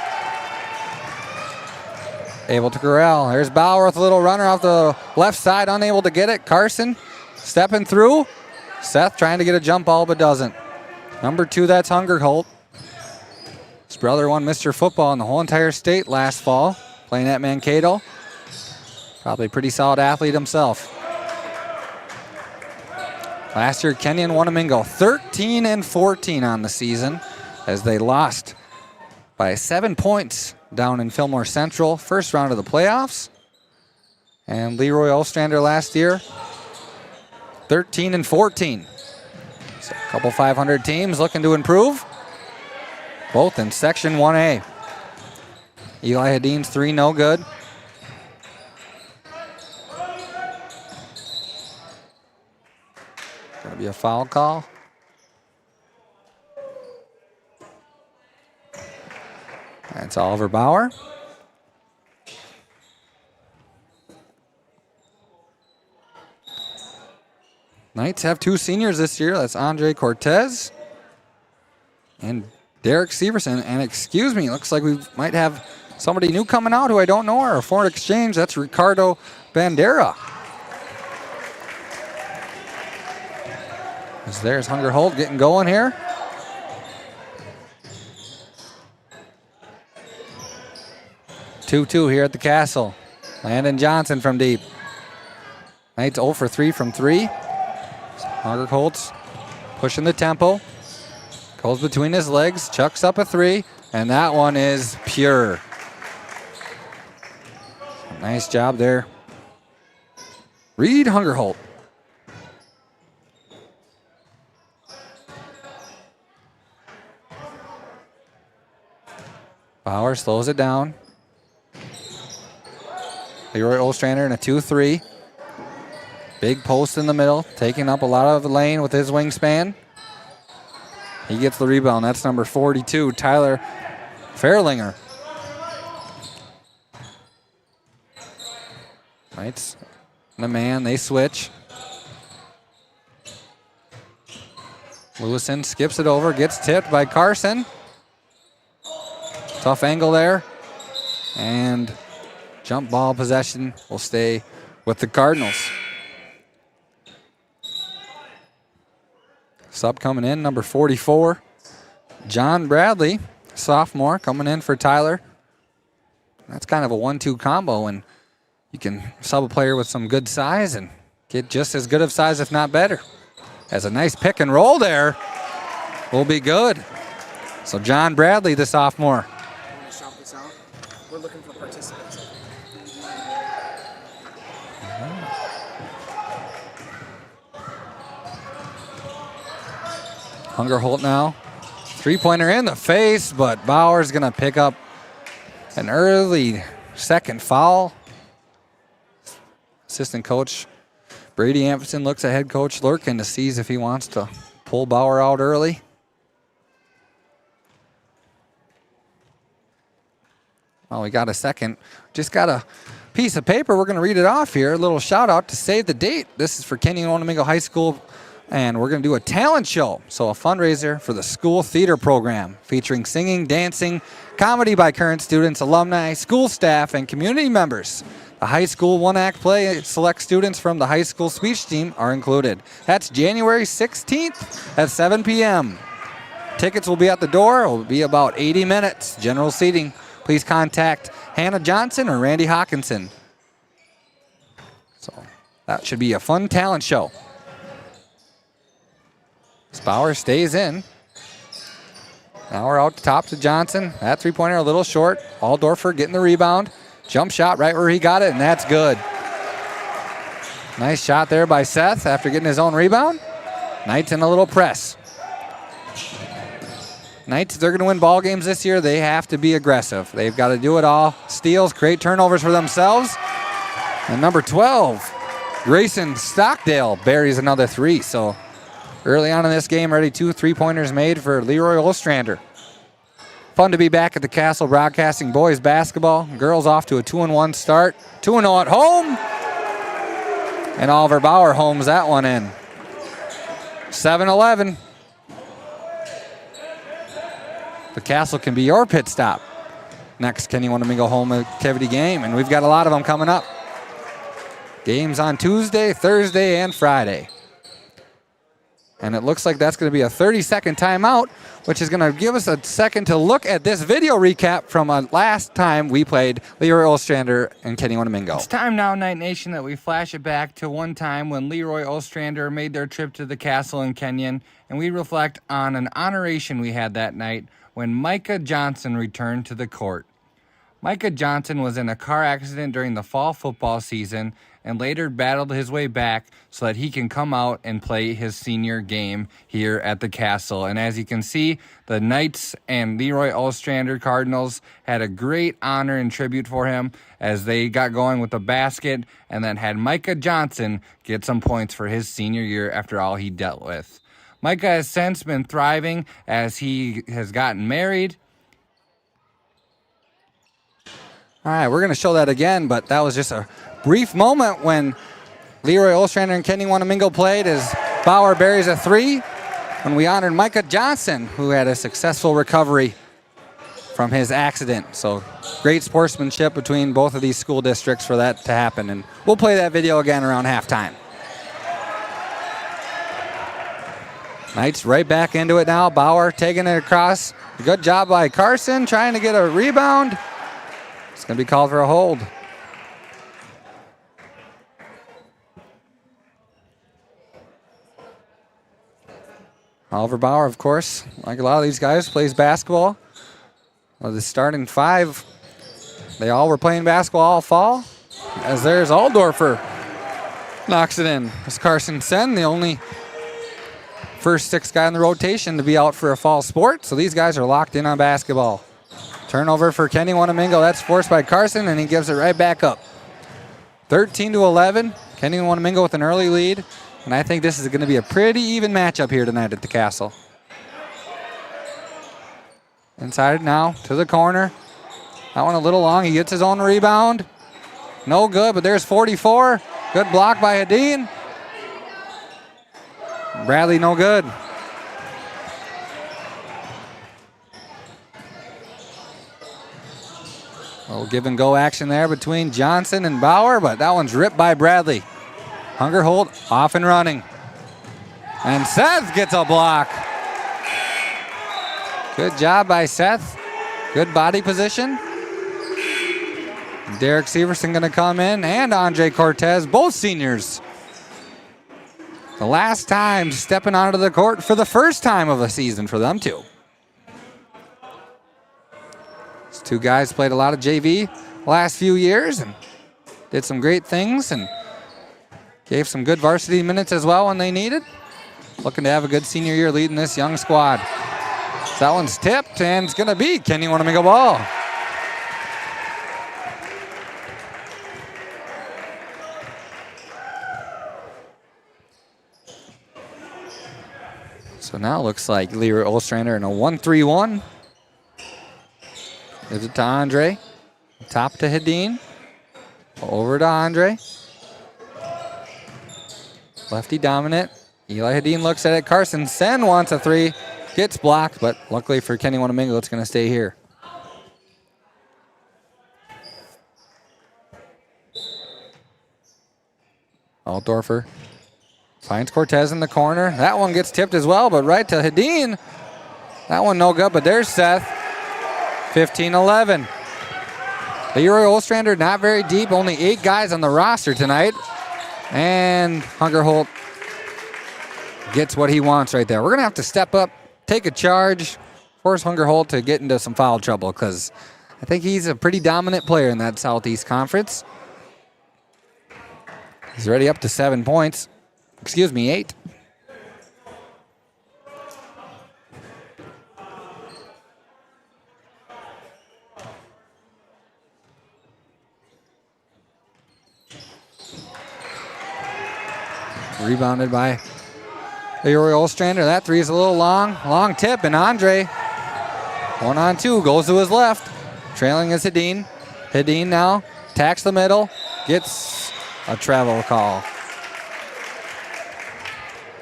Able to corral. There's Bauer with a little runner off the left side, unable to get it. Carson stepping through. Seth trying to get a jump ball, but doesn't. Number 2, that's Hungerholt. His brother won Mr. Football in the whole entire state last fall, playing at Mankato. Probably a pretty solid athlete himself. Last year, Kenyon-Wanamingo 13-14 on the season as they lost by 7 points down in Fillmore Central, first round of the playoffs. And Leroy-Ostrander last year, 13-14. So a couple 500 teams looking to improve. Both in Section 1A. Eli Hadeen's 3 no good. Gonna be a foul call. That's Oliver Bauer. Knights have 2 seniors this year. That's Andre Cortez and Derek Severson. And excuse me, looks like we might have somebody new coming out who I don't know, or a foreign exchange. That's Ricardo Bandera. There's Hungerholt getting going here. Two here at the Castle. Landon Johnson from deep. Knights 0 for 3 from 3. Hungerholt's pushing the tempo. Goes between his legs, chucks up a 3, and that one is pure. Nice job there. Reed Hungerholt. Bauer slows it down. Leroy-Ostrander in a 2-3. Big post in the middle, taking up a lot of the lane with his wingspan. He gets the rebound. That's number 42, Tyler Fairlinger. Knights, the man, they switch. Lewison skips it over, gets tipped by Carson. Tough angle there. And jump ball possession will stay with the Cardinals. Sub coming in, number 44. John Bradley, sophomore, coming in for Tyler. That's kind of a 1-2 combo, and you can sub a player with some good size and get just as good of size, if not better. Has a nice pick and roll there. Will be good. So John Bradley, the sophomore. Want to shout this out? We're looking for participants. Hungerholt now. Three-pointer in the face, but Bauer's going to pick up an early second foul. Assistant coach Brady Ampson looks at head coach Lurkin to see if he wants to pull Bauer out early. Well, we got a second. Just got a piece of paper. We're going to read it off here. A little shout out to save the date. This is for Kenyon-Wanamingo High School, and we're going to do a talent show. So a fundraiser for the school theater program featuring singing, dancing, comedy by current students, alumni, school staff, and community members. The high school one-act play select students from the high school speech team are included. That's January 16th at 7 p.m. Tickets will be at the door. It will be about 80 minutes. General seating. Please contact Hannah Johnson or Randy Hawkinson. So that should be a fun talent show. Bauer stays in. Now we're out top to Johnson. That three-pointer a little short. Aldorfer getting the rebound. Jump shot right where he got it, and that's good. Nice shot there by Seth after getting his own rebound. Knights in a little press. Knights, if they're going to win ball games this year, they have to be aggressive. They've got to do it all. Steals, create turnovers for themselves. And number 12, Grayson Stockdale buries another three. So early on in this game, already 2 3-pointers made for Leroy-Ostrander. Fun to be back at the Castle broadcasting boys basketball. Girls off to a 2-1 start. 2-0 at home. And Oliver Bauer homes that one in. 7-11. The Castle can be your pit stop. Next Kenyon-Wanamingo home activity game, and we've got a lot of them coming up. Games on Tuesday, Thursday, and Friday. And it looks like that's going to be a 30-second timeout, which is going to give us a second to look at this video recap from last time we played Leroy-Ostrander and Kenyon-Wanamingo. It's time now, Night Nation, that we flash it back to one time when Leroy-Ostrander made their trip to the Castle in Kenyon, and we reflect on an honoration we had that night when Micah Johnson returned to the court. Micah Johnson was in a car accident during the fall football season and later battled his way back so that he can come out and play his senior game here at the Castle. And as you can see, the Knights and Leroy-Ostrander Cardinals had a great honor and tribute for him as they got going with the basket and then had Micah Johnson get some points for his senior year after all he dealt with. Micah has since been thriving as he has gotten married. All right, we're going to show that again, but that was just a brief moment when Leroy-Ostrander and Kenyon-Wanamingo played as Bauer buries a three when we honored Micah Johnson, who had a successful recovery from his accident. So great sportsmanship between both of these school districts for that to happen. And we'll play that video again around halftime. Knights right back into it now. Bauer taking it across. Good job by Carson trying to get a rebound. It's going to be called for a hold. Oliver Bauer, of course, like a lot of these guys, plays basketball. Well, the starting five, they all were playing basketball all fall. As there's Aldorfer. Knocks it in. It's Carson Sen, the only first six guy in the rotation to be out for a fall sport. So these guys are locked in on basketball. Turnover for Kenyon-Wanamingo. That's forced by Carson, and he gives it right back up. 13-11. Kenyon-Wanamingo with an early lead. And I think this is going to be a pretty even matchup here tonight at the Castle. Inside now to the corner. That one a little long. He gets his own rebound. No good, but there's 44. Good block by Hadeen. Bradley no good. Little give and go action there between Johnson and Bauer, but that one's ripped by Bradley. Hungerholt off and running. And Seth gets a block. Good job by Seth. Good body position. Derek Severson going to come in, and Andre Cortez, both seniors. The last time stepping onto the court for the first time of the season for them too. These two guys played a lot of JV the last few years and did some great things and gave some good varsity minutes as well when they needed. Looking to have a good senior year leading this young squad. So that one's tipped, and it's going to be Kenyon-Wanamingo ball. So now it looks like Leroy-Ostrander in a 1-3-1. Gives it to Andre. Top to Hadeen. Over to Andre. Lefty dominant. Eli Hadeen looks at it. Carson Sen wants a three. Gets blocked, but luckily for Kenyon-Wanamingo, it's going to stay here. Altdorfer finds Cortez in the corner. That one gets tipped as well, but right to Hadeen. That one no good, but there's Seth. 15-11. Leroy-Ostrander not very deep. Only 8 guys on the roster tonight. And Hungerholt gets what he wants right there. We're going to have to step up, take a charge, force Hungerholt to get into some foul trouble because I think he's a pretty dominant player in that Southeast Conference. He's already up to 7 points. Excuse me, 8. Rebounded by Leroy-Ostrander. That three is a little long. Long tip, and Andre, 1-on-2, goes to his left. Trailing is Hadeen. Hadeen now attacks the middle. Gets a travel call.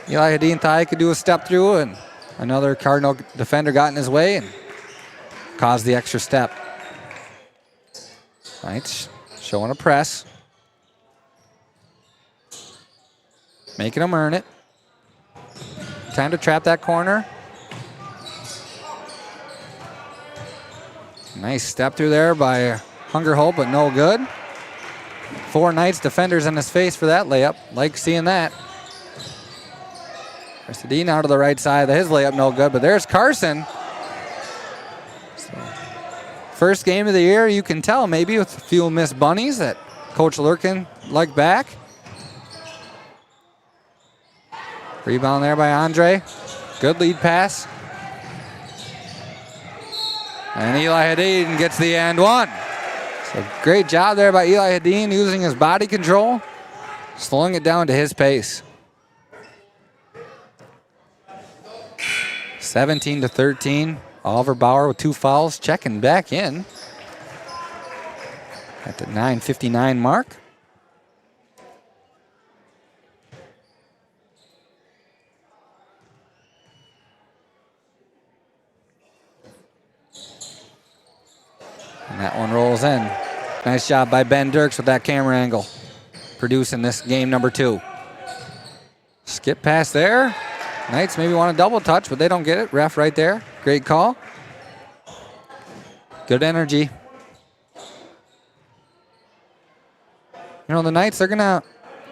Eli Hadeen thought he could do a step through, and another Cardinal defender got in his way and caused the extra step. Knights showing a press. Making them earn it. Time to trap that corner. Nice step through there by Hungerholt, but no good. 4 Knights defenders in his face for that layup. Like seeing that. Hadeen out to the right side. His layup no good, but there's Carson. So, first game of the year, you can tell maybe with a few missed bunnies that Coach Lurkin liked back. Rebound there by Andre. Good lead pass. And Eli Hadeen gets the and one. So great job there by Eli Hadeen using his body control, slowing it down to his pace. 17-13. Oliver Bauer with 2 fouls, checking back in at the 9:59 mark. And that one rolls in. Nice job by Ben Dirks with that camera angle, producing this game number 2. Skip pass there. Knights maybe want a double touch, but they don't get it. Ref right there. Great call. Good energy. You know, the Knights, they're gonna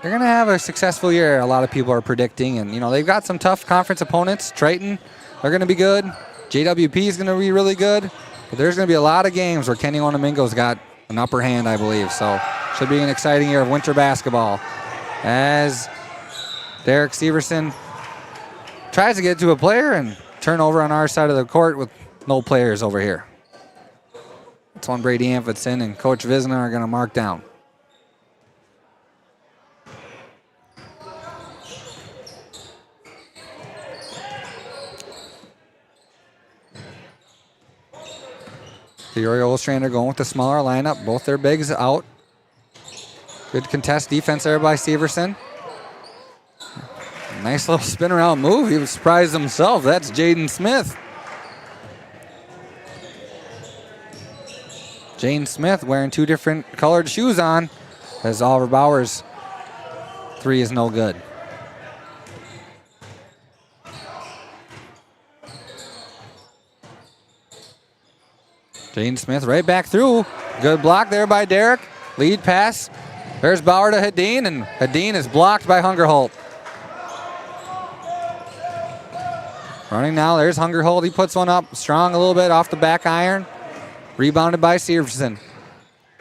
have a successful year. A lot of people are predicting, and you know they've got some tough conference opponents. Triton, they're gonna be good. JWP is gonna be really good. But there's gonna be a lot of games where Kenyon-Wanamingo's got an upper hand, I believe. So should be an exciting year of winter basketball. As Derek Severson tries to get to a player and turn over on our side of the court with no players over here. That's one Brady Amphitson and Coach Vizna are going to mark down. Leroy-Ostrander going with the smaller lineup. Both their bigs out. Good contest defense there by Severson. Nice little spin around move. He was surprised himself. That's Jaden Smith. Jaden Smith wearing 2 different colored shoes on, as Oliver Bauer's 3 is no good. Jaden Smith right back through. Good block there by Derek. Lead pass. There's Bauer to Hadeen, and Hadeen is blocked by Hungerholt. Running now, there's Hungerholt. He puts one up strong a little bit off the back iron. Rebounded by Severson.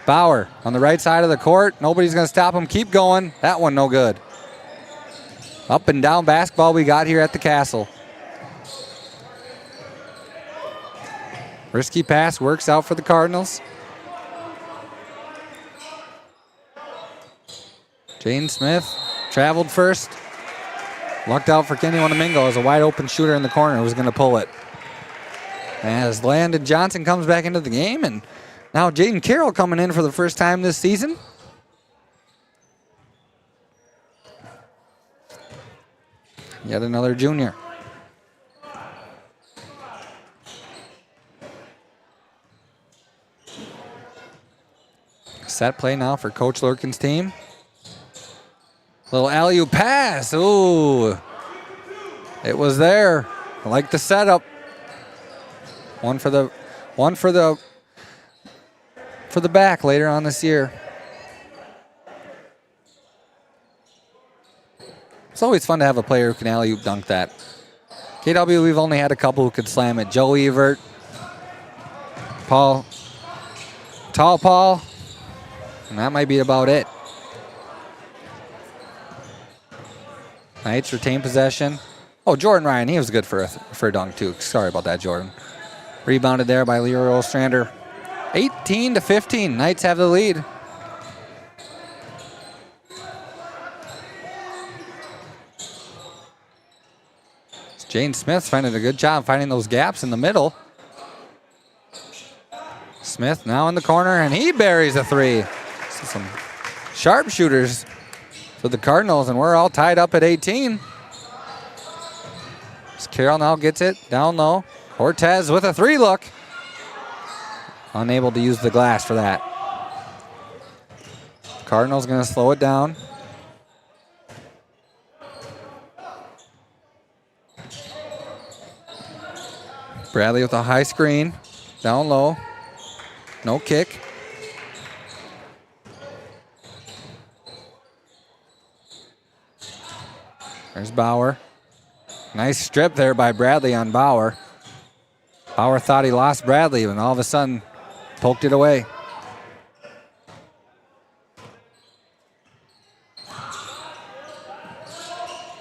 Bauer on the right side of the court. Nobody's going to stop him. Keep going. That one no good. Up and down basketball we got here at the Castle. Risky pass works out for the Cardinals. Jaden Smith traveled first. Lucked out for Kenyon-Wanamingo as a wide open shooter in the corner was going to pull it. As Landon Johnson comes back into the game, and now Jaden Carroll coming in for the first time this season. Yet another junior. Set play now for Coach Lurkin's team. Little alley-oop pass. Ooh. It was there. I like the setup. One for the back later on this year. It's always fun to have a player who can alley-oop dunk that. KW, we've only had a couple who could slam it. Joe Evert, Paul, and that might be about it. Knights retain possession. Oh, Jordan Ryan, he was good for a dunk too. Sorry about that, Jordan. Rebounded there by Leroy-Ostrander. 18-15. Knights have the lead. Jane Smith finding a good job finding those gaps in the middle. Smith now in the corner, and he buries a 3. Some sharpshooters for the Cardinals, and we're all tied up at 18. Carroll now gets it down low. Cortez with a 3 look. Unable to use the glass for that. Cardinals going to slow it down. Bradley with a high screen. Down low. No kick. There's Bauer. Nice strip there by Bradley on Bauer. Bauer thought he lost Bradley, and all of a sudden poked it away.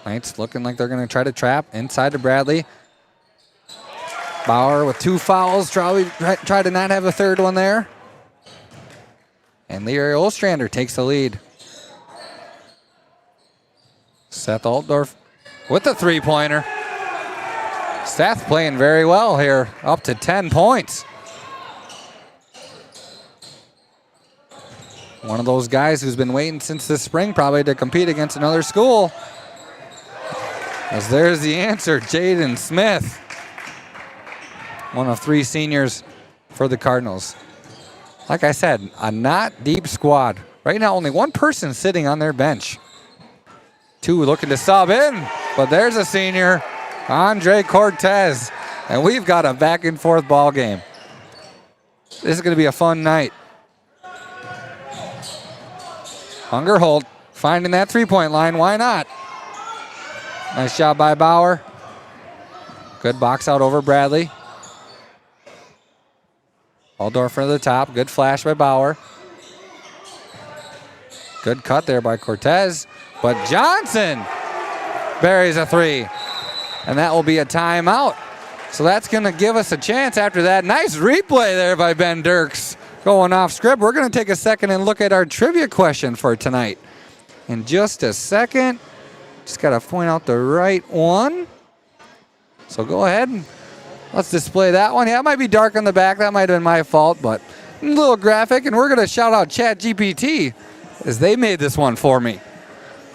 Knights looking like they're going to try to trap inside to Bradley. Bauer with 2 fouls, try to not have a third one there. And Leroy-Ostrander takes the lead. Seth Altdorf with the 3-pointer. Seth playing very well here, up to 10 points. One of those guys who's been waiting since the spring probably to compete against another school. As there's the answer, Jaden Smith. One of 3 seniors for the Cardinals. Like I said, a not deep squad. Right now, only 1 person sitting on their bench. 2 looking to sub in, but there's a senior, Andre Cortez. And we've got a back and forth ball game. This is going to be a fun night. Hungerholt finding that 3-point line. Why not? Nice job by Bauer. Good box out over Bradley. Altdorf to the top. Good flash by Bauer. Good cut there by Cortez. But Johnson buries a 3. And that will be a timeout. So that's going to give us a chance after that. Nice replay there by Ben Dirks. Going off script. We're going to take a second and look at our trivia question for tonight. In just a second. Just got to point out the right one. So go ahead. Let's display that one. Yeah, it might be dark on the back. That might have been my fault, but a little graphic. And we're going to shout out ChatGPT as they made this one for me.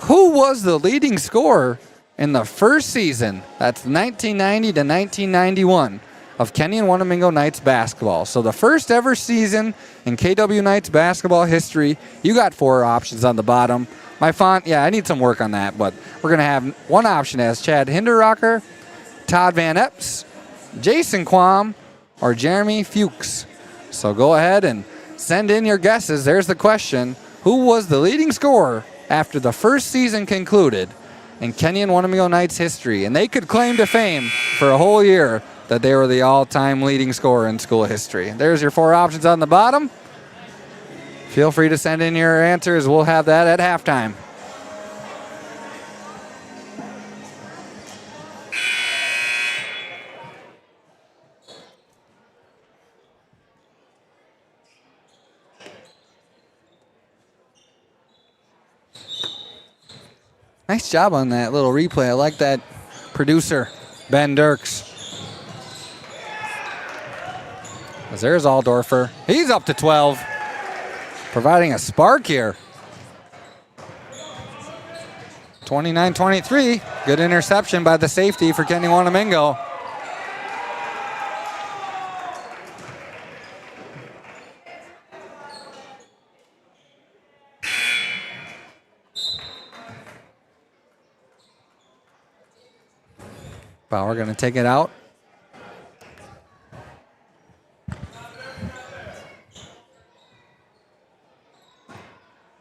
Who was the leading scorer in the first season, that's 1990 to 1991, of Kenyon-Wanamingo Knights basketball? So the first ever season in KW Knights basketball history. You got 4 options on the bottom. My font, yeah, I need some work on that, but we're going to have one option as Chad Hinderrocker, Todd Van Epps, Jason Quam, or Jeremy Fuchs. So go ahead and send in your guesses. There's the question. Who was the leading scorer after the first season concluded in Kenyon-Wanamingo Knights history? And they could claim to fame for a whole year that they were the all-time leading scorer in school history. There's your 4 options on the bottom. Feel free to send in your answers. We'll have that at halftime. Nice job on that little replay. I like that producer, Ben Dirks. As there's Aldorfer. He's up to 12. Providing a spark here. 29-23. Good interception by the safety for Kenyon-Wanamingo. Bauer going to take it out.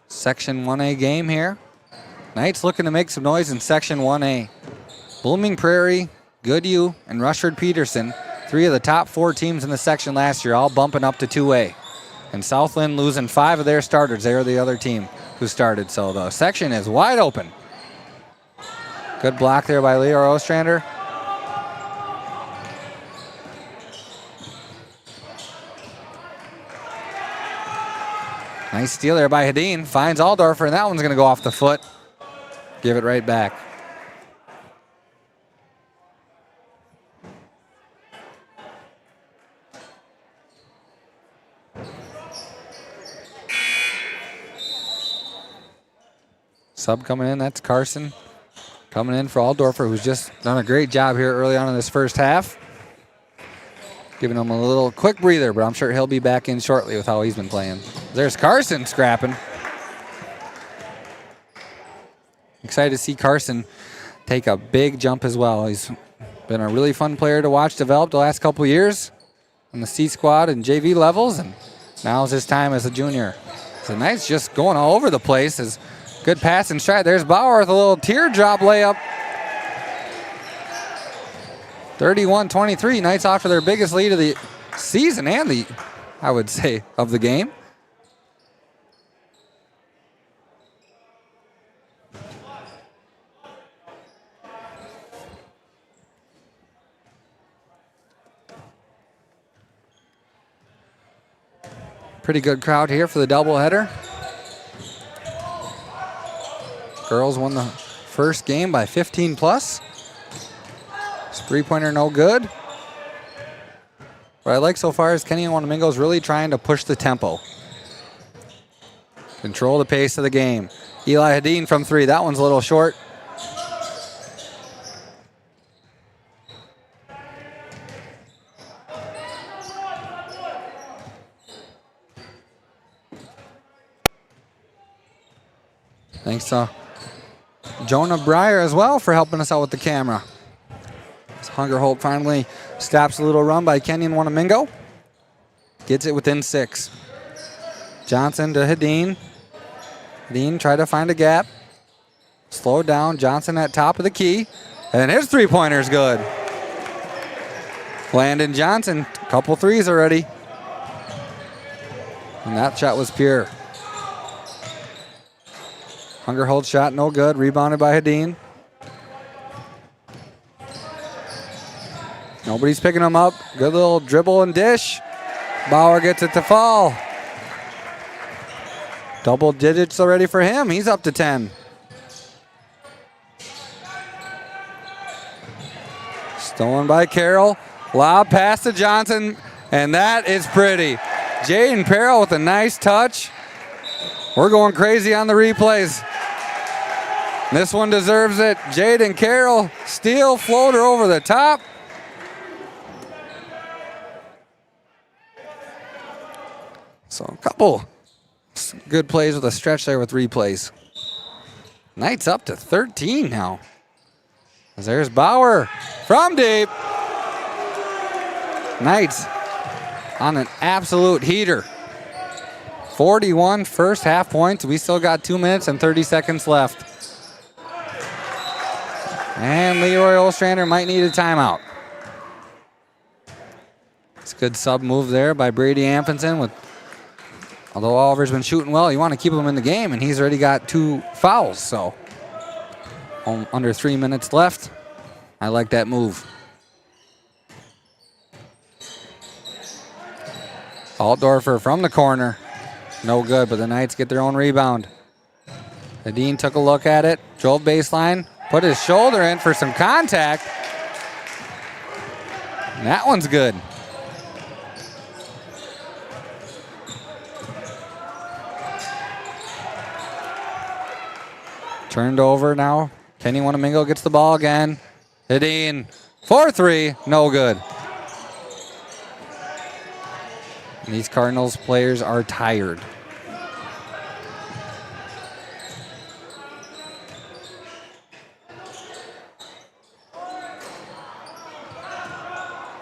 Section 1A game here. Knights looking to make some noise in Section 1A. Blooming Prairie, Goodhue, and Rushford Peterson, 3 of the top 4 teams in the section last year, all bumping up to 2A. And Southland losing 5 of their starters. They are the other team who started. So the section is wide open. Good block there by Leroy-Ostrander. Nice steal there by Hedin. Finds Aldorfer, and that one's going to go off the foot. Give it right back. Sub coming in, that's Carson. Coming in for Aldorfer, who's just done a great job here early on in this first half. Giving him a little quick breather, but I'm sure he'll be back in shortly with how he's been playing. There's Carson scrapping. Excited to see Carson take a big jump as well. He's been a really fun player to watch develop the last couple of years on the C squad and JV levels, and now's his time as a junior. So Knights just going all over the place. Is good pass and stride. There's Bauer with a little teardrop layup. 31-23, Knights off for their biggest lead of the season and I would say, of the game. Pretty good crowd here for the doubleheader. Girls won the first game by 15 plus. Three-pointer no good. What I like so far is Kenyon-Wanamingo is really trying to push the tempo. Control the pace of the game. Eli Hedin from 3. That one's a little short. Thanks to Jonah Breyer as well for helping us out with the camera. Hungerhold finally stops a little run by Kenyon-Wanamingo. Gets it within 6. Johnson to Hedin. Hedin tried to find a gap. Slow down. Johnson at top of the key. And his three-pointer's good. Landon Johnson, couple threes already. And that shot was pure. Hungerhold shot no good. Rebounded by Hedin. Nobody's picking him up. Good little dribble and dish. Bauer gets it to fall. Double digits already for him. He's up to 10. Stolen by Carroll. Lob pass to Johnson, and that is pretty. Jaden Perrell with a nice touch. We're going crazy on the replays. This one deserves it. Jaden Carroll, steal floater over the top. So a couple good plays with a stretch there with replays. Knights up to 13 now. As there's Bauer from deep. Knights on an absolute heater. 41 first half points. We still got 2 minutes and 30 seconds left. And Leroy-Ostrander might need a timeout. It's a good sub move there by Brady Ampenson. Although Oliver's been shooting well, you want to keep him in the game, and he's already got 2 fouls. So under 3 minutes left. I like that move. Altdorfer from the corner. No good, but the Knights get their own rebound. Nadine took a look at it, drove baseline, put his shoulder in for some contact. And that one's good. Turned over now. Kenyon-Wanamingo gets the ball again. Nadine, 4-3, no good. And these Cardinals players are tired.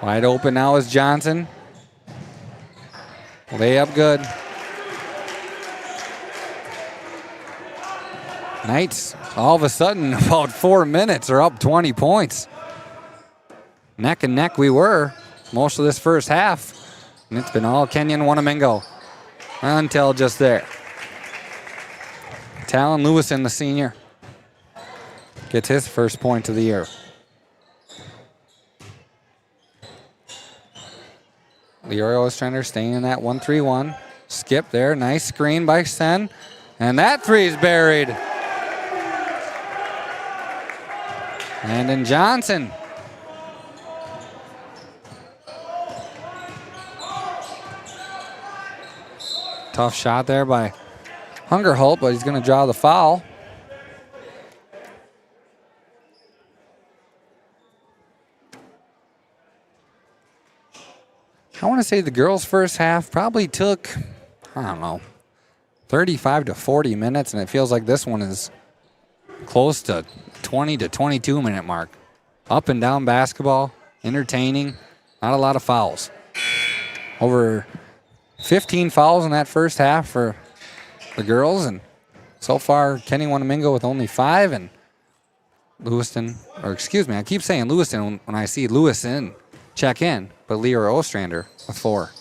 Wide open now is Johnson. Layup good. Knights, all of a sudden, about 4 minutes, are up 20 points. Neck and neck we were most of this first half. And it's been all Kenyon-Wanamingo until just there. Talon Lewison, the senior, gets his first point of the year. Leroy-Ostrander staying in that 1-3-1. Skip there, nice screen by Sen. And that three is buried. Landon Johnson. Tough shot there by Hungerholt, but he's going to draw the foul. I want to say the girls' first half probably took, 35 to 40 minutes, and it feels like this one is close to 20 to 22 minute mark. Up and down basketball, entertaining, not a lot of fouls. Over 15 fouls in that first half for the girls, and so far Kenyon-Wanamingo with only 5, and Lewiston, I keep saying Lewiston when I see Lewison check in, but Leroy-Ostrander with 4.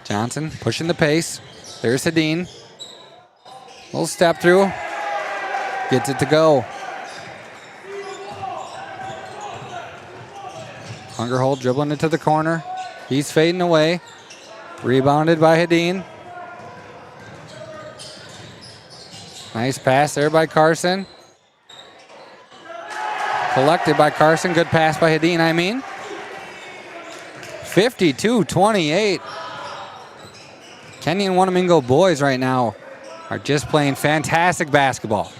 Johnson pushing the pace. There's Hadeen. Little step through. Gets it to go. Hungerhold dribbling it to the corner. He's fading away. Rebounded by Hadeen. Nice pass there by Carson. Collected by Carson. Good pass by Hadeen, 52-28. Kenyon-Wanamingo boys right now are just playing fantastic basketball.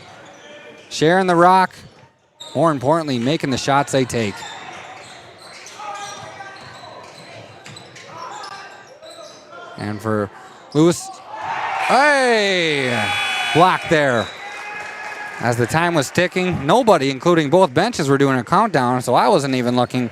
Sharing the rock. More importantly, making the shots they take. And for Lewis, block there. As the time was ticking, nobody, including both benches, were doing a countdown, so I wasn't even looking.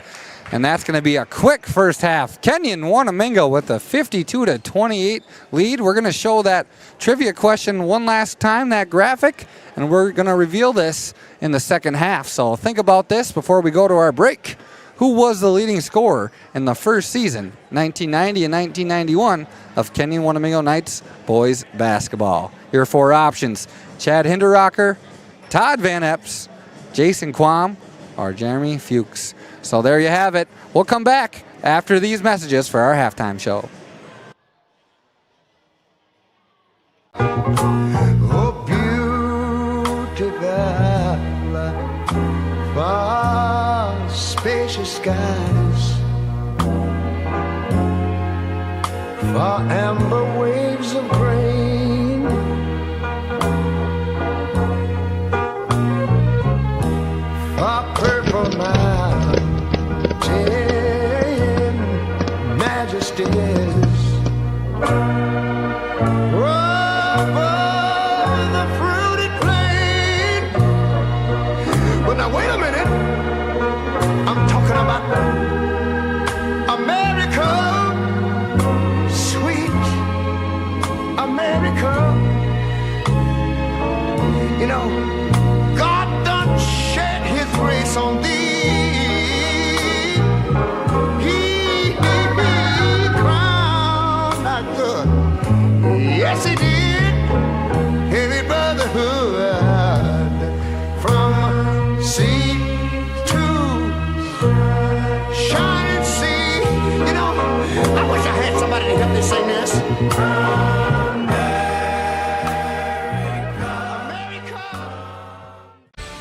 And that's going to be a quick first half. Kenyon-Wanamingo with a 52-28 lead. We're going to show that trivia question one last time, that graphic, and we're going to reveal this in the second half. So think about this before we go to our break. Who was the leading scorer in the first season, 1990 and 1991, of Kenyon-Wanamingo Knights boys basketball? Here are 4 options: Chad Hinderrocker, Todd Van Epps, Jason Quam, or Jeremy Fuchs. So there you have it. We'll come back after these messages for our halftime show. Oh, beautiful. spacious skies, far amber waves of grain, far purple mountain majesties, over the fruited plain. But now wait a minute, I'm talking about America, sweet America. You know, God done shed his grace on thee. He crowned thy good. Yes, he did. Heavy brotherhood from sea to shining sea. You know, I wish I had somebody to help me sing this.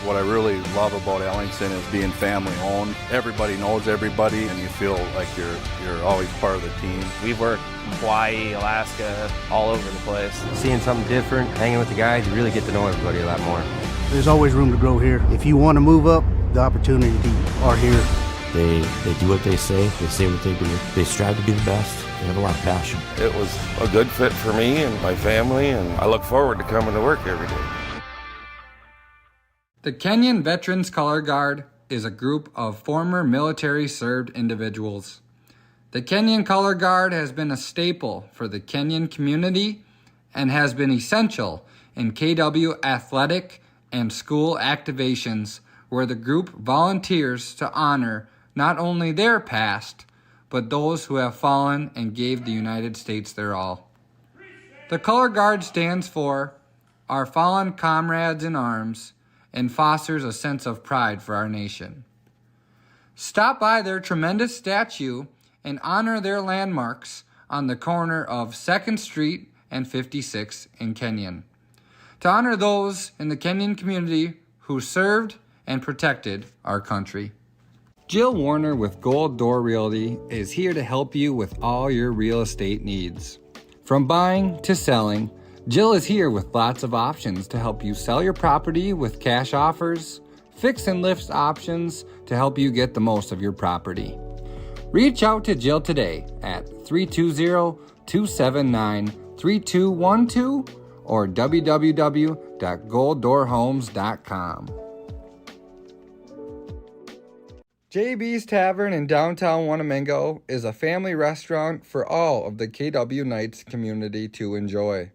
What I really love about Ellington is being family owned. Everybody knows everybody and you feel like you're always part of the team. We've worked Hawaii, Alaska, all over the place. Seeing something different, hanging with the guys, you really get to know everybody a lot more. There's always room to grow here. If you want to move up, the opportunity are here. They do what they say what they do. They strive to be the best. They have a lot of passion. It was a good fit for me and my family, and I look forward to coming to work every day. The Kenyon Veterans Color Guard is a group of former military served individuals. The Kenyon Color Guard has been a staple for the Kenyon community and has been essential in KW athletic and school activations where the group volunteers to honor not only their past, but those who have fallen and gave the United States their all. The Color Guard stands for Our Fallen Comrades in Arms and fosters a sense of pride for our nation. Stop by their tremendous statue and honor their landmarks on the corner of 2nd Street and 56 in Kenyon, to honor those in the Kenyon community who served and protected our country. Jill Warner with Gold Door Realty is here to help you with all your real estate needs. From buying to selling, Jill is here with lots of options to help you sell your property with cash offers, fix and lift options to help you get the most of your property. Reach out to Jill today at 320-279-3212 or www.golddoorhomes.com. JB's Tavern in downtown Wanamingo is a family restaurant for all of the KW Knights community to enjoy.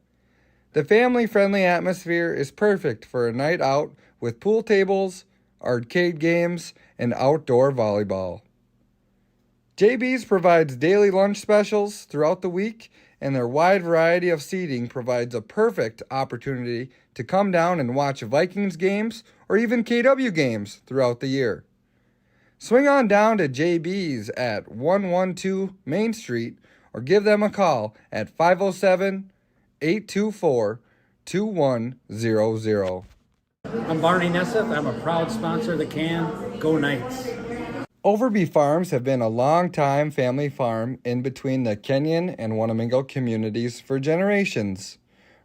The family-friendly atmosphere is perfect for a night out with pool tables, arcade games, and outdoor volleyball. JB's provides daily lunch specials throughout the week, and their wide variety of seating provides a perfect opportunity to come down and watch Vikings games or even KW games throughout the year. Swing on down to JB's at 112 Main Street or give them a call at 507-824-2100. I'm Barney Nesseth. I'm a proud sponsor of the Can. Go Knights. Overby Farms have been a long-time family farm in between the Kenyon and Wanamingo communities for generations.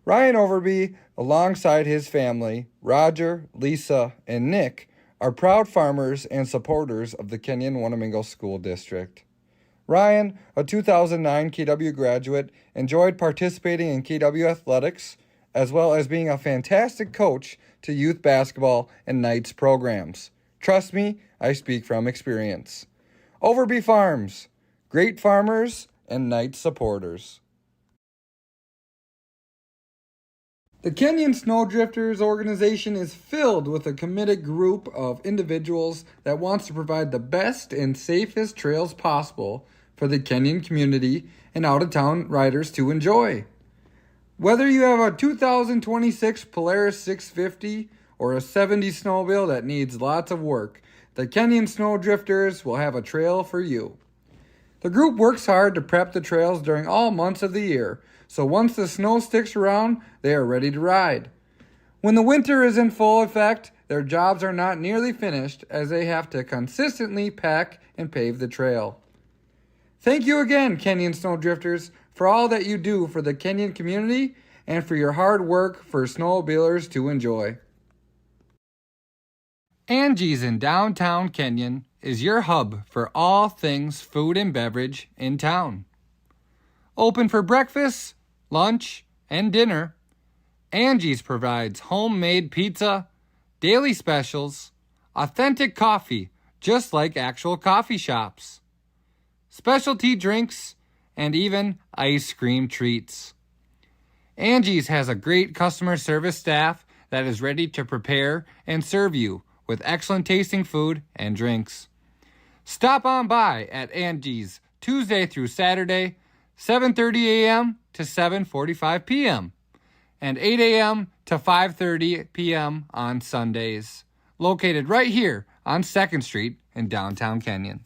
Ryan Overby, alongside his family, Roger, Lisa, and Nick, are proud farmers and supporters of the Kenyon-Wanamingo School District. Ryan, a 2009 KW graduate, enjoyed participating in KW athletics, as well as being a fantastic coach to youth basketball and Knights programs. Trust me, I speak from experience. Overby Farms, great farmers and Knights supporters. The Kenyon Snowdrifters organization is filled with a committed group of individuals that wants to provide the best and safest trails possible for the Kenyon community and out-of-town riders to enjoy. Whether you have a 2026 Polaris 650 or a 70s snowmobile that needs lots of work, the Kenyon Snowdrifters will have a trail for you. The group works hard to prep the trails during all months of the year, so once the snow sticks around, they are ready to ride. When the winter is in full effect, their jobs are not nearly finished as they have to consistently pack and pave the trail. Thank you again, Kenyon Snowdrifters, for all that you do for the Kenyon community and for your hard work for snowmobilers to enjoy. Angie's in downtown Kenyon is your hub for all things food and beverage in town. Open for breakfast, lunch, and dinner, Angie's provides homemade pizza, daily specials, authentic coffee, just like actual coffee shops, specialty drinks, and even ice cream treats. Angie's has a great customer service staff that is ready to prepare and serve you with excellent tasting food and drinks. Stop on by at Angie's Tuesday through Saturday, 7:30 a.m. to 7:45 p.m. and 8 a.m. to 5:30 p.m. on Sundays. Located right here on 2nd Street in downtown Kenyon.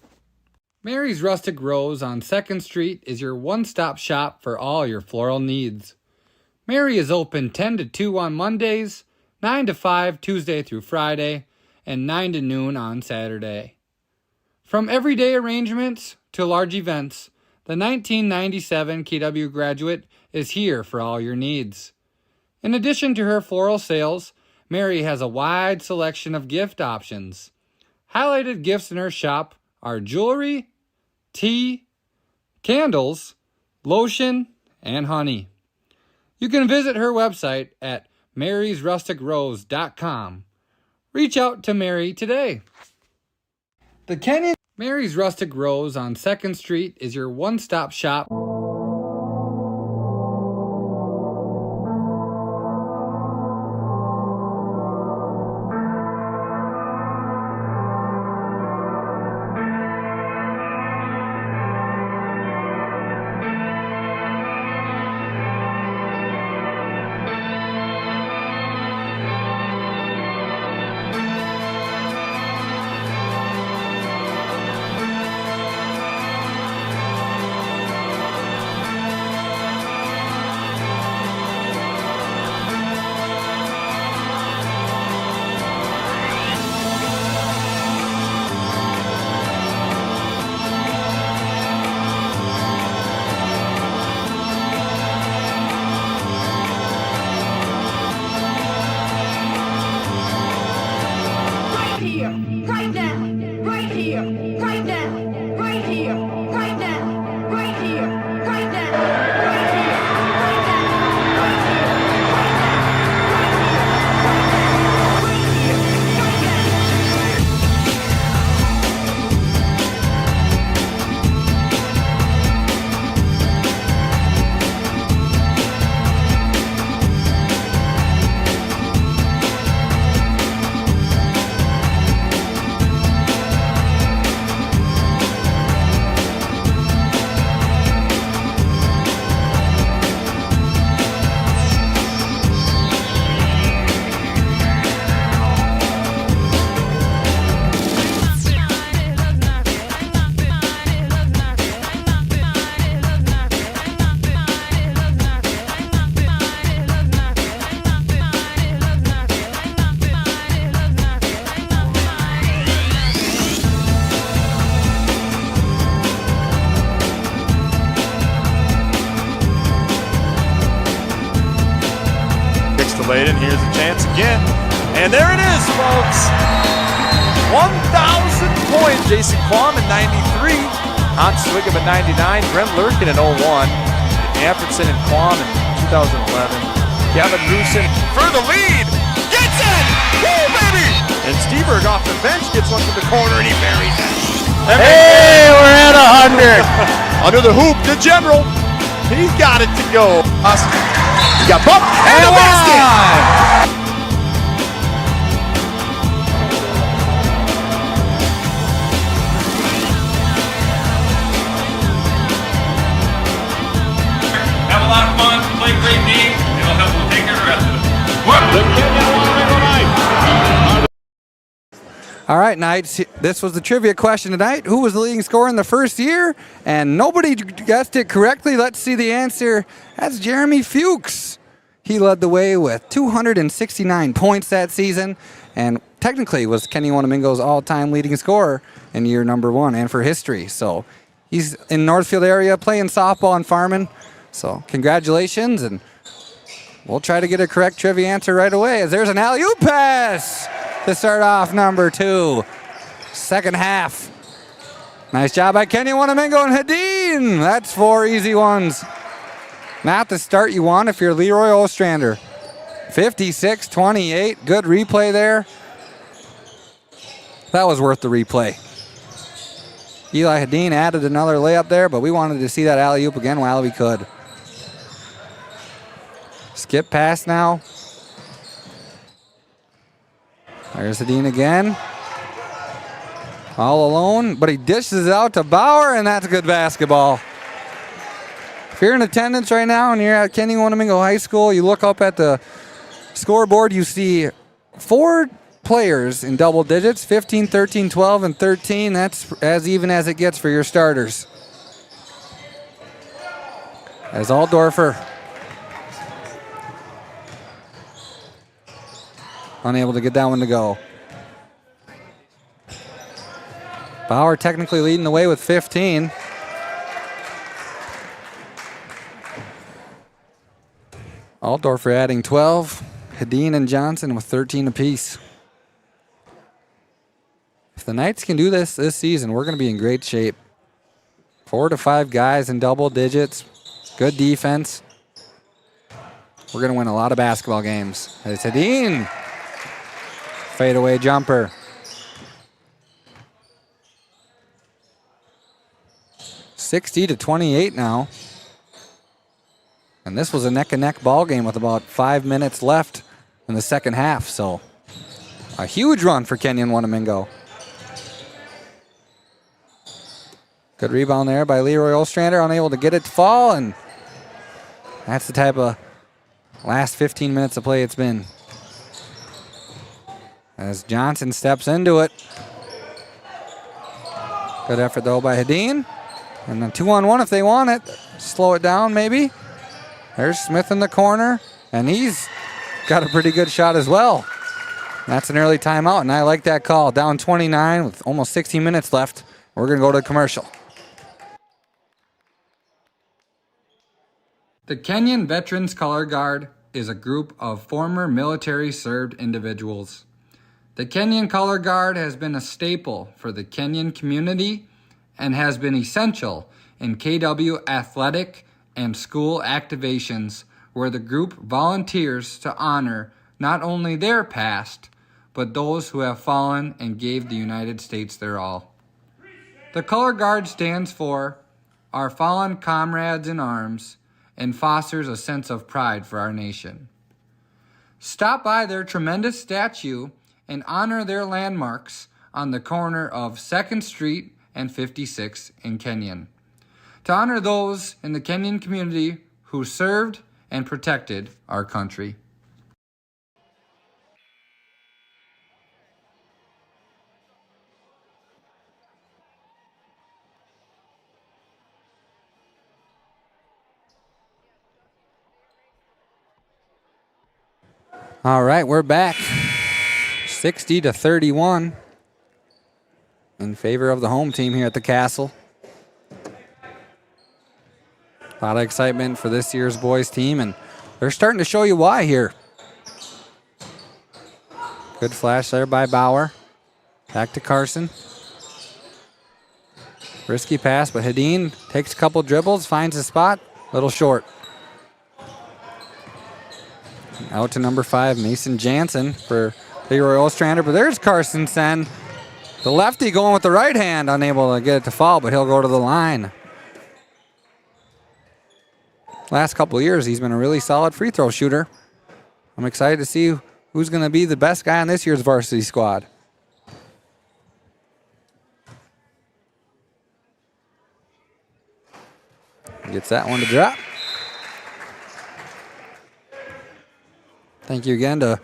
Mary's Rustic Rose on 2nd Street is your one-stop shop for all your floral needs. Mary is open 10 to 2 on Mondays, 9 to 5 Tuesday through Friday, and 9 to noon on Saturday. From everyday arrangements to large events, the 1997 KW graduate is here for all your needs. In addition to her floral sales, Mary has a wide selection of gift options. Highlighted gifts in her shop are jewelry, tea, candles, lotion, and honey. You can visit her website at marysrusticrose.com. Reach out to Mary today. The Kenyon Mary's Rustic Rose on 2nd Street is your one-stop shop. Delayed, and here's a chance again. And there it is, folks. 1,000 points. Jason Quam in 93. Hans Swigum in 99. Brent Lurkin in 01. Amperson and Quam in 2011. Gavin Newsom for the lead. Gets it! Woo, baby! And Steberg off the bench gets one to the corner, and he buries it. Hey, we're at 100. Under the hoop, the general. He's got it to go. He got bumped and a basket. Have a lot of fun, play great D, and it'll help you take care of the rest of it. The Kenyon-Wanamingo Knights. All right, Knights, this was the trivia question tonight. Who was the leading scorer in the first year? And nobody guessed it correctly. Let's see the answer. That's Jeremy Fuchs. He led the way with 269 points that season. and technically was Kenyon-Wanamingo's all-time leading scorer in year number 1 and for history. So he's in Northfield area playing softball and farming. So congratulations, and we'll try to get a correct trivia answer right away as there's an alley-oop pass to start off number 2. Second half. Nice job by Kenyon-Wanamingo and Hadeen. That's 4 easy ones. Not the start you want if you're Leroy-Ostrander. 56-28. Good replay there. That was worth the replay. Eli Hadeen added another layup there, but we wanted to see that alley-oop again while we could. Skip pass now. There's Hadeen again. All alone, but he dishes it out to Bauer, and that's good basketball. If you're in attendance right now and you're at Kenyon-Wanamingo High School, you look up at the scoreboard, you see 4 players in double digits, 15, 13, 12, and 13. That's as even as it gets for your starters. As Altdorfer unable to get that one to go. Bauer technically leading the way with 15. Altdorfer adding 12. Hadeen and Johnson with 13 apiece. If the Knights can do this season, we're going to be in great shape. 4 to 5 guys in double digits. Good defense. We're going to win a lot of basketball games. It's Hadeen. Fadeaway jumper. (60-28) now. And this was a neck-and-neck ball game with about 5 minutes left in the second half. So a huge run for Kenyon-Wanamingo. Good rebound there by Leroy-Ostrander, unable to get it to fall, and that's the type of last 15 minutes of play it's been. As Johnson steps into it. Good effort though by Hadeen. And then 2-on-1 if they want it. Slow it down maybe. There's Smith in the corner, and he's got a pretty good shot as well. That's an early timeout, and I like that call. Down 29 with almost 16 minutes left. We're going to go to commercial. The Kenyon Veterans Color Guard is a group of former military-served individuals. The Kenyon Color Guard has been a staple for the Kenyon community and has been essential in KW athletic and school activations where the group volunteers to honor not only their past, but those who have fallen and gave the United States their all. The Color Guard stands for Our Fallen Comrades in Arms and fosters a sense of pride for our nation. Stop by their tremendous statue and honor their landmarks on the corner of 2nd Street and 56 in Kenyon, to honor those in the Kenyon community who served and protected our country. All right, we're back. 60-31 in favor of the home team here at the Castle. A lot of excitement for this year's boys team, and they're starting to show you why here. Good flash there by Bauer. Back to Carson. Risky pass, but Hadeen takes a couple dribbles, finds a spot, a little short. Out to number 5, Mason Jansen for Leroy-Ostrander, but there's Carson Sen. The lefty going with the right hand, unable to get it to fall, but he'll go to the line. Last couple of years, he's been a really solid free throw shooter. I'm excited to see who's going to be the best guy on this year's varsity squad. Gets that one to drop. Thank you again to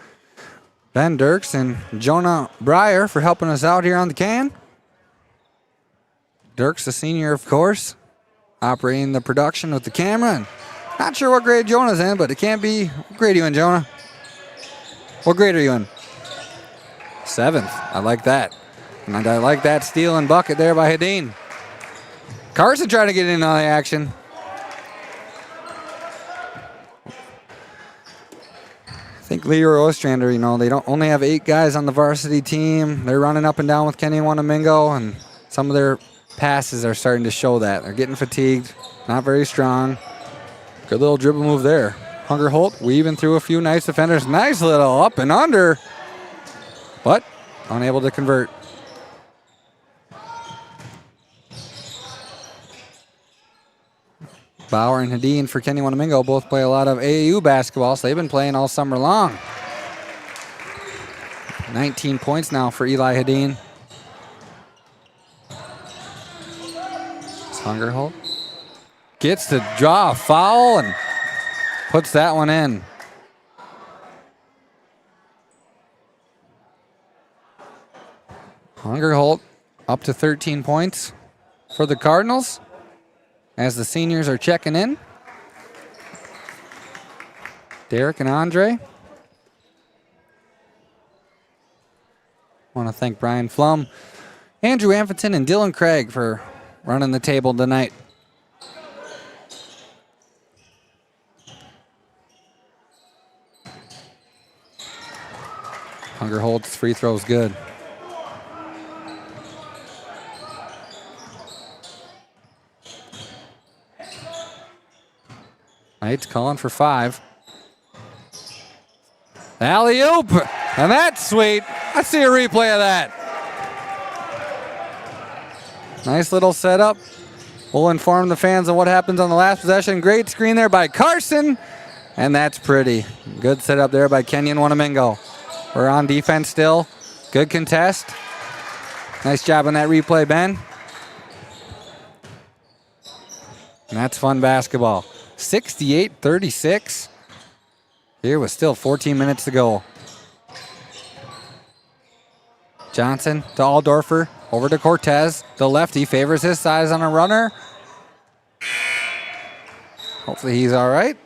Ben Dirks and Jonah Breyer for helping us out here on the can. Dirks, the senior, of course, operating the production with the camera. And not sure what grade Jonah's in, but it can't be. What grade are you in, Jonah? What grade are you in? 7th. I like that. And I like that steal and bucket there by Hedin. Carson trying to get in on the action. I think Leroy-Ostrander, they don't only have 8 guys on the varsity team. They're running up and down with Kenyon-Wanamingo, and some of their passes are starting to show that. They're getting fatigued, not very strong. Good little dribble move there. Hungerholt weaving through a few nice defenders. Nice little up and under, but unable to convert. Bauer and Hedin for Kenyon-Wanamingo both play a lot of AAU basketball, so they've been playing all summer long. 19 points now for Eli Hedin. Hungerholt gets to draw a foul and puts that one in. Hungerholt up to 13 points for the Cardinals as the seniors are checking in. Derek and Andre. Want to thank Brian Flum, Andrew Amphington, and Dylan Craig for running the table tonight. Hungerholt's free throw's good. Knights calling for 5. Alley-oop, and that's sweet. Let's see a replay of that. Nice little setup. We'll inform the fans of what happens on the last possession. Great screen there by Carson, and that's pretty. Good setup there by Kenyon-Wanamingo. We're on defense still. Good contest. Nice job on that replay, Ben. And that's fun basketball. 68-36. Here with still 14 minutes to go. Johnson to Aldorfer. Over to Cortez. The lefty favors his size on a runner. Hopefully he's all right.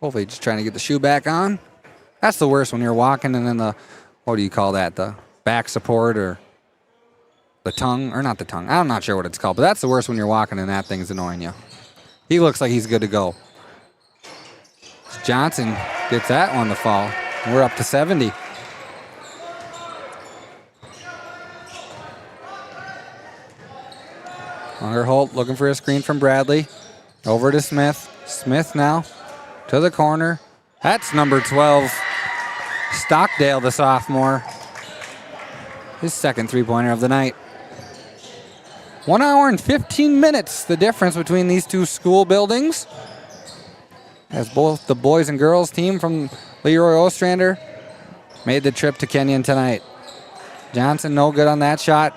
Hopefully just trying to get the shoe back on. That's the worst when you're walking and then the, what do you call that? The back support or the tongue, or not the tongue. I'm not sure what it's called, but that's the worst when you're walking and that thing's annoying you. He looks like he's good to go. Johnson gets that one to fall. We're up to 70. Hungerholt looking for a screen from Bradley. Over to Smith. Smith now to the corner. That's number 12. Stockdale, the sophomore. His second three-pointer of the night. 1 hour and 15 minutes, the difference between these two school buildings. As both the boys and girls team from Leroy-Ostrander made the trip to Kenyon tonight. Johnson no good on that shot.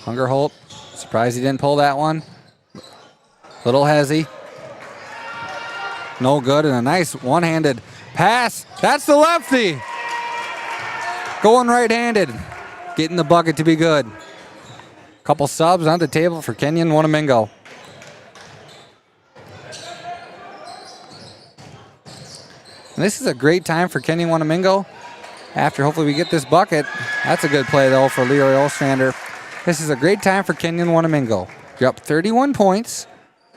Hungerholt, surprised he didn't pull that one. Little hezzy. No good, and a nice one-handed pass. That's the lefty. Going right-handed. Getting the bucket to be good. Couple subs on the table for Kenyon-Wanamingo. And this is a great time for Kenyon-Wanamingo. After hopefully we get this bucket. That's a good play, though, for Leroy-Ostrander. This is a great time for Kenyon-Wanamingo. You're up 31 points.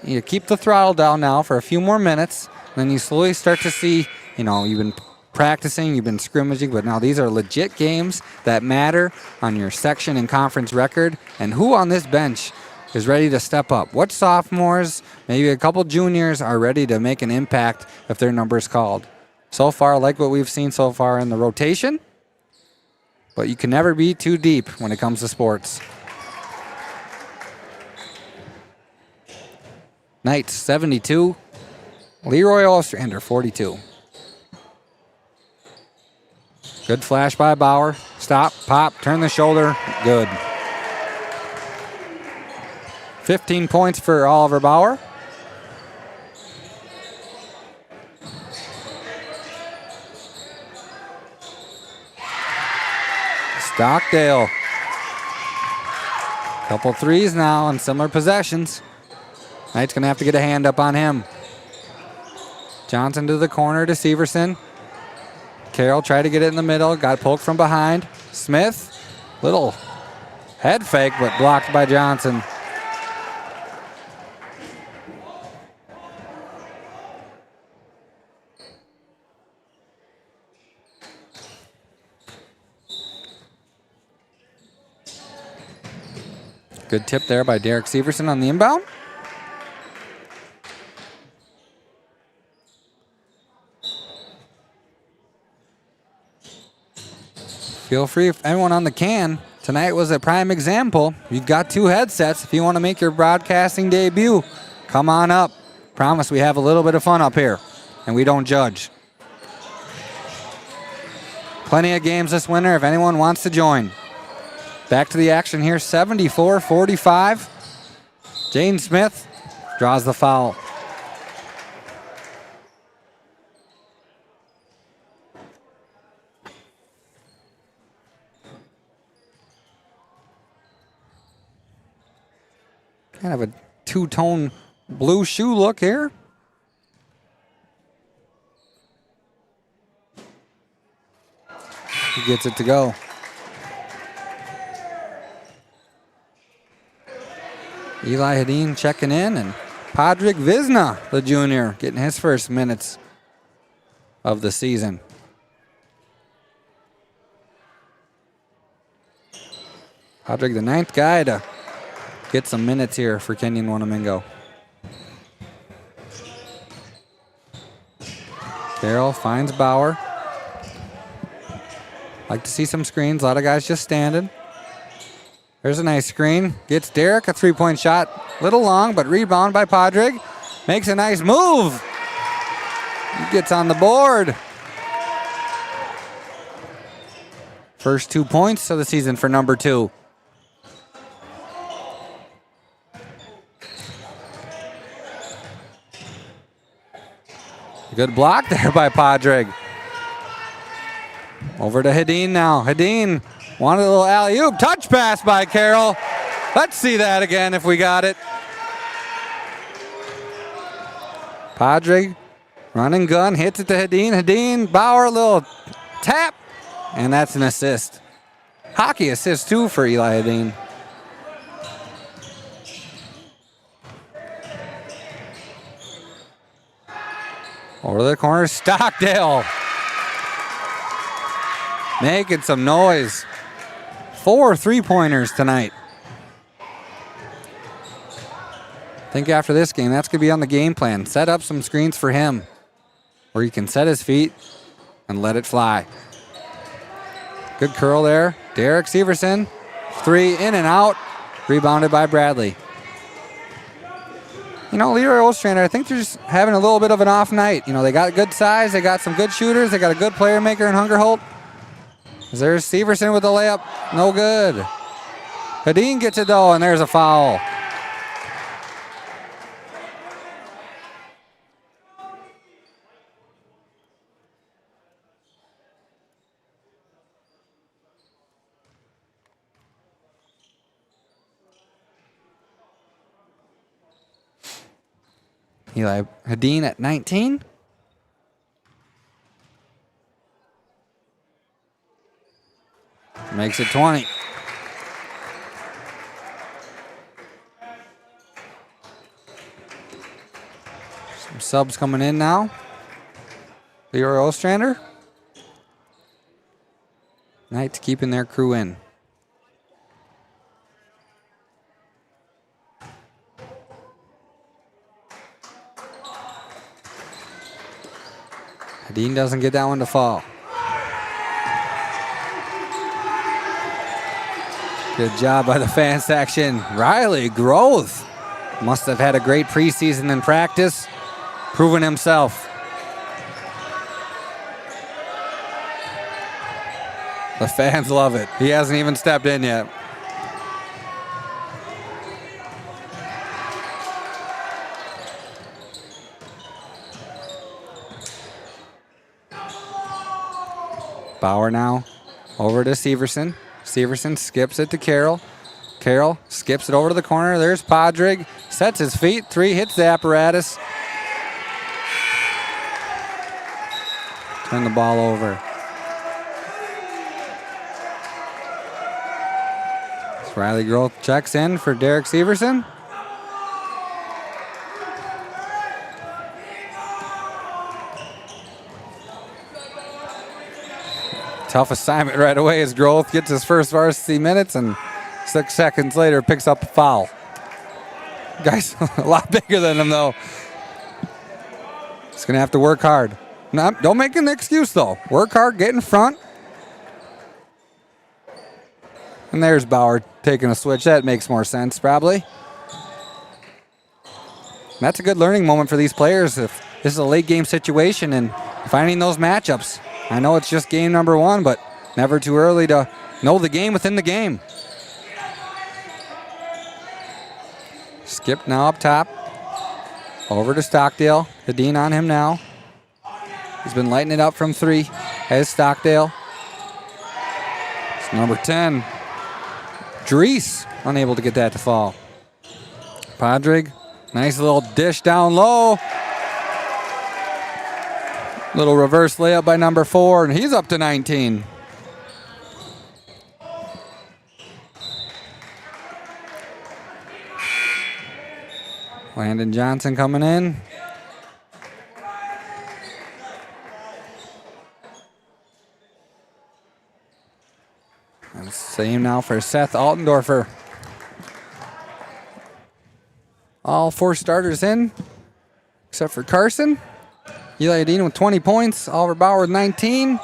You keep the throttle down now for a few more minutes. Then you slowly start to see, you've been practicing, you've been scrimmaging, but now these are legit games that matter on your section and conference record. And who on this bench is ready to step up? What sophomores, maybe a couple juniors, are ready to make an impact if their number is called? So far, like what we've seen so far in the rotation, but you can never be too deep when it comes to sports. Knights 72, Leroy-Ostrander 42. Good flash by Bauer. Stop, pop, turn the shoulder. Good. 15 points for Oliver Bauer. Stockdale. Couple threes now on similar possessions. Knight's going to have to get a hand up on him. Johnson to the corner to Severson. Carroll tried to get it in the middle, got poked from behind. Smith, little head fake, but blocked by Johnson. Good tip there by Derek Severson on the inbound. Feel free, if anyone on the can, tonight was a prime example. You've got 2 headsets. If you want to make your broadcasting debut, come on up. Promise we have a little bit of fun up here, and we don't judge. Plenty of games this winter if anyone wants to join. Back to the action here, 74-45. Jaden Smith draws the foul. Kind of a two-tone blue shoe look here. He gets it to go. Eli Hedin checking in, and Padraig Visna, the junior, getting his first minutes of the season. Padraig, the 9th guy to get some minutes here for Kenyon-Wanamingo. Carroll finds Bauer. Like to see some screens. A lot of guys just standing. There's a nice screen. Gets Derek a 3-point shot. Little long, but rebound by Padraig. Makes a nice move. He gets on the board. First 2 points of the season for number 2. Good block there by Padraig. Over to Hedin now. Hedin wanted a little alley-oop. Touch pass by Carroll. Let's see that again if we got it. Padraig, run and gun, hits it to Hedin. Hedin, Bauer, little tap, and that's an assist. Hockey assist too for Eli Hedin. Over to the corner, Stockdale. Making some noise. 4 3-pointers tonight. I think after this game, that's going to be on the game plan. Set up some screens for him where he can set his feet and let it fly. Good curl there. Derek Severson. 3 in and out. Rebounded by Bradley. You know, Leroy-Ostrander, I think they're just having a little bit of an off night. You know, they got good size. They got some good shooters. They got a good player maker in Hungerholt. There's Severson with the layup. No good. Hedin gets it though, and there's a foul. Eli Hedin at 19. Makes it 20. Some subs coming in now. Leroy-Ostrander. Knights keeping their crew in. Hedin doesn't get that one to fall. Good job by the fan section. Riley Growth must have had a great preseason in practice, proving himself. The fans love it. He hasn't even stepped in yet. Bauer now over to Severson. Severson skips it to Carroll. Carroll skips it over to the corner. There's Padraig. Sets his feet. 3 hits the apparatus. turn the ball over. Riley Groth checks in for Derek Severson. Tough assignment right away as Groth gets his first varsity minutes and 6 seconds later picks up a foul. Guy's a lot bigger than him though. He's going to have to work hard. No, don't make an excuse though. Work hard, get in front. And there's Bauer taking a switch. That makes more sense, probably. That's a good learning moment for these players if this is a late game situation and finding those matchups. I know it's just game number 1, but never too early to know the game within the game. Skip now up top. Over to Stockdale. Hedin on him now. He's been lighting it up from 3. Has Stockdale. It's number 10. Dries unable to get that to fall. Podrig, nice little dish down low. Little reverse layup by number 4, and he's up to 19. Landon Johnson coming in. And same now for Seth Altendorfer. All 4 starters in, except for Carson. Eli Hedin with 20 points. Oliver Bauer with 19.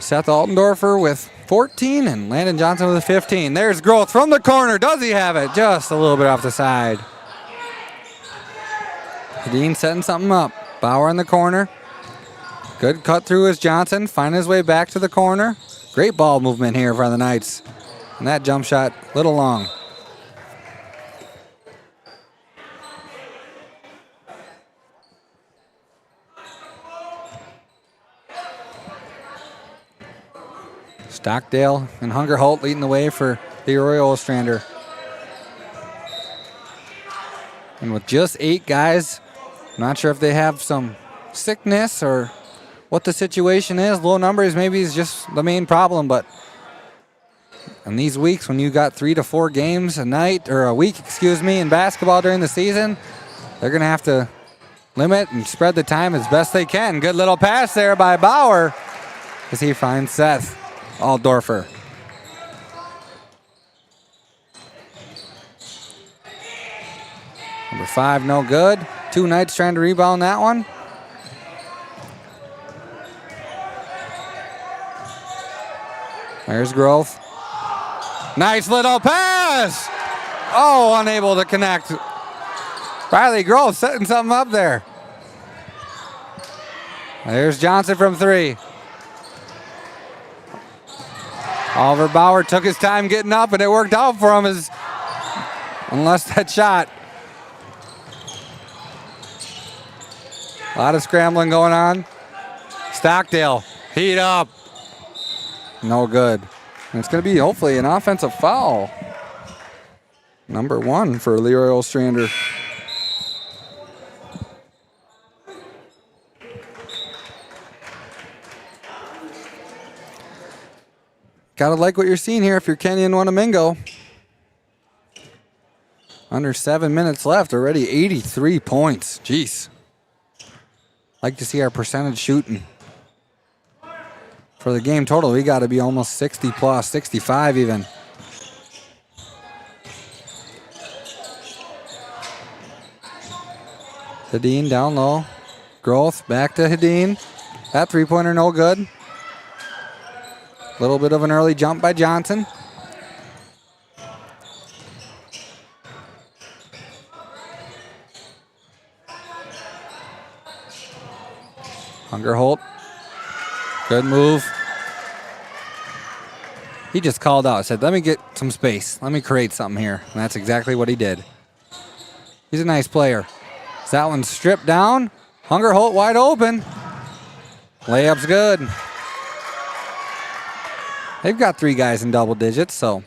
Seth Altendorfer with 14 and Landon Johnson with 15. There's Groth from the corner. Does he have it? Just a little bit off the side. Hedin setting something up. Bauer in the corner. Good cut through as Johnson. Finding his way back to the corner. Great ball movement here for the Knights. And that jump shot, a little long. Stockdale and Hungerholt leading the way for Leroy-Ostrander. And with just 8 guys, I'm not sure if they have some sickness or what the situation is. Low numbers maybe is just the main problem, but in these weeks when you got 3 to 4 games a night, or a week, excuse me, in basketball during the season, they're going to have to limit and spread the time as best they can. Good little pass there by Bauer as he finds Seth Altendorfer. Number 5, no good. 2 Knights trying to rebound that one. There's Groth. Nice little pass. Oh, unable to connect. Riley Groth setting something up there. There's Johnson from 3. Oliver Bauer took his time getting up, and it worked out for him, unless that shot. A lot of scrambling going on. Stockdale, heat up. No good. And it's going to be, hopefully, an offensive foul. Number 1 for Leroy-Ostrander. Gotta like what you're seeing here if you're Kenyon-Wanamingo. Under 7 minutes left, already 83 points. Jeez. Like to see our percentage shooting. For the game total, we got to be almost 60 plus, 65 even. Hedin down low. Groth back to Hedin. That 3-pointer no good. Little bit of an early jump by Johnson. Hungerholt. Good move. He just called out, said, let me get some space. Let me create something here. And that's exactly what he did. He's a nice player. That one's stripped down. Hungerholt wide open. Layup's good. They've got 3 guys in double digits, so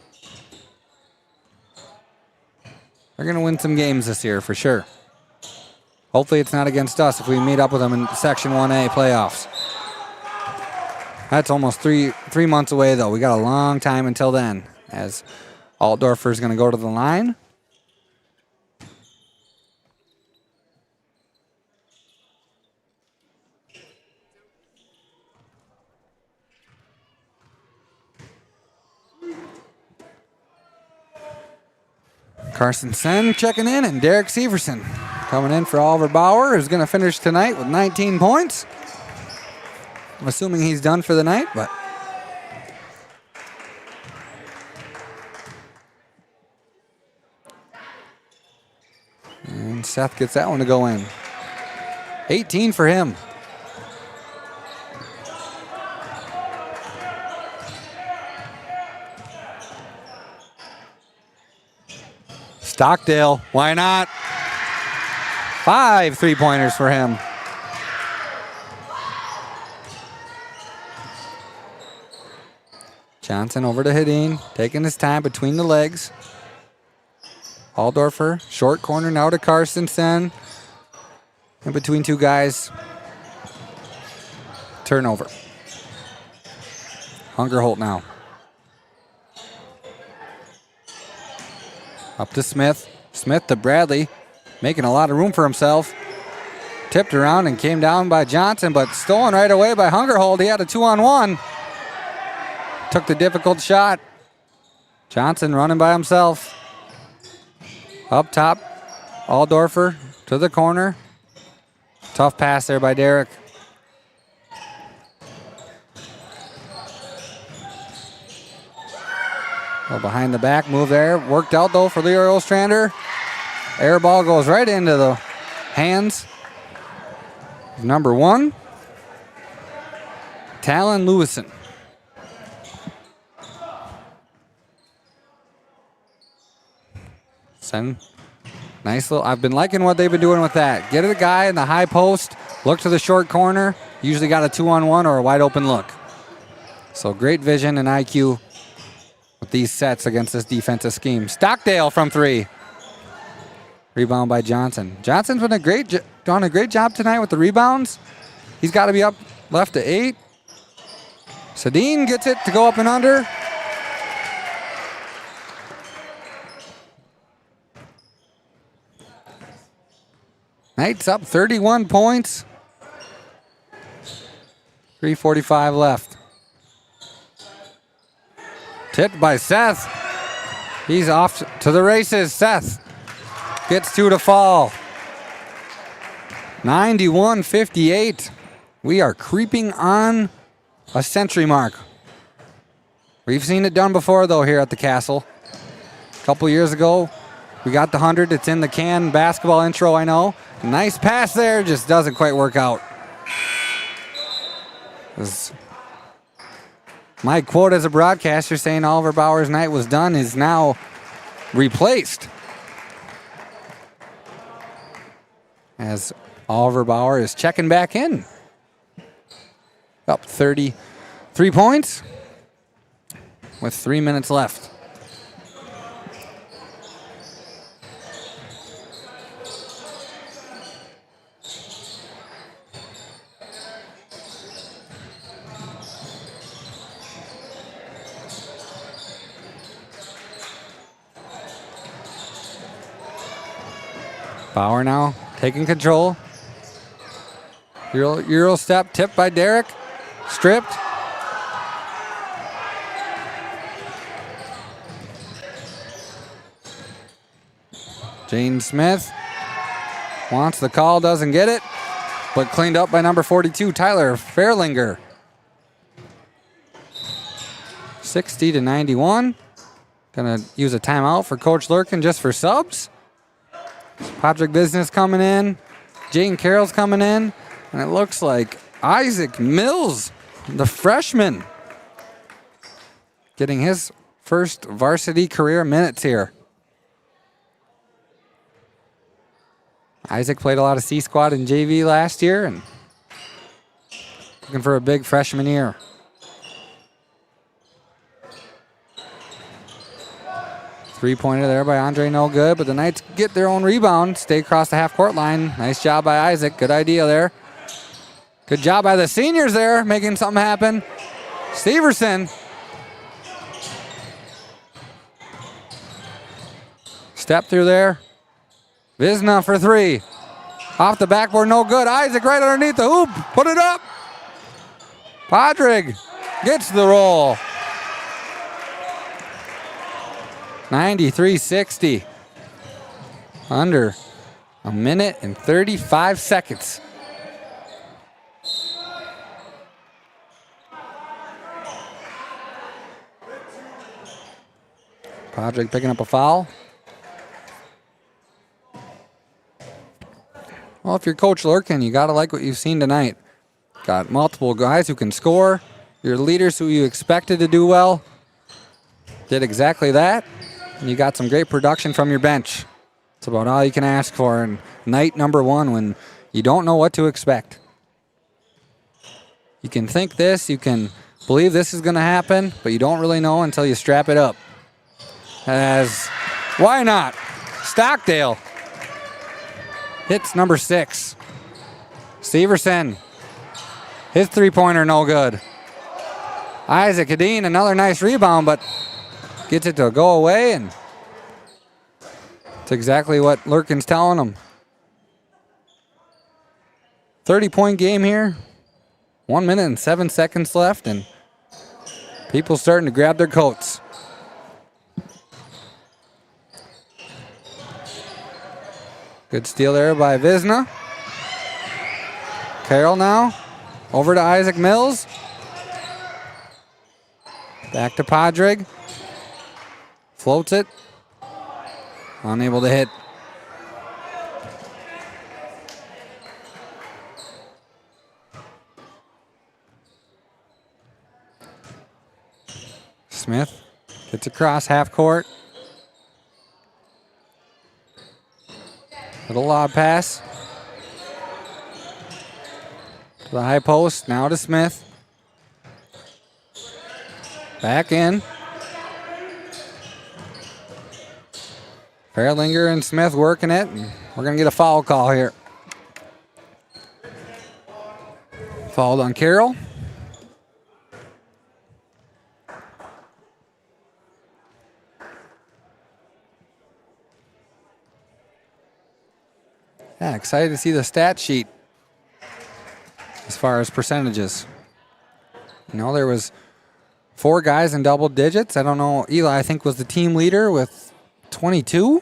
they're going to win some games this year for sure. Hopefully it's not against us if we meet up with them in Section 1A playoffs. That's almost three months away, though. We got a long time until then, as Altdorfer is going to go to the line. Carson Sen checking in, and Derek Severson coming in for Oliver Bauer, who's going to finish tonight with 19 points. I'm assuming he's done for the night, but and Seth gets that one to go in. 18 for him. Stockdale, why not? 5 3-pointers for him. Johnson over to Hedin, taking his time between the legs. Altdorfer, short corner now to Carstensen. In between two guys. Turnover. Hungerholt now. Up to Smith. Smith to Bradley, making a lot of room for himself. Tipped around and came down by Johnson, but stolen right away by Hungerholt. He had a 2-on-1. Took the difficult shot. Johnson running by himself. Up top, Altdorfer to the corner. Tough pass there by Derek. Well, behind the back move there. Worked out, though, for Leroy-Ostrander. Air ball goes right into the hands of number 1, Talon Lewison. Send. Nice little. I've been liking what they've been doing with that. Get to the guy in the high post. Look to the short corner. Usually got a 2-on-1 or a wide open look. So great vision and IQ with these sets against this defensive scheme. Stockdale from 3. Rebound by Johnson. Johnson's been done a great job tonight with the rebounds. He's got to be up left to 8. Sedin gets it to go up and under. Knights up 31 points. 3:45 left. Tipped by Seth. He's off to the races. Seth gets 2 to fall. 91-58. We are creeping on a century mark. We've seen it done before, though, here at the Castle. A couple years ago, we got the 100. It's in the can basketball intro, I know. Nice pass there, just doesn't quite work out. My quote as a broadcaster saying Oliver Bauer's night was done is now replaced. As Oliver Bauer is checking back in. Up 33 points with 3 minutes left. Bauer now taking control. Euro step tipped by Derek. Stripped. Jane Smith wants the call, doesn't get it, but cleaned up by number 42, Tyler Fairlinger. 60-91. Gonna use a timeout for Coach Lurkin just for subs. Patrick Business coming in. Jane Carroll's coming in. And it looks like Isaac Mills, the freshman, getting his first varsity career minutes here. Isaac played a lot of C-Squad and JV last year and looking for a big freshman year. Three-pointer there by Andre, no good, but the Knights get their own rebound, stay across the half-court line. Nice job by Isaac, good idea there. Good job by the seniors there, making something happen. Steverson. Step through there. Visna for three. Off the backboard, no good. Isaac right underneath the hoop, put it up. Podrig gets the roll. 93-60. Under a minute and 35 seconds. Podrig picking up a foul. Well, if you're Coach Lurkin, you got to like what you've seen tonight. Got multiple guys who can score. Your leaders who you expected to do well did exactly that. And you got some great production from your bench. It's about all you can ask for in night number one when you don't know what to expect. You can think this, you can believe this is going to happen, but you don't really know until you strap it up. As, why not? Stockdale hits number 6. Steverson, his three-pointer no good. Isaac Hadeen, another nice rebound, but gets it to go away, and it's exactly what Lurkin's telling him. 30-point game here. 1 minute and 7 seconds left, and people starting to grab their coats. Good steal there by Visna. Carroll now. Over to Isaac Mills. Back to Podrig. Floats it. Unable to hit. Smith gets across half court. Little lob pass. To the high post, now to Smith. Back in. Fairlinger and Smith working it. And we're going to get a foul call here. Fouled on Carroll. Yeah, excited to see the stat sheet as far as percentages. You know, there was 4 guys in double digits. I don't know, Eli, I think, was the team leader with 22.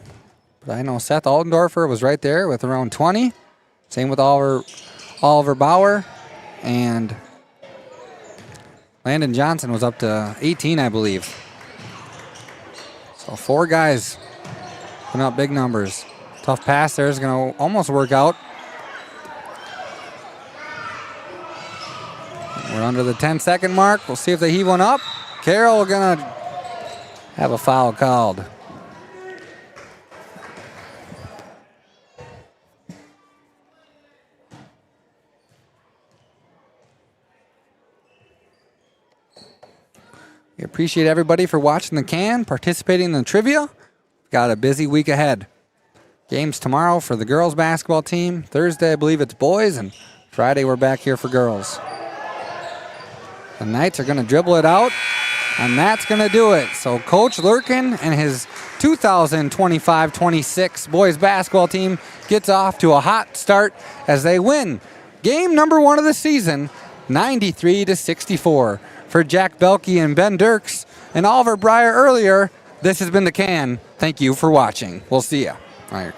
But I know Seth Aldendorfer was right there with around 20. Same with Oliver Bauer. And Landon Johnson was up to 18, I believe. So 4 guys putting up big numbers. Tough pass there is going to almost work out. We're under the 10-second mark. We'll see if they heave one up. Carroll going to have a foul called. We appreciate everybody for watching the can, participating in the trivia. Got a busy week ahead. Games tomorrow for the girls basketball team. Thursday, I believe it's boys, and Friday we're back here for girls. The Knights are going to dribble it out, and that's going to do it. So Coach Lurkin and his 2025-26 boys basketball team gets off to a hot start as they win game number 1 of the season, 93-64. For Jack Belkey and Ben Dirks and Oliver Breyer earlier, this has been The Can. Thank you for watching. We'll see ya. All right.